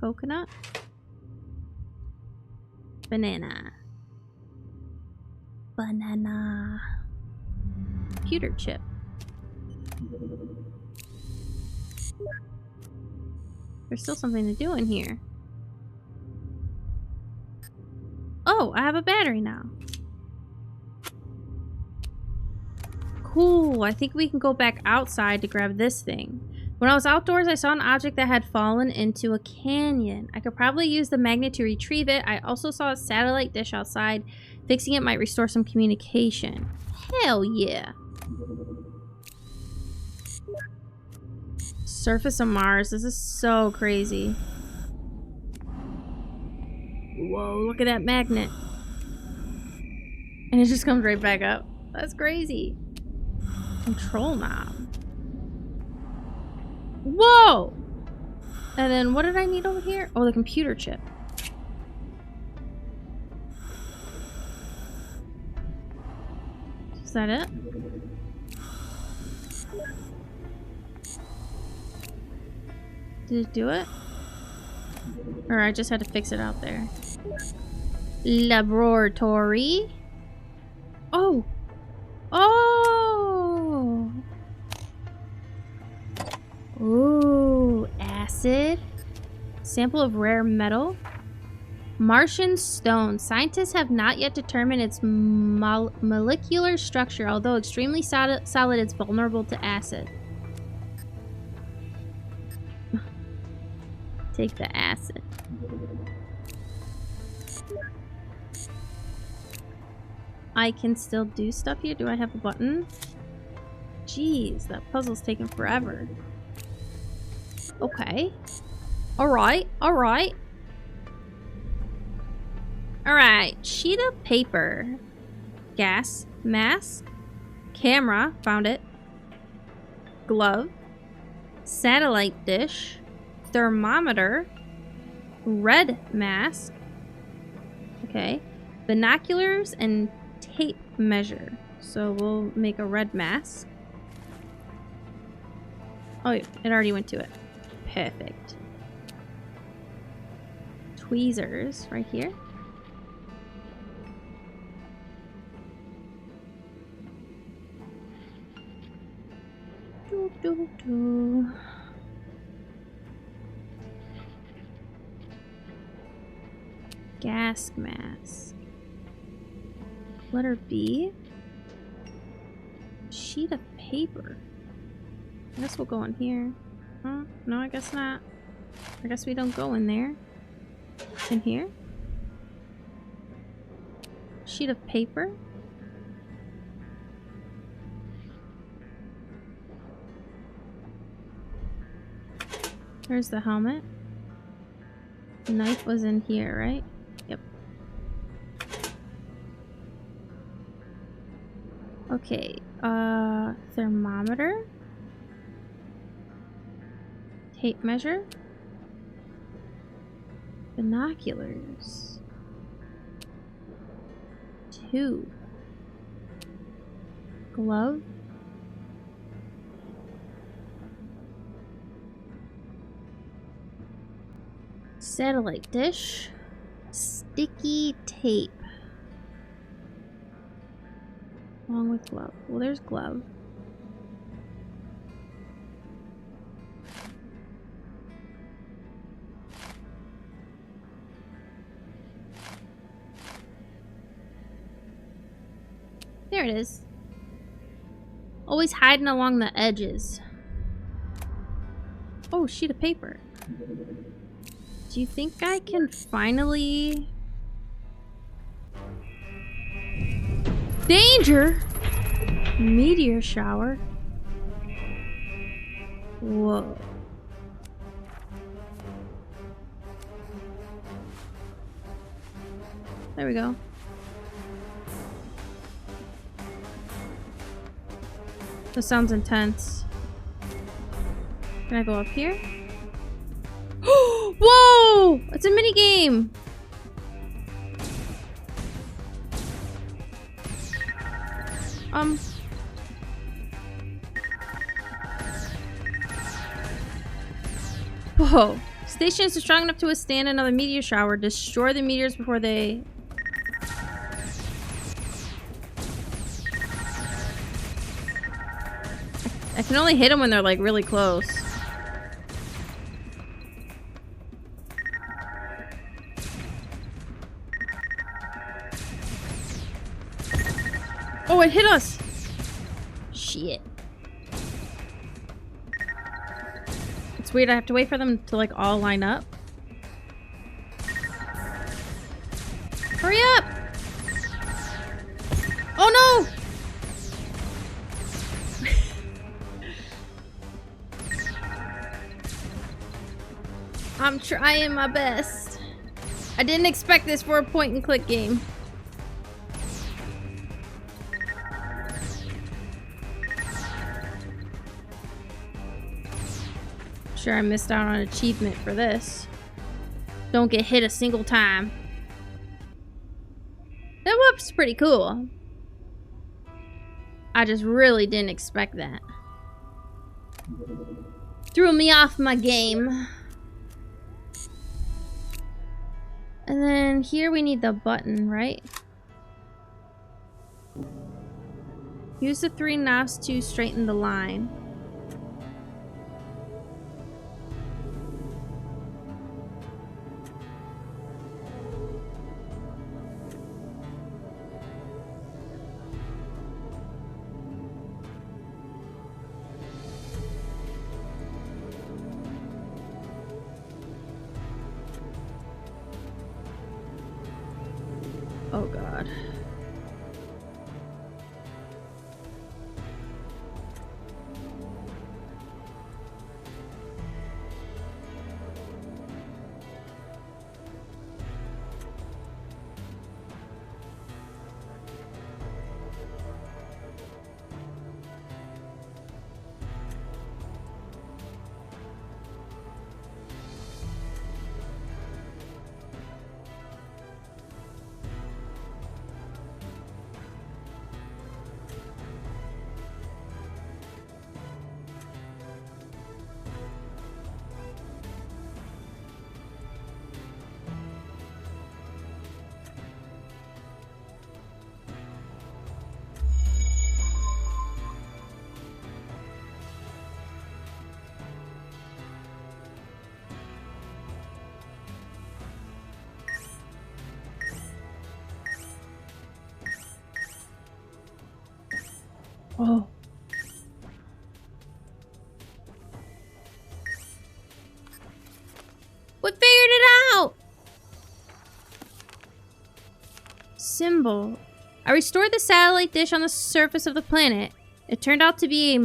Coconut. Banana. Banana. Computer chip. There's still something to do in here. Oh, I have a battery now. Cool. I think we can go back outside to grab this thing. When I was outdoors, I saw an object that had fallen into a canyon. I could probably use the magnet to retrieve it. I also saw a satellite dish outside. Fixing it might restore some communication. Hell yeah. Surface of Mars. This is so crazy. Whoa, look at that magnet. And it just comes right back up. That's crazy. Control knob. Whoa! And then what did I need over here? Oh, the computer chip. Is that it? Did it do it? Or I just had to fix it out there. Laboratory. Oh! Oh! Ooh, acid. Sample of rare metal. Martian stone. Scientists have not yet determined its molecular structure. Although extremely solid, it's vulnerable to acid. Take the acid. I can still do stuff here. Do I have a button? Jeez, that puzzle's taking forever. Okay. Alright, alright. Alright, sheet of paper. Gas mask. Camera, found it. Glove. Satellite dish. Thermometer. Red mask. Okay. Binoculars and tape measure. So we'll make a red mask. Oh, yeah, it already went to it. Perfect. Tweezers right here. Doo, doo, doo. Gas mask. Letter B. Sheet of paper. I guess we'll go in here. Oh, no, I guess not. I guess we don't go in there. In here? Sheet of paper. There's the helmet. The knife was in here, right? Yep. Okay, thermometer. Tape measure. Binoculars. Tube. Glove. Satellite dish. Sticky tape. Along with glove. Well, there's glove. There it is. Always hiding along the edges. Oh, sheet of paper. Do you think I can finally... Danger! Meteor shower. Whoa. There we go. This sounds intense. Can I go up here? Whoa! It's a mini game. Whoa. Stations are strong enough to withstand another meteor shower. Destroy the meteors before they... I can only hit them when they're like really close. Oh, it hit us! Shit. It's weird, I have to wait for them to like all line up. Hurry up! Oh no! I'm trying my best. I didn't expect this for a point and click game. Sure, I missed out on an achievement for this. Don't get hit a single time. That weapon's pretty cool. I just really didn't expect that. Threw me off my game. And then here we need the button, right? Use the 3 knobs to straighten the line. Oh god. Oh. We figured it out! Symbol. I restored the satellite dish on the surface of the planet. It turned out to be a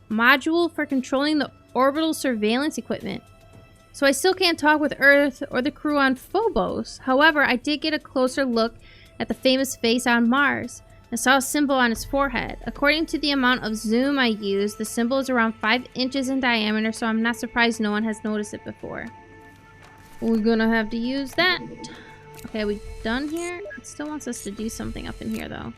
module for controlling the orbital surveillance equipment. So I still can't talk with Earth or the crew on Phobos. However, I did get a closer look at the famous face on Mars. I saw a symbol on his forehead. According to the amount of zoom I used, the symbol is around 5 inches in diameter, so I'm not surprised no one has noticed it before. We're gonna have to use that. Okay, are we done here? It still wants us to do something up in here, though.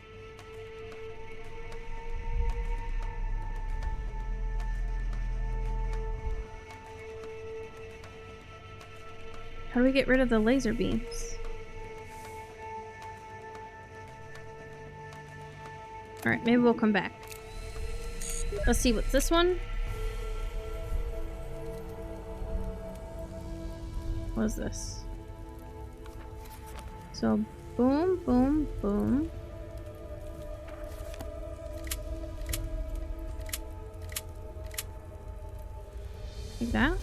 How do we get rid of the laser beams? Alright, maybe we'll come back. Let's see, what's this one? What is this? So, boom, boom, boom. Like that.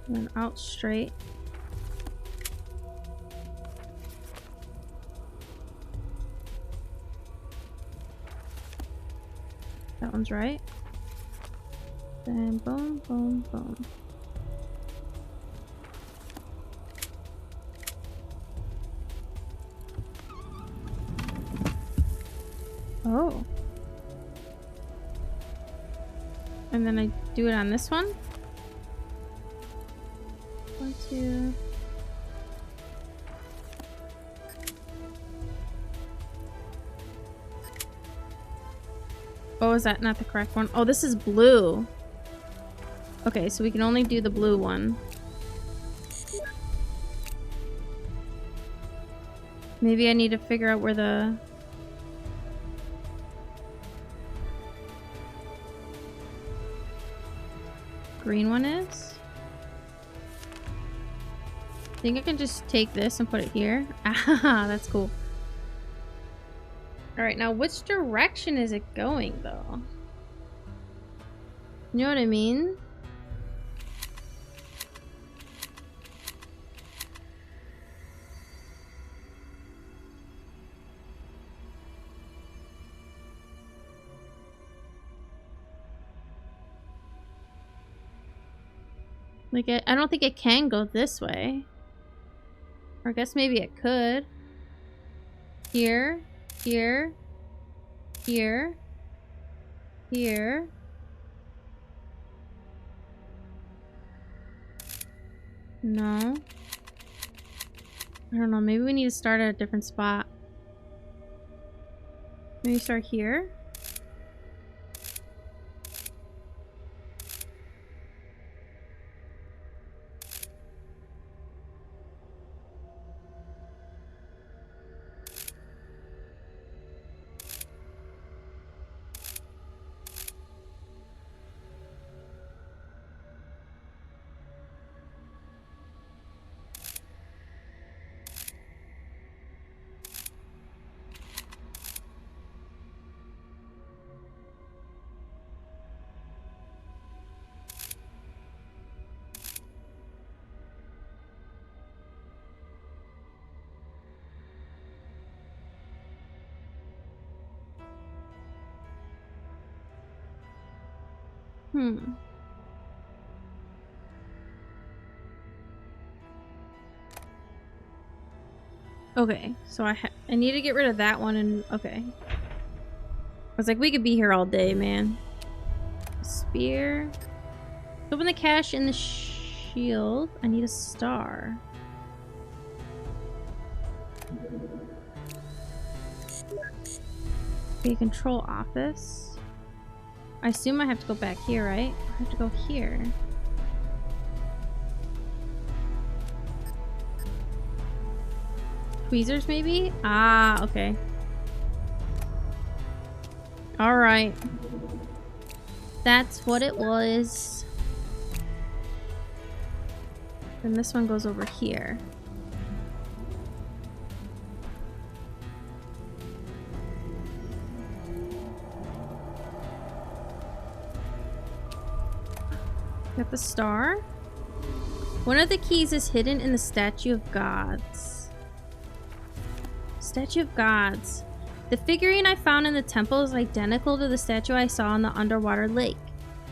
And then out straight. That one's right. Then boom, boom, boom. Oh. And then I do it on this one. 1, 2. Oh, is that not the correct one? Oh, this is blue. Okay, so we can only do the blue one. Maybe I need to figure out where the... green one is. I think I can just take this and put it here. Ah, that's cool. Alright, now which direction is it going, though? You know what I mean? Like, I don't think it can go this way. Or I guess maybe it could. Here, here, here, here. No. I don't know, maybe we need to start at a different spot. Maybe start here? Okay, so I need to get rid of that one and... okay. I was like, we could be here all day, man. Spear. Open the cache in the shield. I need a star. Okay, control office. I assume I have to go back here, right? I have to go here. Tweezers, maybe? Ah, okay. Alright. That's what it was. Then this one goes over here. Got the star. One of the keys is hidden in the Statue of Gods. Statue of Gods. The figurine I found in the temple is identical to the statue I saw in the underwater lake.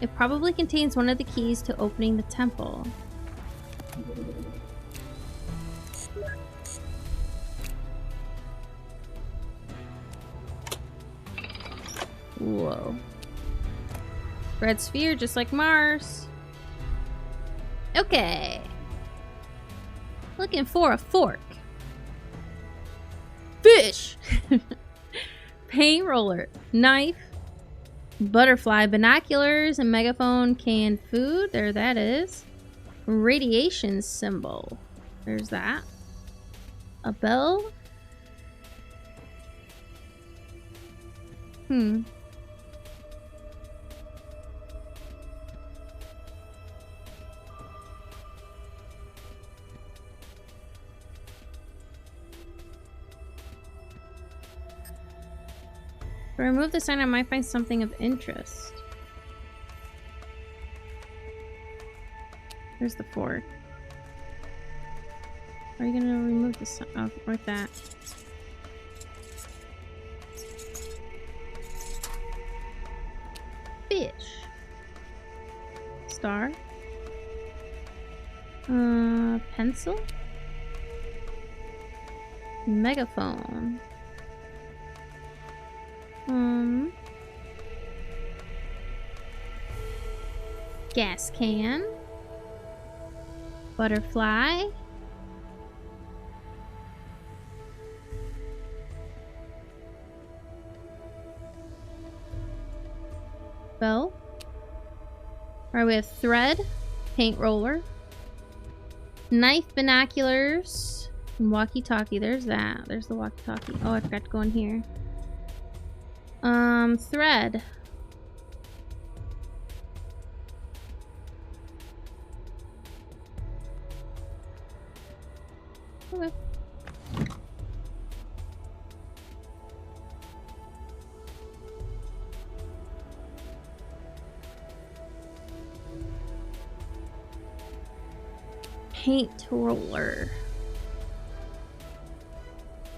It probably contains one of the keys to opening the temple. Whoa. Red sphere, just like Mars. Okay. Looking for a fork. Fish! Paint roller. Knife. Butterfly. Binoculars. A megaphone. Canned food. There that is. Radiation symbol. There's that. A bell. If I remove the sign, I might find something of interest. There's the fork. Are you gonna remove the sign? Oh, like that. Fish. Star. Pencil. Megaphone. Gas can. Butterfly. Bell. Alright, we have thread, paint roller, knife, binoculars, and walkie-talkie. There's that. There's the walkie-talkie. Oh, I forgot to go in here. Thread. Okay. Paint roller.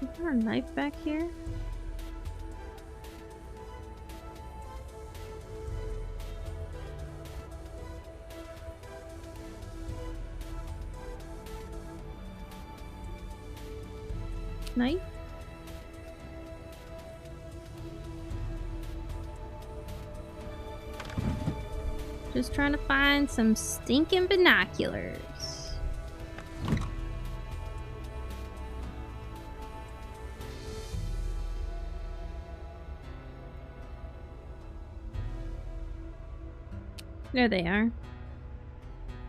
Is there a knife back here? Knife? Just trying to find some stinking binoculars. There they are.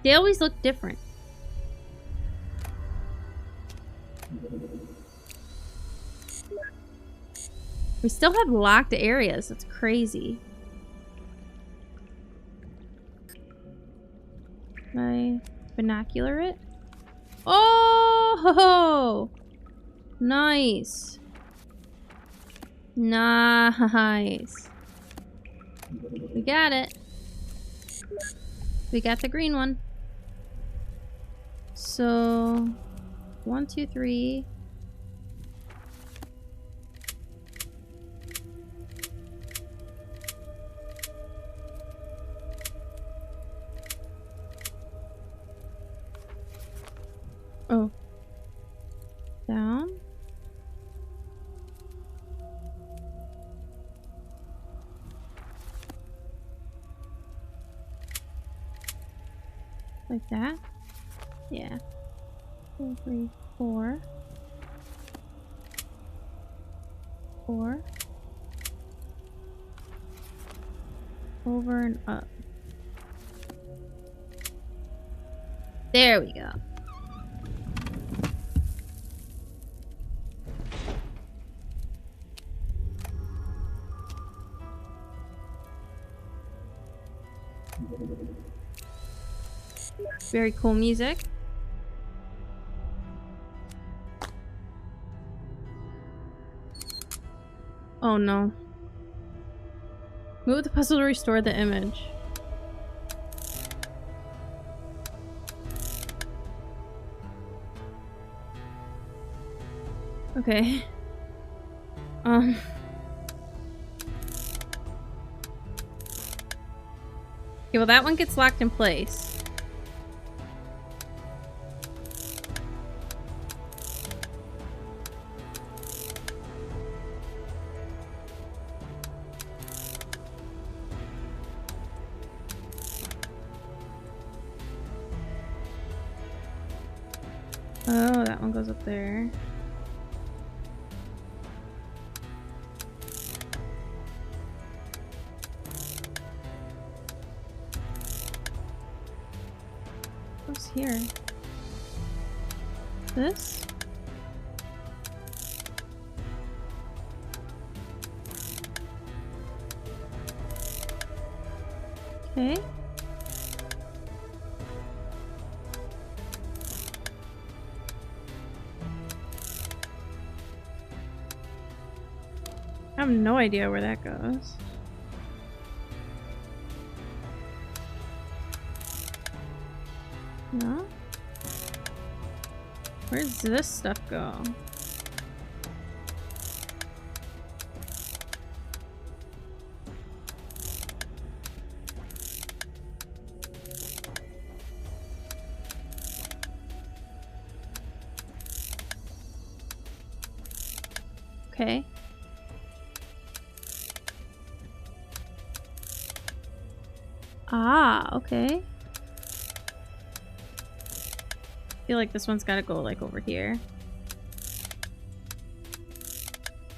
They always look different. We still have locked areas. That's crazy. Can I binocular it? Oh! Nice. Nice. We got it. We got the green one. So, 1, 2, 3. Oh. Down. Like that? Yeah. 2, 3, 4. 4. Over and up. There we go. Very cool music. Oh no. Move the puzzle to restore the image. Okay. Okay, well that one gets locked in place. Oh, that one goes up there. What's here? This? Okay. I have no idea where that goes. No? Where does this stuff go? Okay. Ah, okay. I feel like this one's gotta go like over here.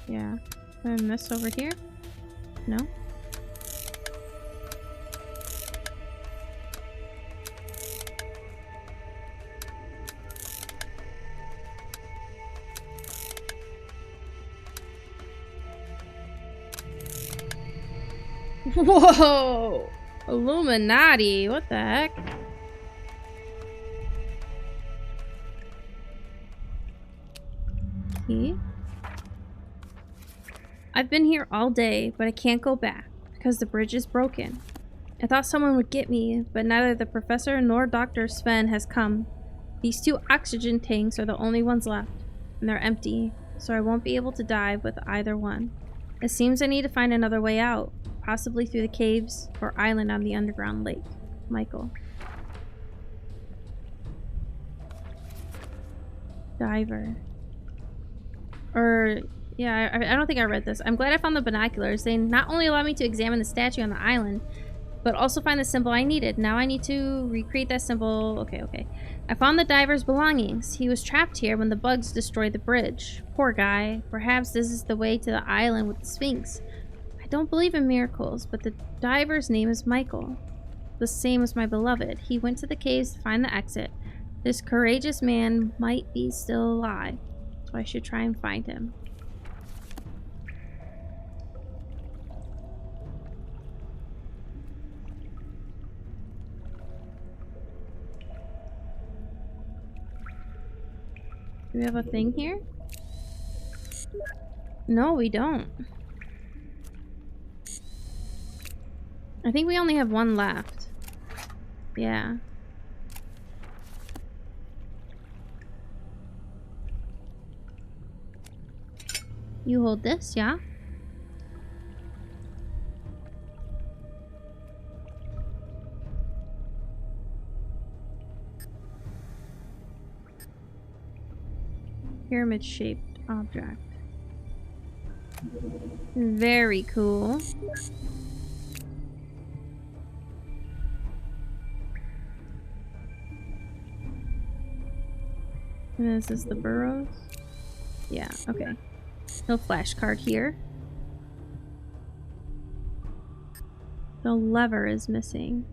Yeah. And this over here? No? Whoa! Illuminati, what the heck? Key? I've been here all day, but I can't go back because the bridge is broken. I thought someone would get me, but neither the professor nor Dr. Sven has come. These 2 oxygen tanks are the only ones left, and they're empty, so I won't be able to dive with either one. It seems I need to find another way out, possibly through the caves or island on the underground lake. Michael. Diver. Yeah, I don't think I read this. I'm glad I found the binoculars. They not only allow me to examine the statue on the island, but also find the symbol I needed. Now I need to recreate that symbol. Okay. I found the diver's belongings. He was trapped here when the bugs destroyed the bridge. Poor guy. Perhaps this is the way to the island with the Sphinx. I don't believe in miracles, but the diver's name is Michael. The same as my beloved. He went to the caves to find the exit. This courageous man might be still alive, so I should try and find him. Do we have a thing here? No, we don't. I think we only have one left. Yeah. You hold this, yeah? Pyramid-shaped object. Very cool. And is this the burrows? Yeah, okay. No flashcard here. The lever is missing.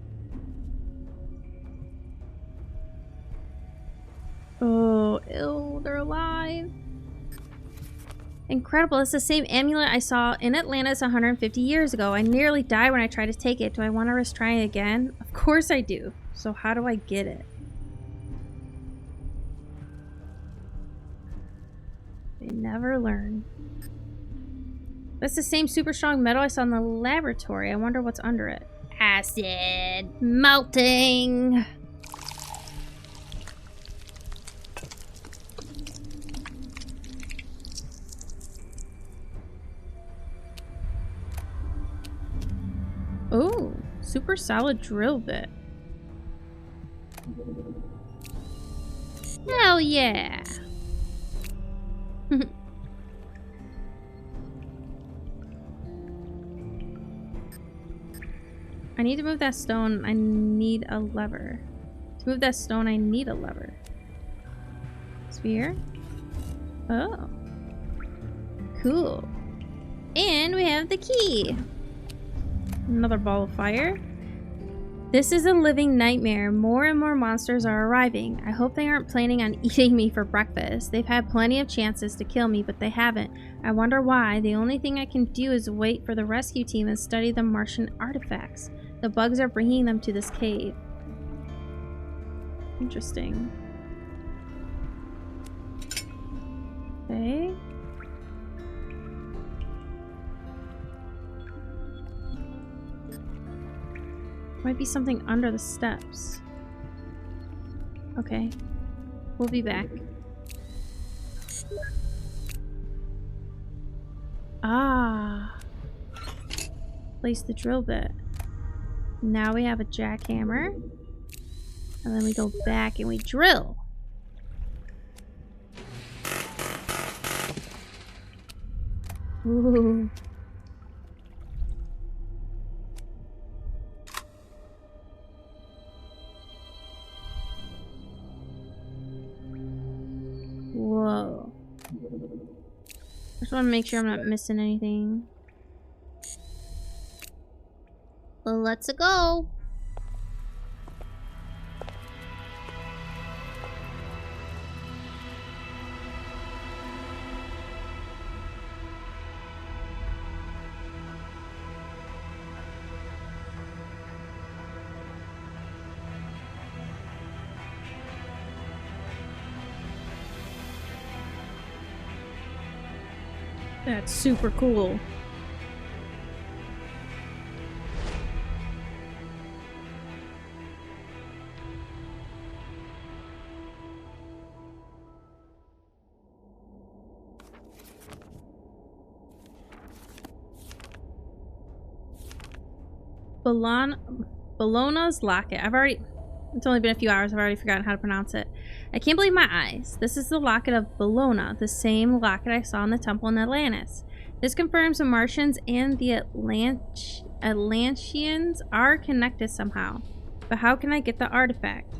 Oh, ew, they're alive. Incredible. It's the same amulet I saw in Atlantis 150 years ago. I nearly died when I tried to take it. Do I want to risk trying again? Of course I do. So how do I get it? They never learn. That's the same super strong metal I saw in the laboratory. I wonder what's under it. Acid melting. Oh, super solid drill bit. Hell yeah. I need to move that stone. I need a lever. To move that stone, I need a lever. Sphere. Oh. Cool. And we have the key. Another ball of fire. This is a living nightmare. More and more monsters are arriving. I hope they aren't planning on eating me for breakfast. They've had plenty of chances to kill me, but they haven't. I wonder why. The only thing I can do is wait for the rescue team and study the Martian artifacts. The bugs are bringing them to this cave. Interesting. Okay. Might be something under the steps. Okay. We'll be back. Ah. Place the drill bit. Now we have a jackhammer. And then we go back and we drill. Ooh. Whoa. Just want to make sure I'm not missing anything. Well, let's go. That's super cool. Bologna's locket. It's only been a few hours. I've already forgotten how to pronounce it. I can't believe my eyes. This is the locket of Bologna, the same locket I saw in the temple in Atlantis. This confirms the Martians and the Atlanteans are connected somehow. But how can I get the artifact?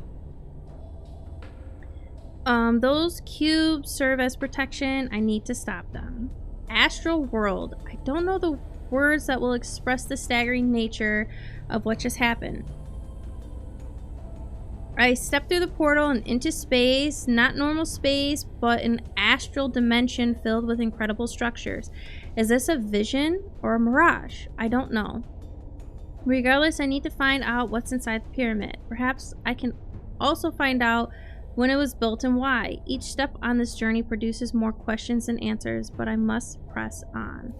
Those cubes serve as protection. I need to stop them. Astral world. I don't know the words that will express the staggering nature of what just happened. I stepped through the portal and into space, not normal space, but an astral dimension filled with incredible structures. Is this a vision or a mirage? I don't know. Regardless, I need to find out what's inside the pyramid. Perhaps I can also find out when it was built and why. Each step on this journey produces more questions than answers, but I must press on.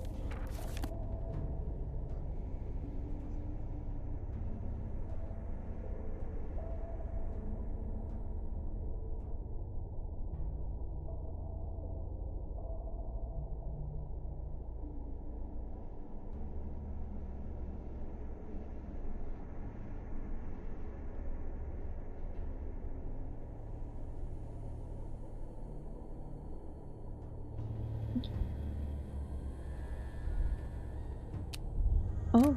Oh,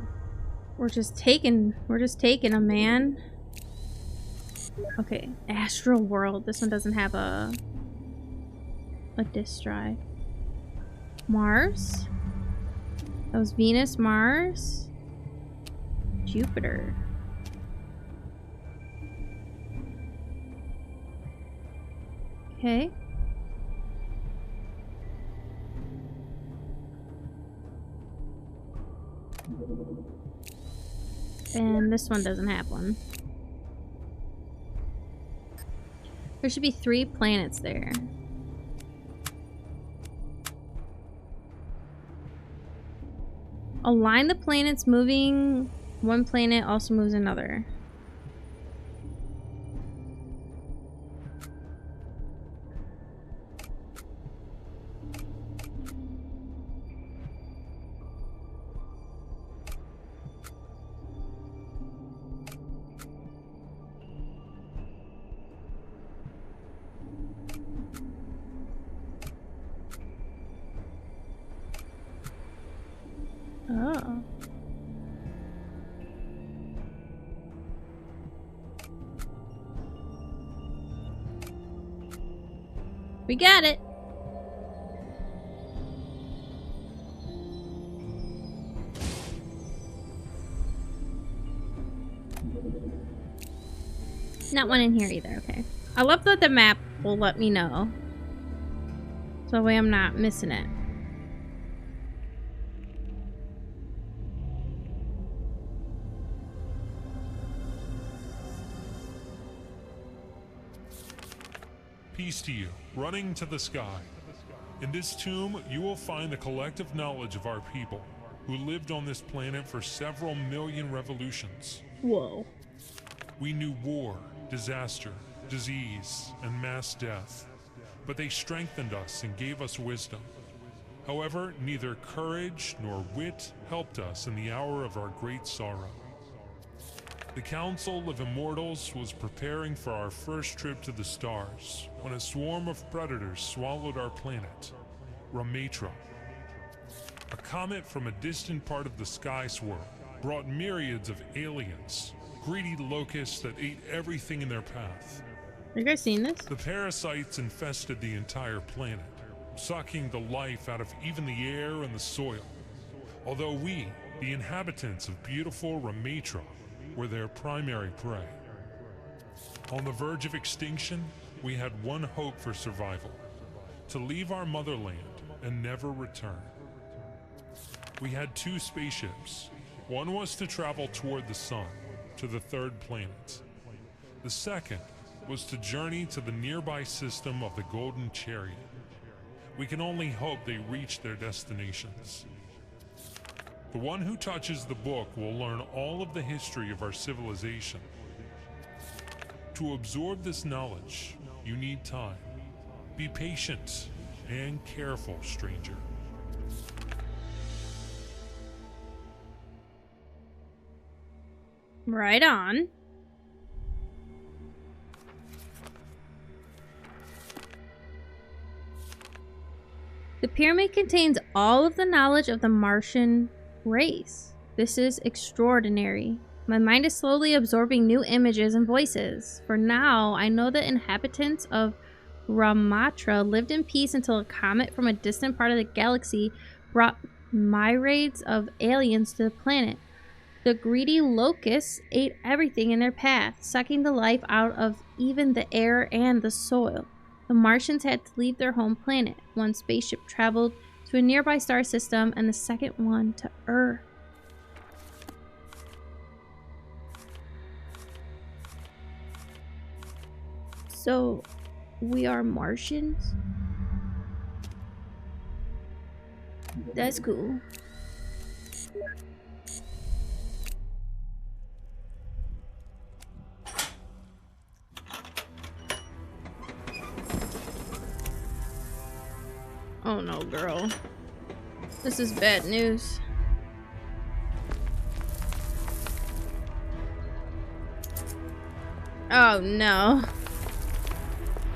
we're just taking a man. Okay, astral world. This one doesn't have a disk drive. Mars? That was Venus, Mars, Jupiter. Okay. And this one doesn't have one. There should be 3 planets there. Align the planets. Moving one planet also moves another. Oh. We got it. Not one in here either, okay. I love that the map will let me know. So that way I'm not missing it. Peace to you, running to the sky. In this tomb, you will find the collective knowledge of our people, who lived on this planet for several million revolutions. Whoa. We knew war, disaster, disease, and mass death, but they strengthened us and gave us wisdom. However, neither courage nor wit helped us in the hour of our great sorrow. The Council of Immortals was preparing for our first trip to the stars when a swarm of predators swallowed our planet, Ramatra. A comet from a distant part of the sky swirl brought myriads of aliens, greedy locusts that ate everything in their path. You guys seen this? The parasites infested the entire planet, sucking the life out of even the air and the soil. Although we, the inhabitants of beautiful Ramatra, were their primary prey. On the verge of extinction, we had one hope for survival: to leave our motherland and never return. We had 2 spaceships. One was to travel toward the sun, to the 3rd planet. The second was to journey to the nearby system of the Golden Chariot. We can only hope they reach their destinations. The one who touches the book will learn all of the history of our civilization. To absorb this knowledge, you need time. Be patient and careful, stranger. Right on. The pyramid contains all of the knowledge of the Martian race. This is extraordinary. My mind is slowly absorbing new images and voices. For now, I know the inhabitants of Ramatra lived in peace until a comet from a distant part of the galaxy brought myriads of aliens to the planet. The greedy locusts ate everything in their path, sucking the life out of even the air and the soil. The Martians had to leave their home planet. One spaceship traveled to a nearby star system and the second one to Earth. So, we are Martians? That's cool. Oh no, girl. This is bad news. Oh no.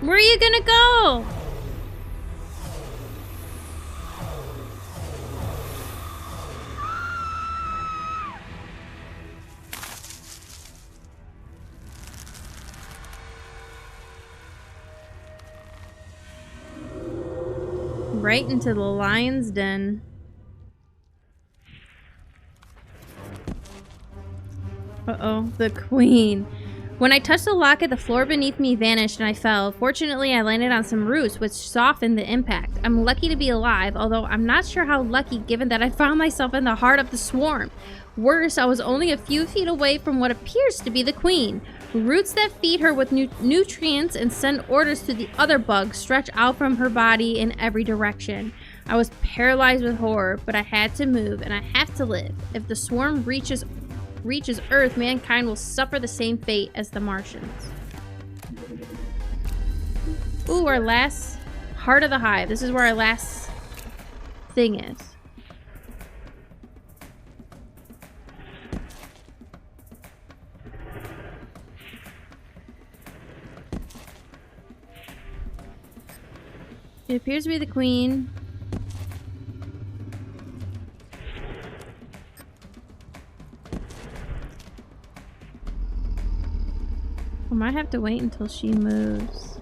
Where are you gonna go? Right into the lion's den. Uh-oh, the queen. When I touched the locket, the floor beneath me vanished and I fell. Fortunately, I landed on some roots, which softened the impact. I'm lucky to be alive, although I'm not sure how lucky given that I found myself in the heart of the swarm. Worse, I was only a few feet away from what appears to be the queen. Roots that feed her with nutrients and send orders to the other bugs stretch out from her body in every direction. I was paralyzed with horror, but I had to move and I have to live. If the swarm reaches Earth, mankind will suffer the same fate as the Martians. Ooh, our last heart of the hive. This is where our last thing is. It appears to be the queen. I might have to wait until she moves.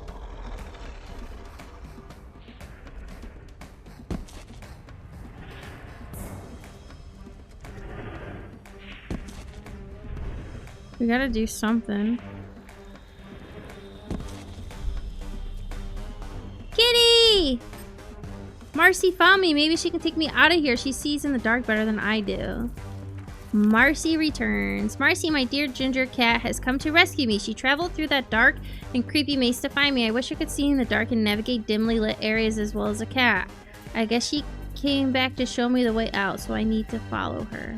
We gotta do something. Kitty! Marcy found me. Maybe she can take me out of here. She sees in the dark better than I do. Marcy returns. Marcy, my dear ginger cat, has come to rescue me. She traveled through that dark and creepy maze to find me. I wish I could see in the dark and navigate dimly lit areas as well as a cat. I guess she came back to show me the way out, so I need to follow her.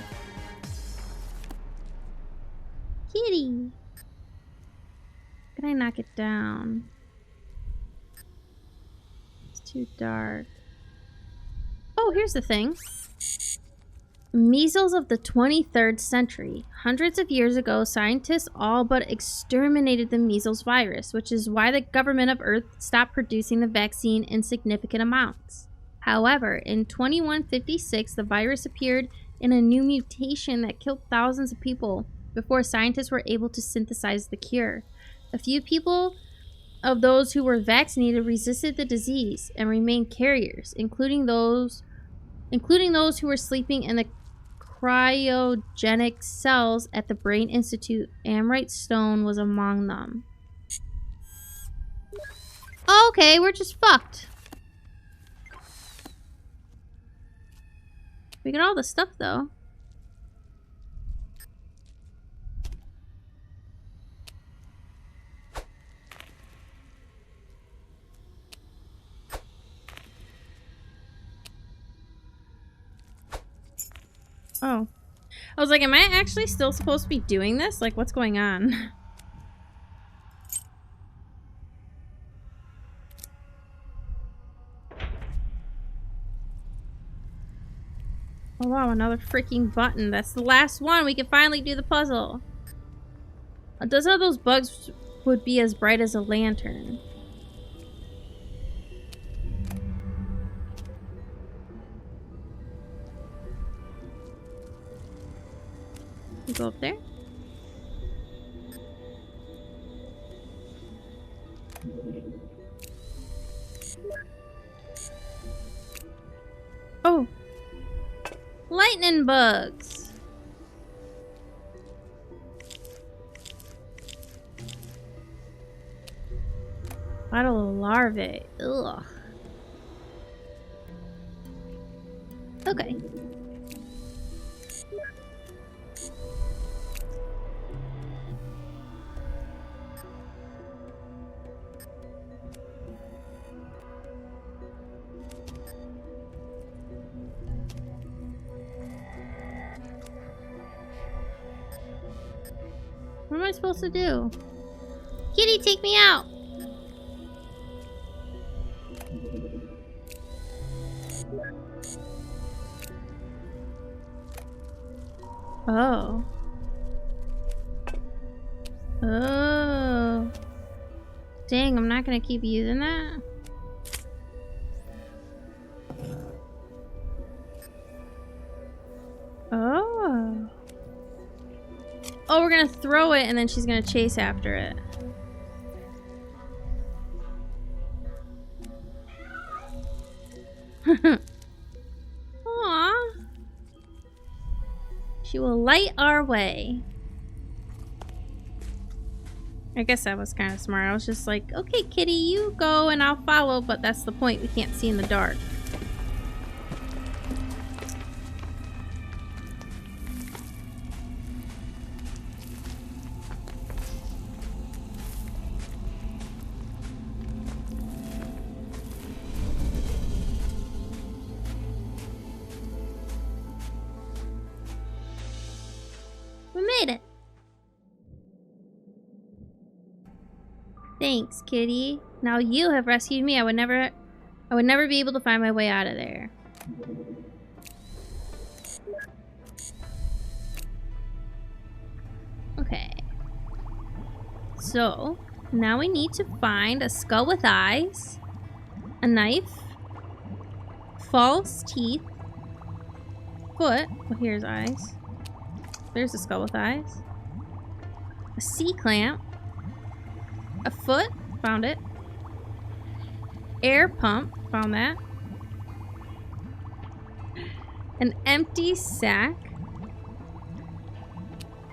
Kitty! Can I knock it down? It's too dark. Oh, here's the thing. Measles of the 23rd century. Hundreds of years ago, scientists all but exterminated the measles virus, which is why the government of Earth stopped producing the vaccine in significant amounts. However, in 2156, the virus appeared in a new mutation that killed thousands of people before scientists were able to synthesize the cure. A few people of those who were vaccinated resisted the disease and remained carriers, including those who were sleeping in the cryogenic cells at the Brain Institute. Amrite Stone was among them. Okay, we're just fucked. We got all the stuff though. Oh. I was like, am I actually still supposed to be doing this? Like, what's going on? Oh wow, another freaking button. That's the last one. We can finally do the puzzle. A dozen of those bugs would be as bright as a lantern. You go up there? Oh! Lightning bugs! Bottle of larvae. Ugh. Okay. What am I supposed to do? Kitty, take me out! Oh. Oh. Dang, I'm not gonna keep using that. Oh. Oh, we're gonna throw it and then she's gonna chase after it. Aww. She will light our way. I guess that was kind of smart. I was just like, okay, kitty, you go and I'll follow, but that's the point. We can't see in the dark. We made it. Thanks, kitty. Now you have rescued me. I would never be able to find my way out of there. Okay. So, now we need to find a skull with eyes, a knife, false teeth, foot. Well, here's eyes. There's a skull with eyes. A C-clamp. A foot. Found it. Air pump. Found that. An empty sack.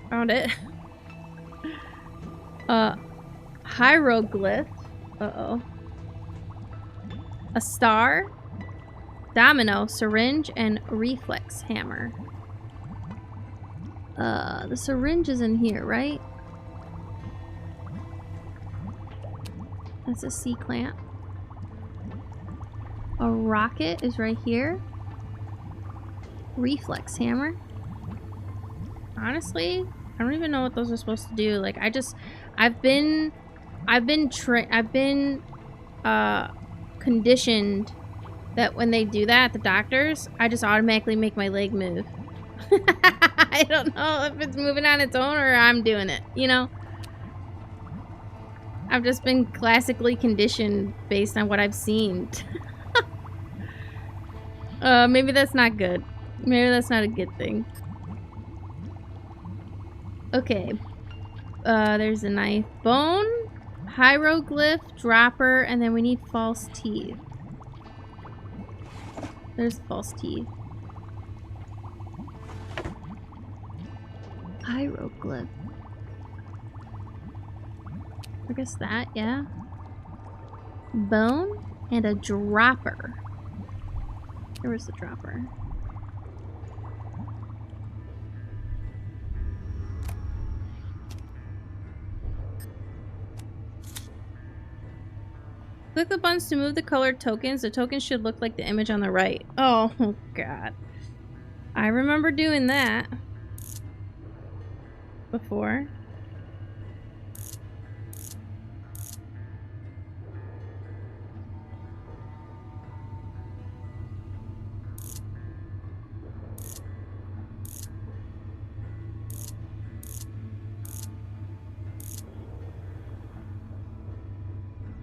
Found it. Hieroglyph. Uh-oh. A star. Domino. Syringe. And reflex hammer. The syringe is in here, right? That's a C-clamp. A rocket is right here. Reflex hammer. Honestly, I don't even know what those are supposed to do. Like, I've been conditioned that when they do that, the doctors, I just automatically make my leg move. I don't know if it's moving on its own or I'm doing it, you know? I've just been classically conditioned based on what I've seen. Maybe that's not good. Maybe that's not a good thing. Okay. There's a knife. Bone, hieroglyph, dropper, and then we need false teeth. There's false teeth. Hieroglyph. I guess that, yeah. Bone and a dropper. Where was the dropper? Click the buttons to move the colored tokens. The tokens should look like the image on the right. Oh, God. I remember doing that before.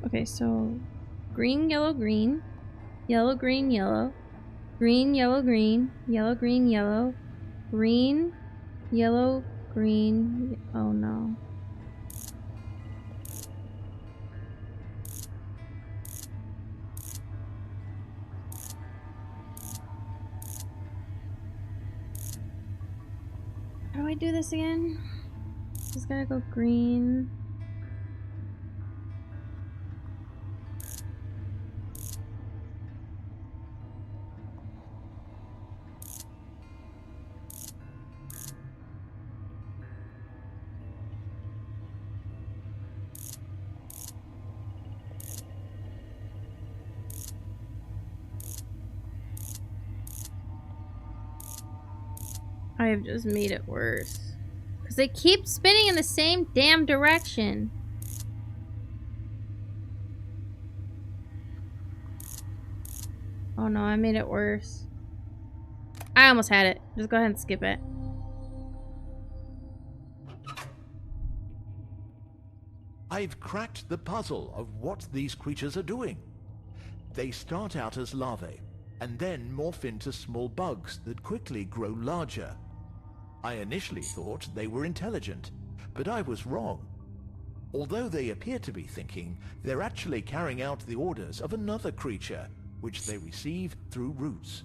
Okay, so green, yellow, green, yellow, green, yellow, green, yellow, green, yellow, green, yellow, green, yellow, green. Oh no. How do I do this again? Just gotta go green. I have just made it worse. Because they keep spinning in the same damn direction. Oh no, I made it worse. I almost had it. Just go ahead and skip it. I've cracked the puzzle of what these creatures are doing. They start out as larvae, and then morph into small bugs that quickly grow larger. I initially thought they were intelligent, but I was wrong. Although they appear to be thinking, they're actually carrying out the orders of another creature, which they receive through roots.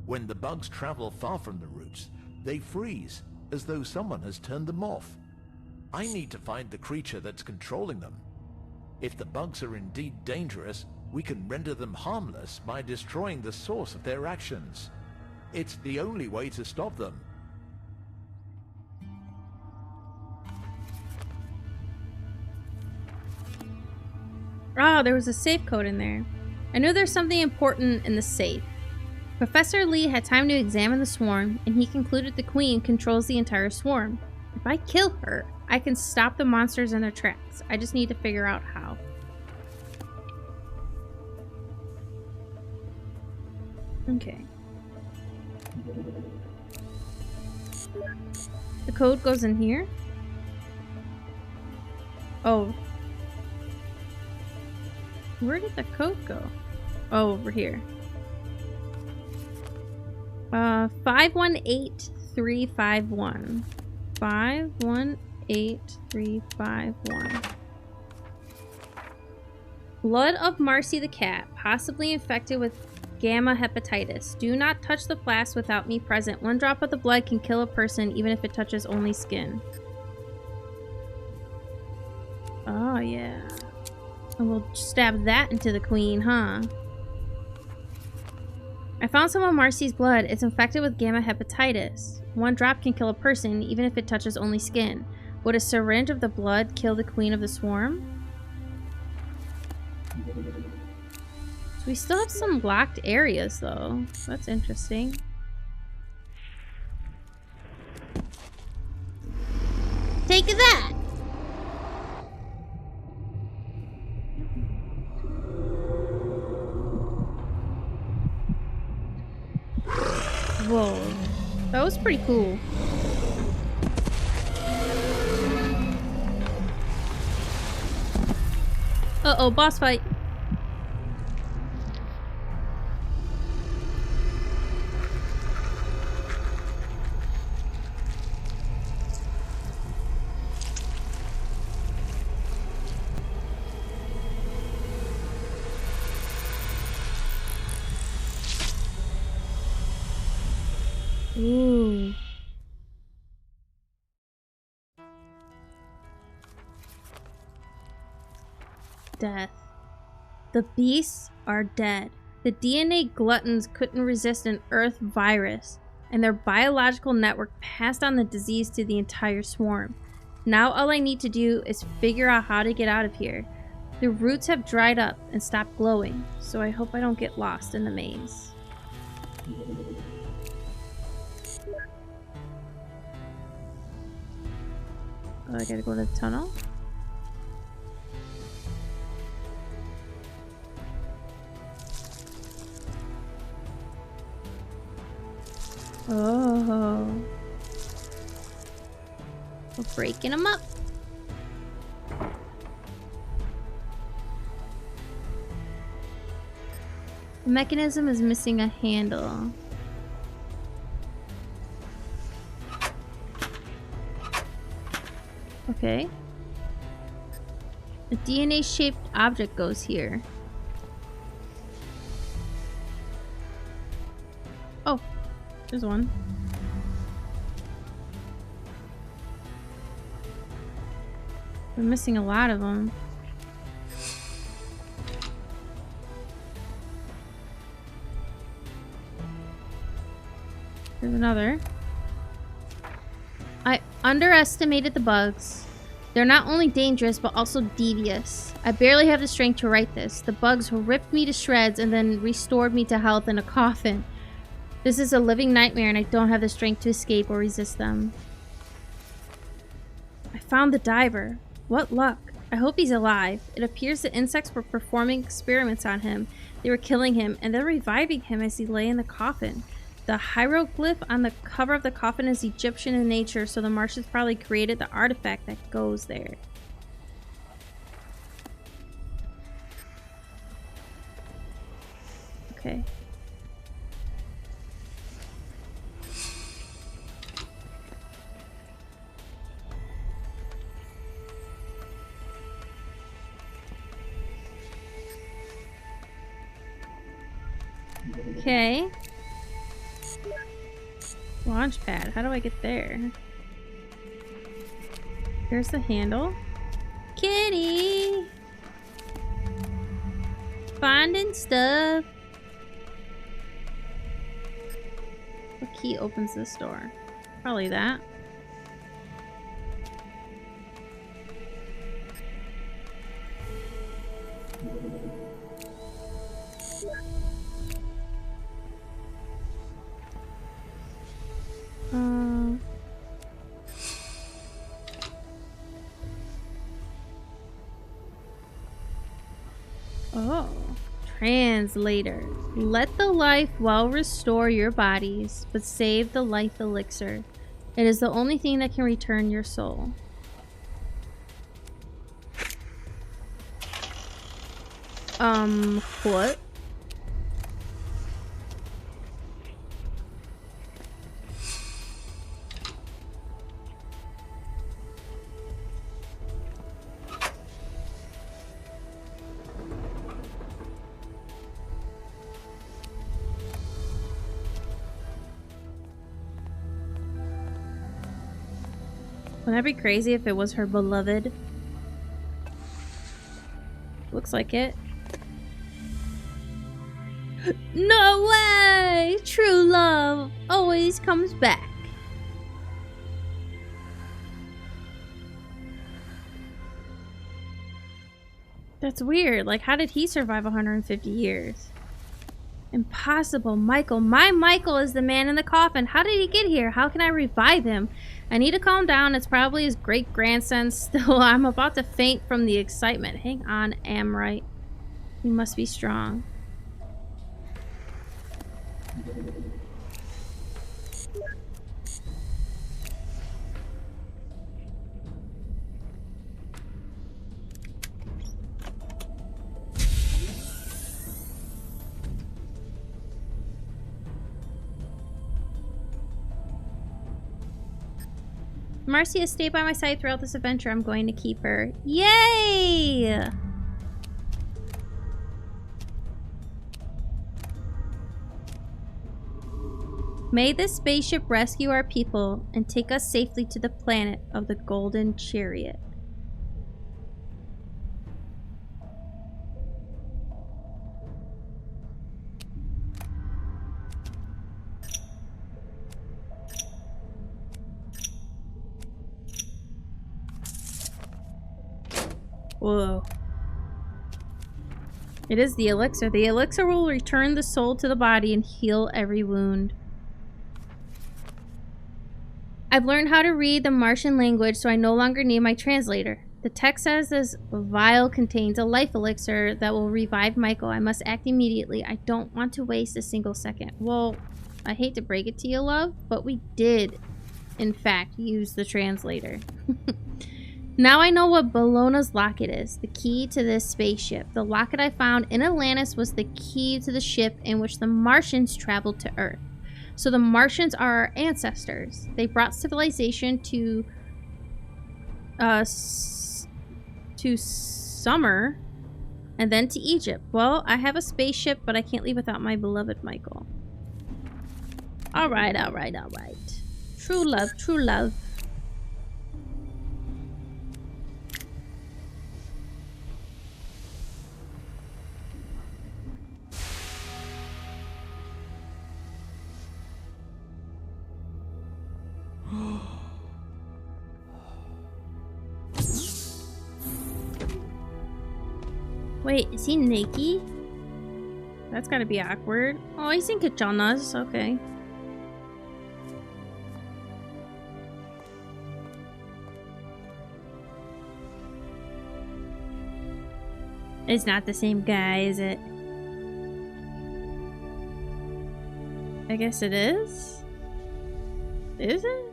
When the bugs travel far from the roots, they freeze, as though someone has turned them off. I need to find the creature that's controlling them. If the bugs are indeed dangerous, we can render them harmless by destroying the source of their actions. It's the only way to stop them. Ah, there was a safe code in there. I knew there's something important in the safe. Professor Lee had time to examine the swarm, and he concluded the queen controls the entire swarm. If I kill her, I can stop the monsters in their tracks. I just need to figure out how. Okay. The code goes in here. Oh. Where did the code go? Oh, over here. 518351. 518351. Blood of Marcy the cat, possibly infected with gamma hepatitis. Do not touch the flask without me present. 1 drop of the blood can kill a person even if it touches only skin. Oh, yeah. And we'll stab that into the queen, huh? I found some of Marcy's blood. It's infected with gamma hepatitis. 1 drop can kill a person, even if it touches only skin. Would a syringe of the blood kill the queen of the swarm? So we still have some blocked areas, though. That's interesting. Take that! Whoa. That was pretty cool. Uh-oh, boss fight. Ooh. Death. The beasts are dead. The DNA gluttons couldn't resist an Earth virus, and their biological network passed on the disease to the entire swarm. Now all I need to do is figure out how to get out of here. The roots have dried up and stopped glowing, so I hope I don't get lost in the maze. Oh, I gotta go to the tunnel. Oh. We're breaking them up. The mechanism is missing a handle. Okay. A DNA-shaped object goes here. Oh, there's one. We're missing a lot of them. There's another. I underestimated the bugs. They're not only dangerous, but also devious. I barely have the strength to write this. The bugs ripped me to shreds and then restored me to health in a coffin. This is a living nightmare and I don't have the strength to escape or resist them. I found the diver. What luck. I hope he's alive. It appears the insects were performing experiments on him. They were killing him and then reviving him as he lay in the coffin. The hieroglyph on the cover of the coffin is Egyptian in nature, so the Martians probably created the artifact that goes there. Okay. Okay. Launch pad. How do I get there? Here's the handle. Kitty! Finding stuff. What key opens this door? Probably that. Oh, translator. Let the life well restore your bodies, but save the life elixir. It is the only thing that can return your soul. What? Wouldn't that be crazy if it was her beloved? Looks like it. No way! True love always comes back. That's weird. Like, how did he survive 150 years? Impossible. Michael. My Michael is the man in the coffin. How did he get here? How can I revive him? I need to calm down. It's probably his great-grandson. Still, I'm about to faint from the excitement. Hang on, Amrite. You must be strong. Marcy has stayed by my side throughout this adventure. I'm going to keep her. Yay! May this spaceship rescue our people and take us safely to the planet of the Golden Chariot. Whoa. It is the elixir. The elixir will return the soul to the body and heal every wound. I've learned how to read the Martian language, so I no longer need my translator. The text says this vial contains a life elixir that will revive Michael. I must act immediately. I don't want to waste a single second. Well, I hate to break it to you, love, but we did, in fact, use the translator. Now I know what Bellona's locket is, the key to this spaceship. The locket I found in Atlantis was the key to the ship in which the Martians traveled to Earth. So the Martians are our ancestors. They brought civilization to Summer and then to Egypt. Well, I have a spaceship, but I can't leave without my beloved Michael. Alright, alright, alright. True love, true love. Wait, is he naked? That's gotta be awkward. Oh, he's in pajamas. Okay. It's not the same guy, is it? I guess it is? Is it?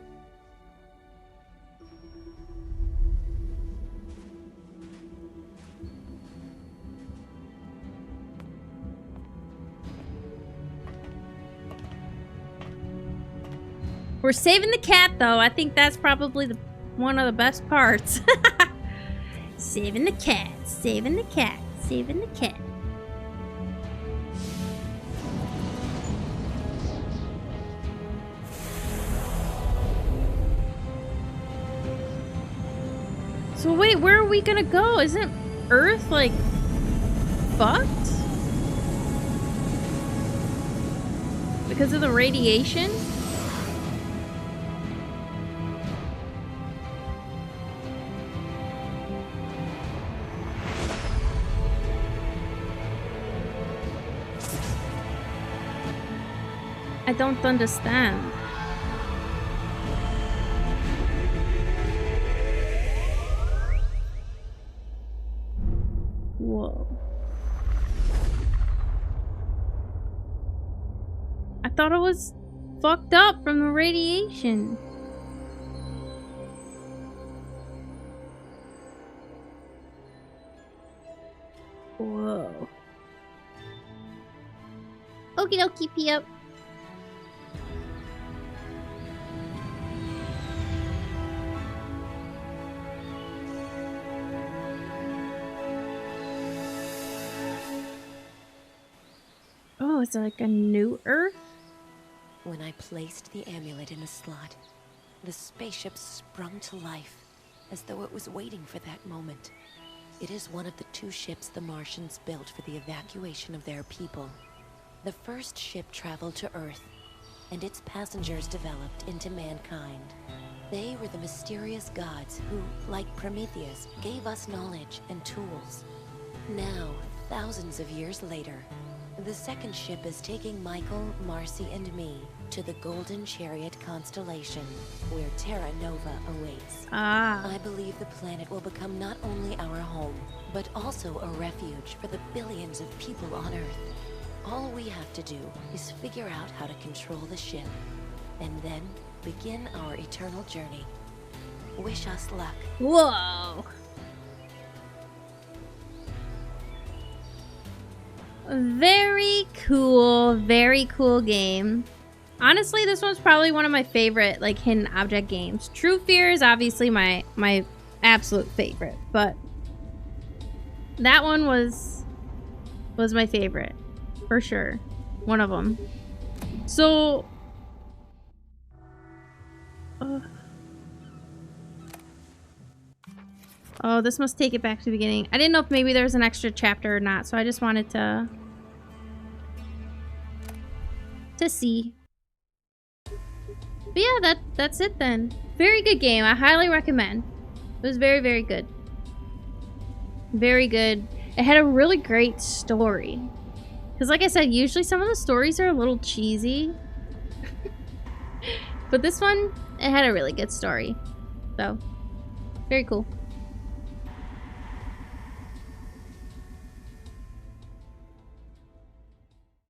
We're saving the cat, though. I think that's probably one of the best parts. Saving the cat, saving the cat, saving the cat. So wait, where are we gonna go? Isn't Earth, like, fucked? Because of the radiation? I don't understand. Whoa. I thought it was fucked up from the radiation. Whoa. Okie dokie, pee up. Oh, it's like a new Earth? When I placed the amulet in the slot, the spaceship sprung to life, as though it was waiting for that moment. It is one of the 2 ships the Martians built for the evacuation of their people. The first ship traveled to Earth, and its passengers developed into mankind. They were the mysterious gods who, like Prometheus, gave us knowledge and tools. Now, thousands of years later, the second ship is taking Michael, Marcy, and me to the Golden Chariot constellation, where Terra Nova awaits. I believe the planet will become not only our home, but also a refuge for the billions of people on Earth. All we have to do is figure out how to control the ship, and then begin our eternal journey. Wish us luck. Whoa. Very cool game. Honestly, this one's probably one of my favorite, like, hidden object games. True Fear is obviously my absolute favorite, but that one was my favorite, for sure. One of them. So, oh, this must take it back to the beginning. I didn't know if maybe there's an extra chapter or not, so I just wanted to see. But yeah, that's it then. Very good game. I highly recommend. It was very, very good. Very good. It had a really great story. Because like I said, usually some of the stories are a little cheesy. But this one It had a really good story. So, very cool.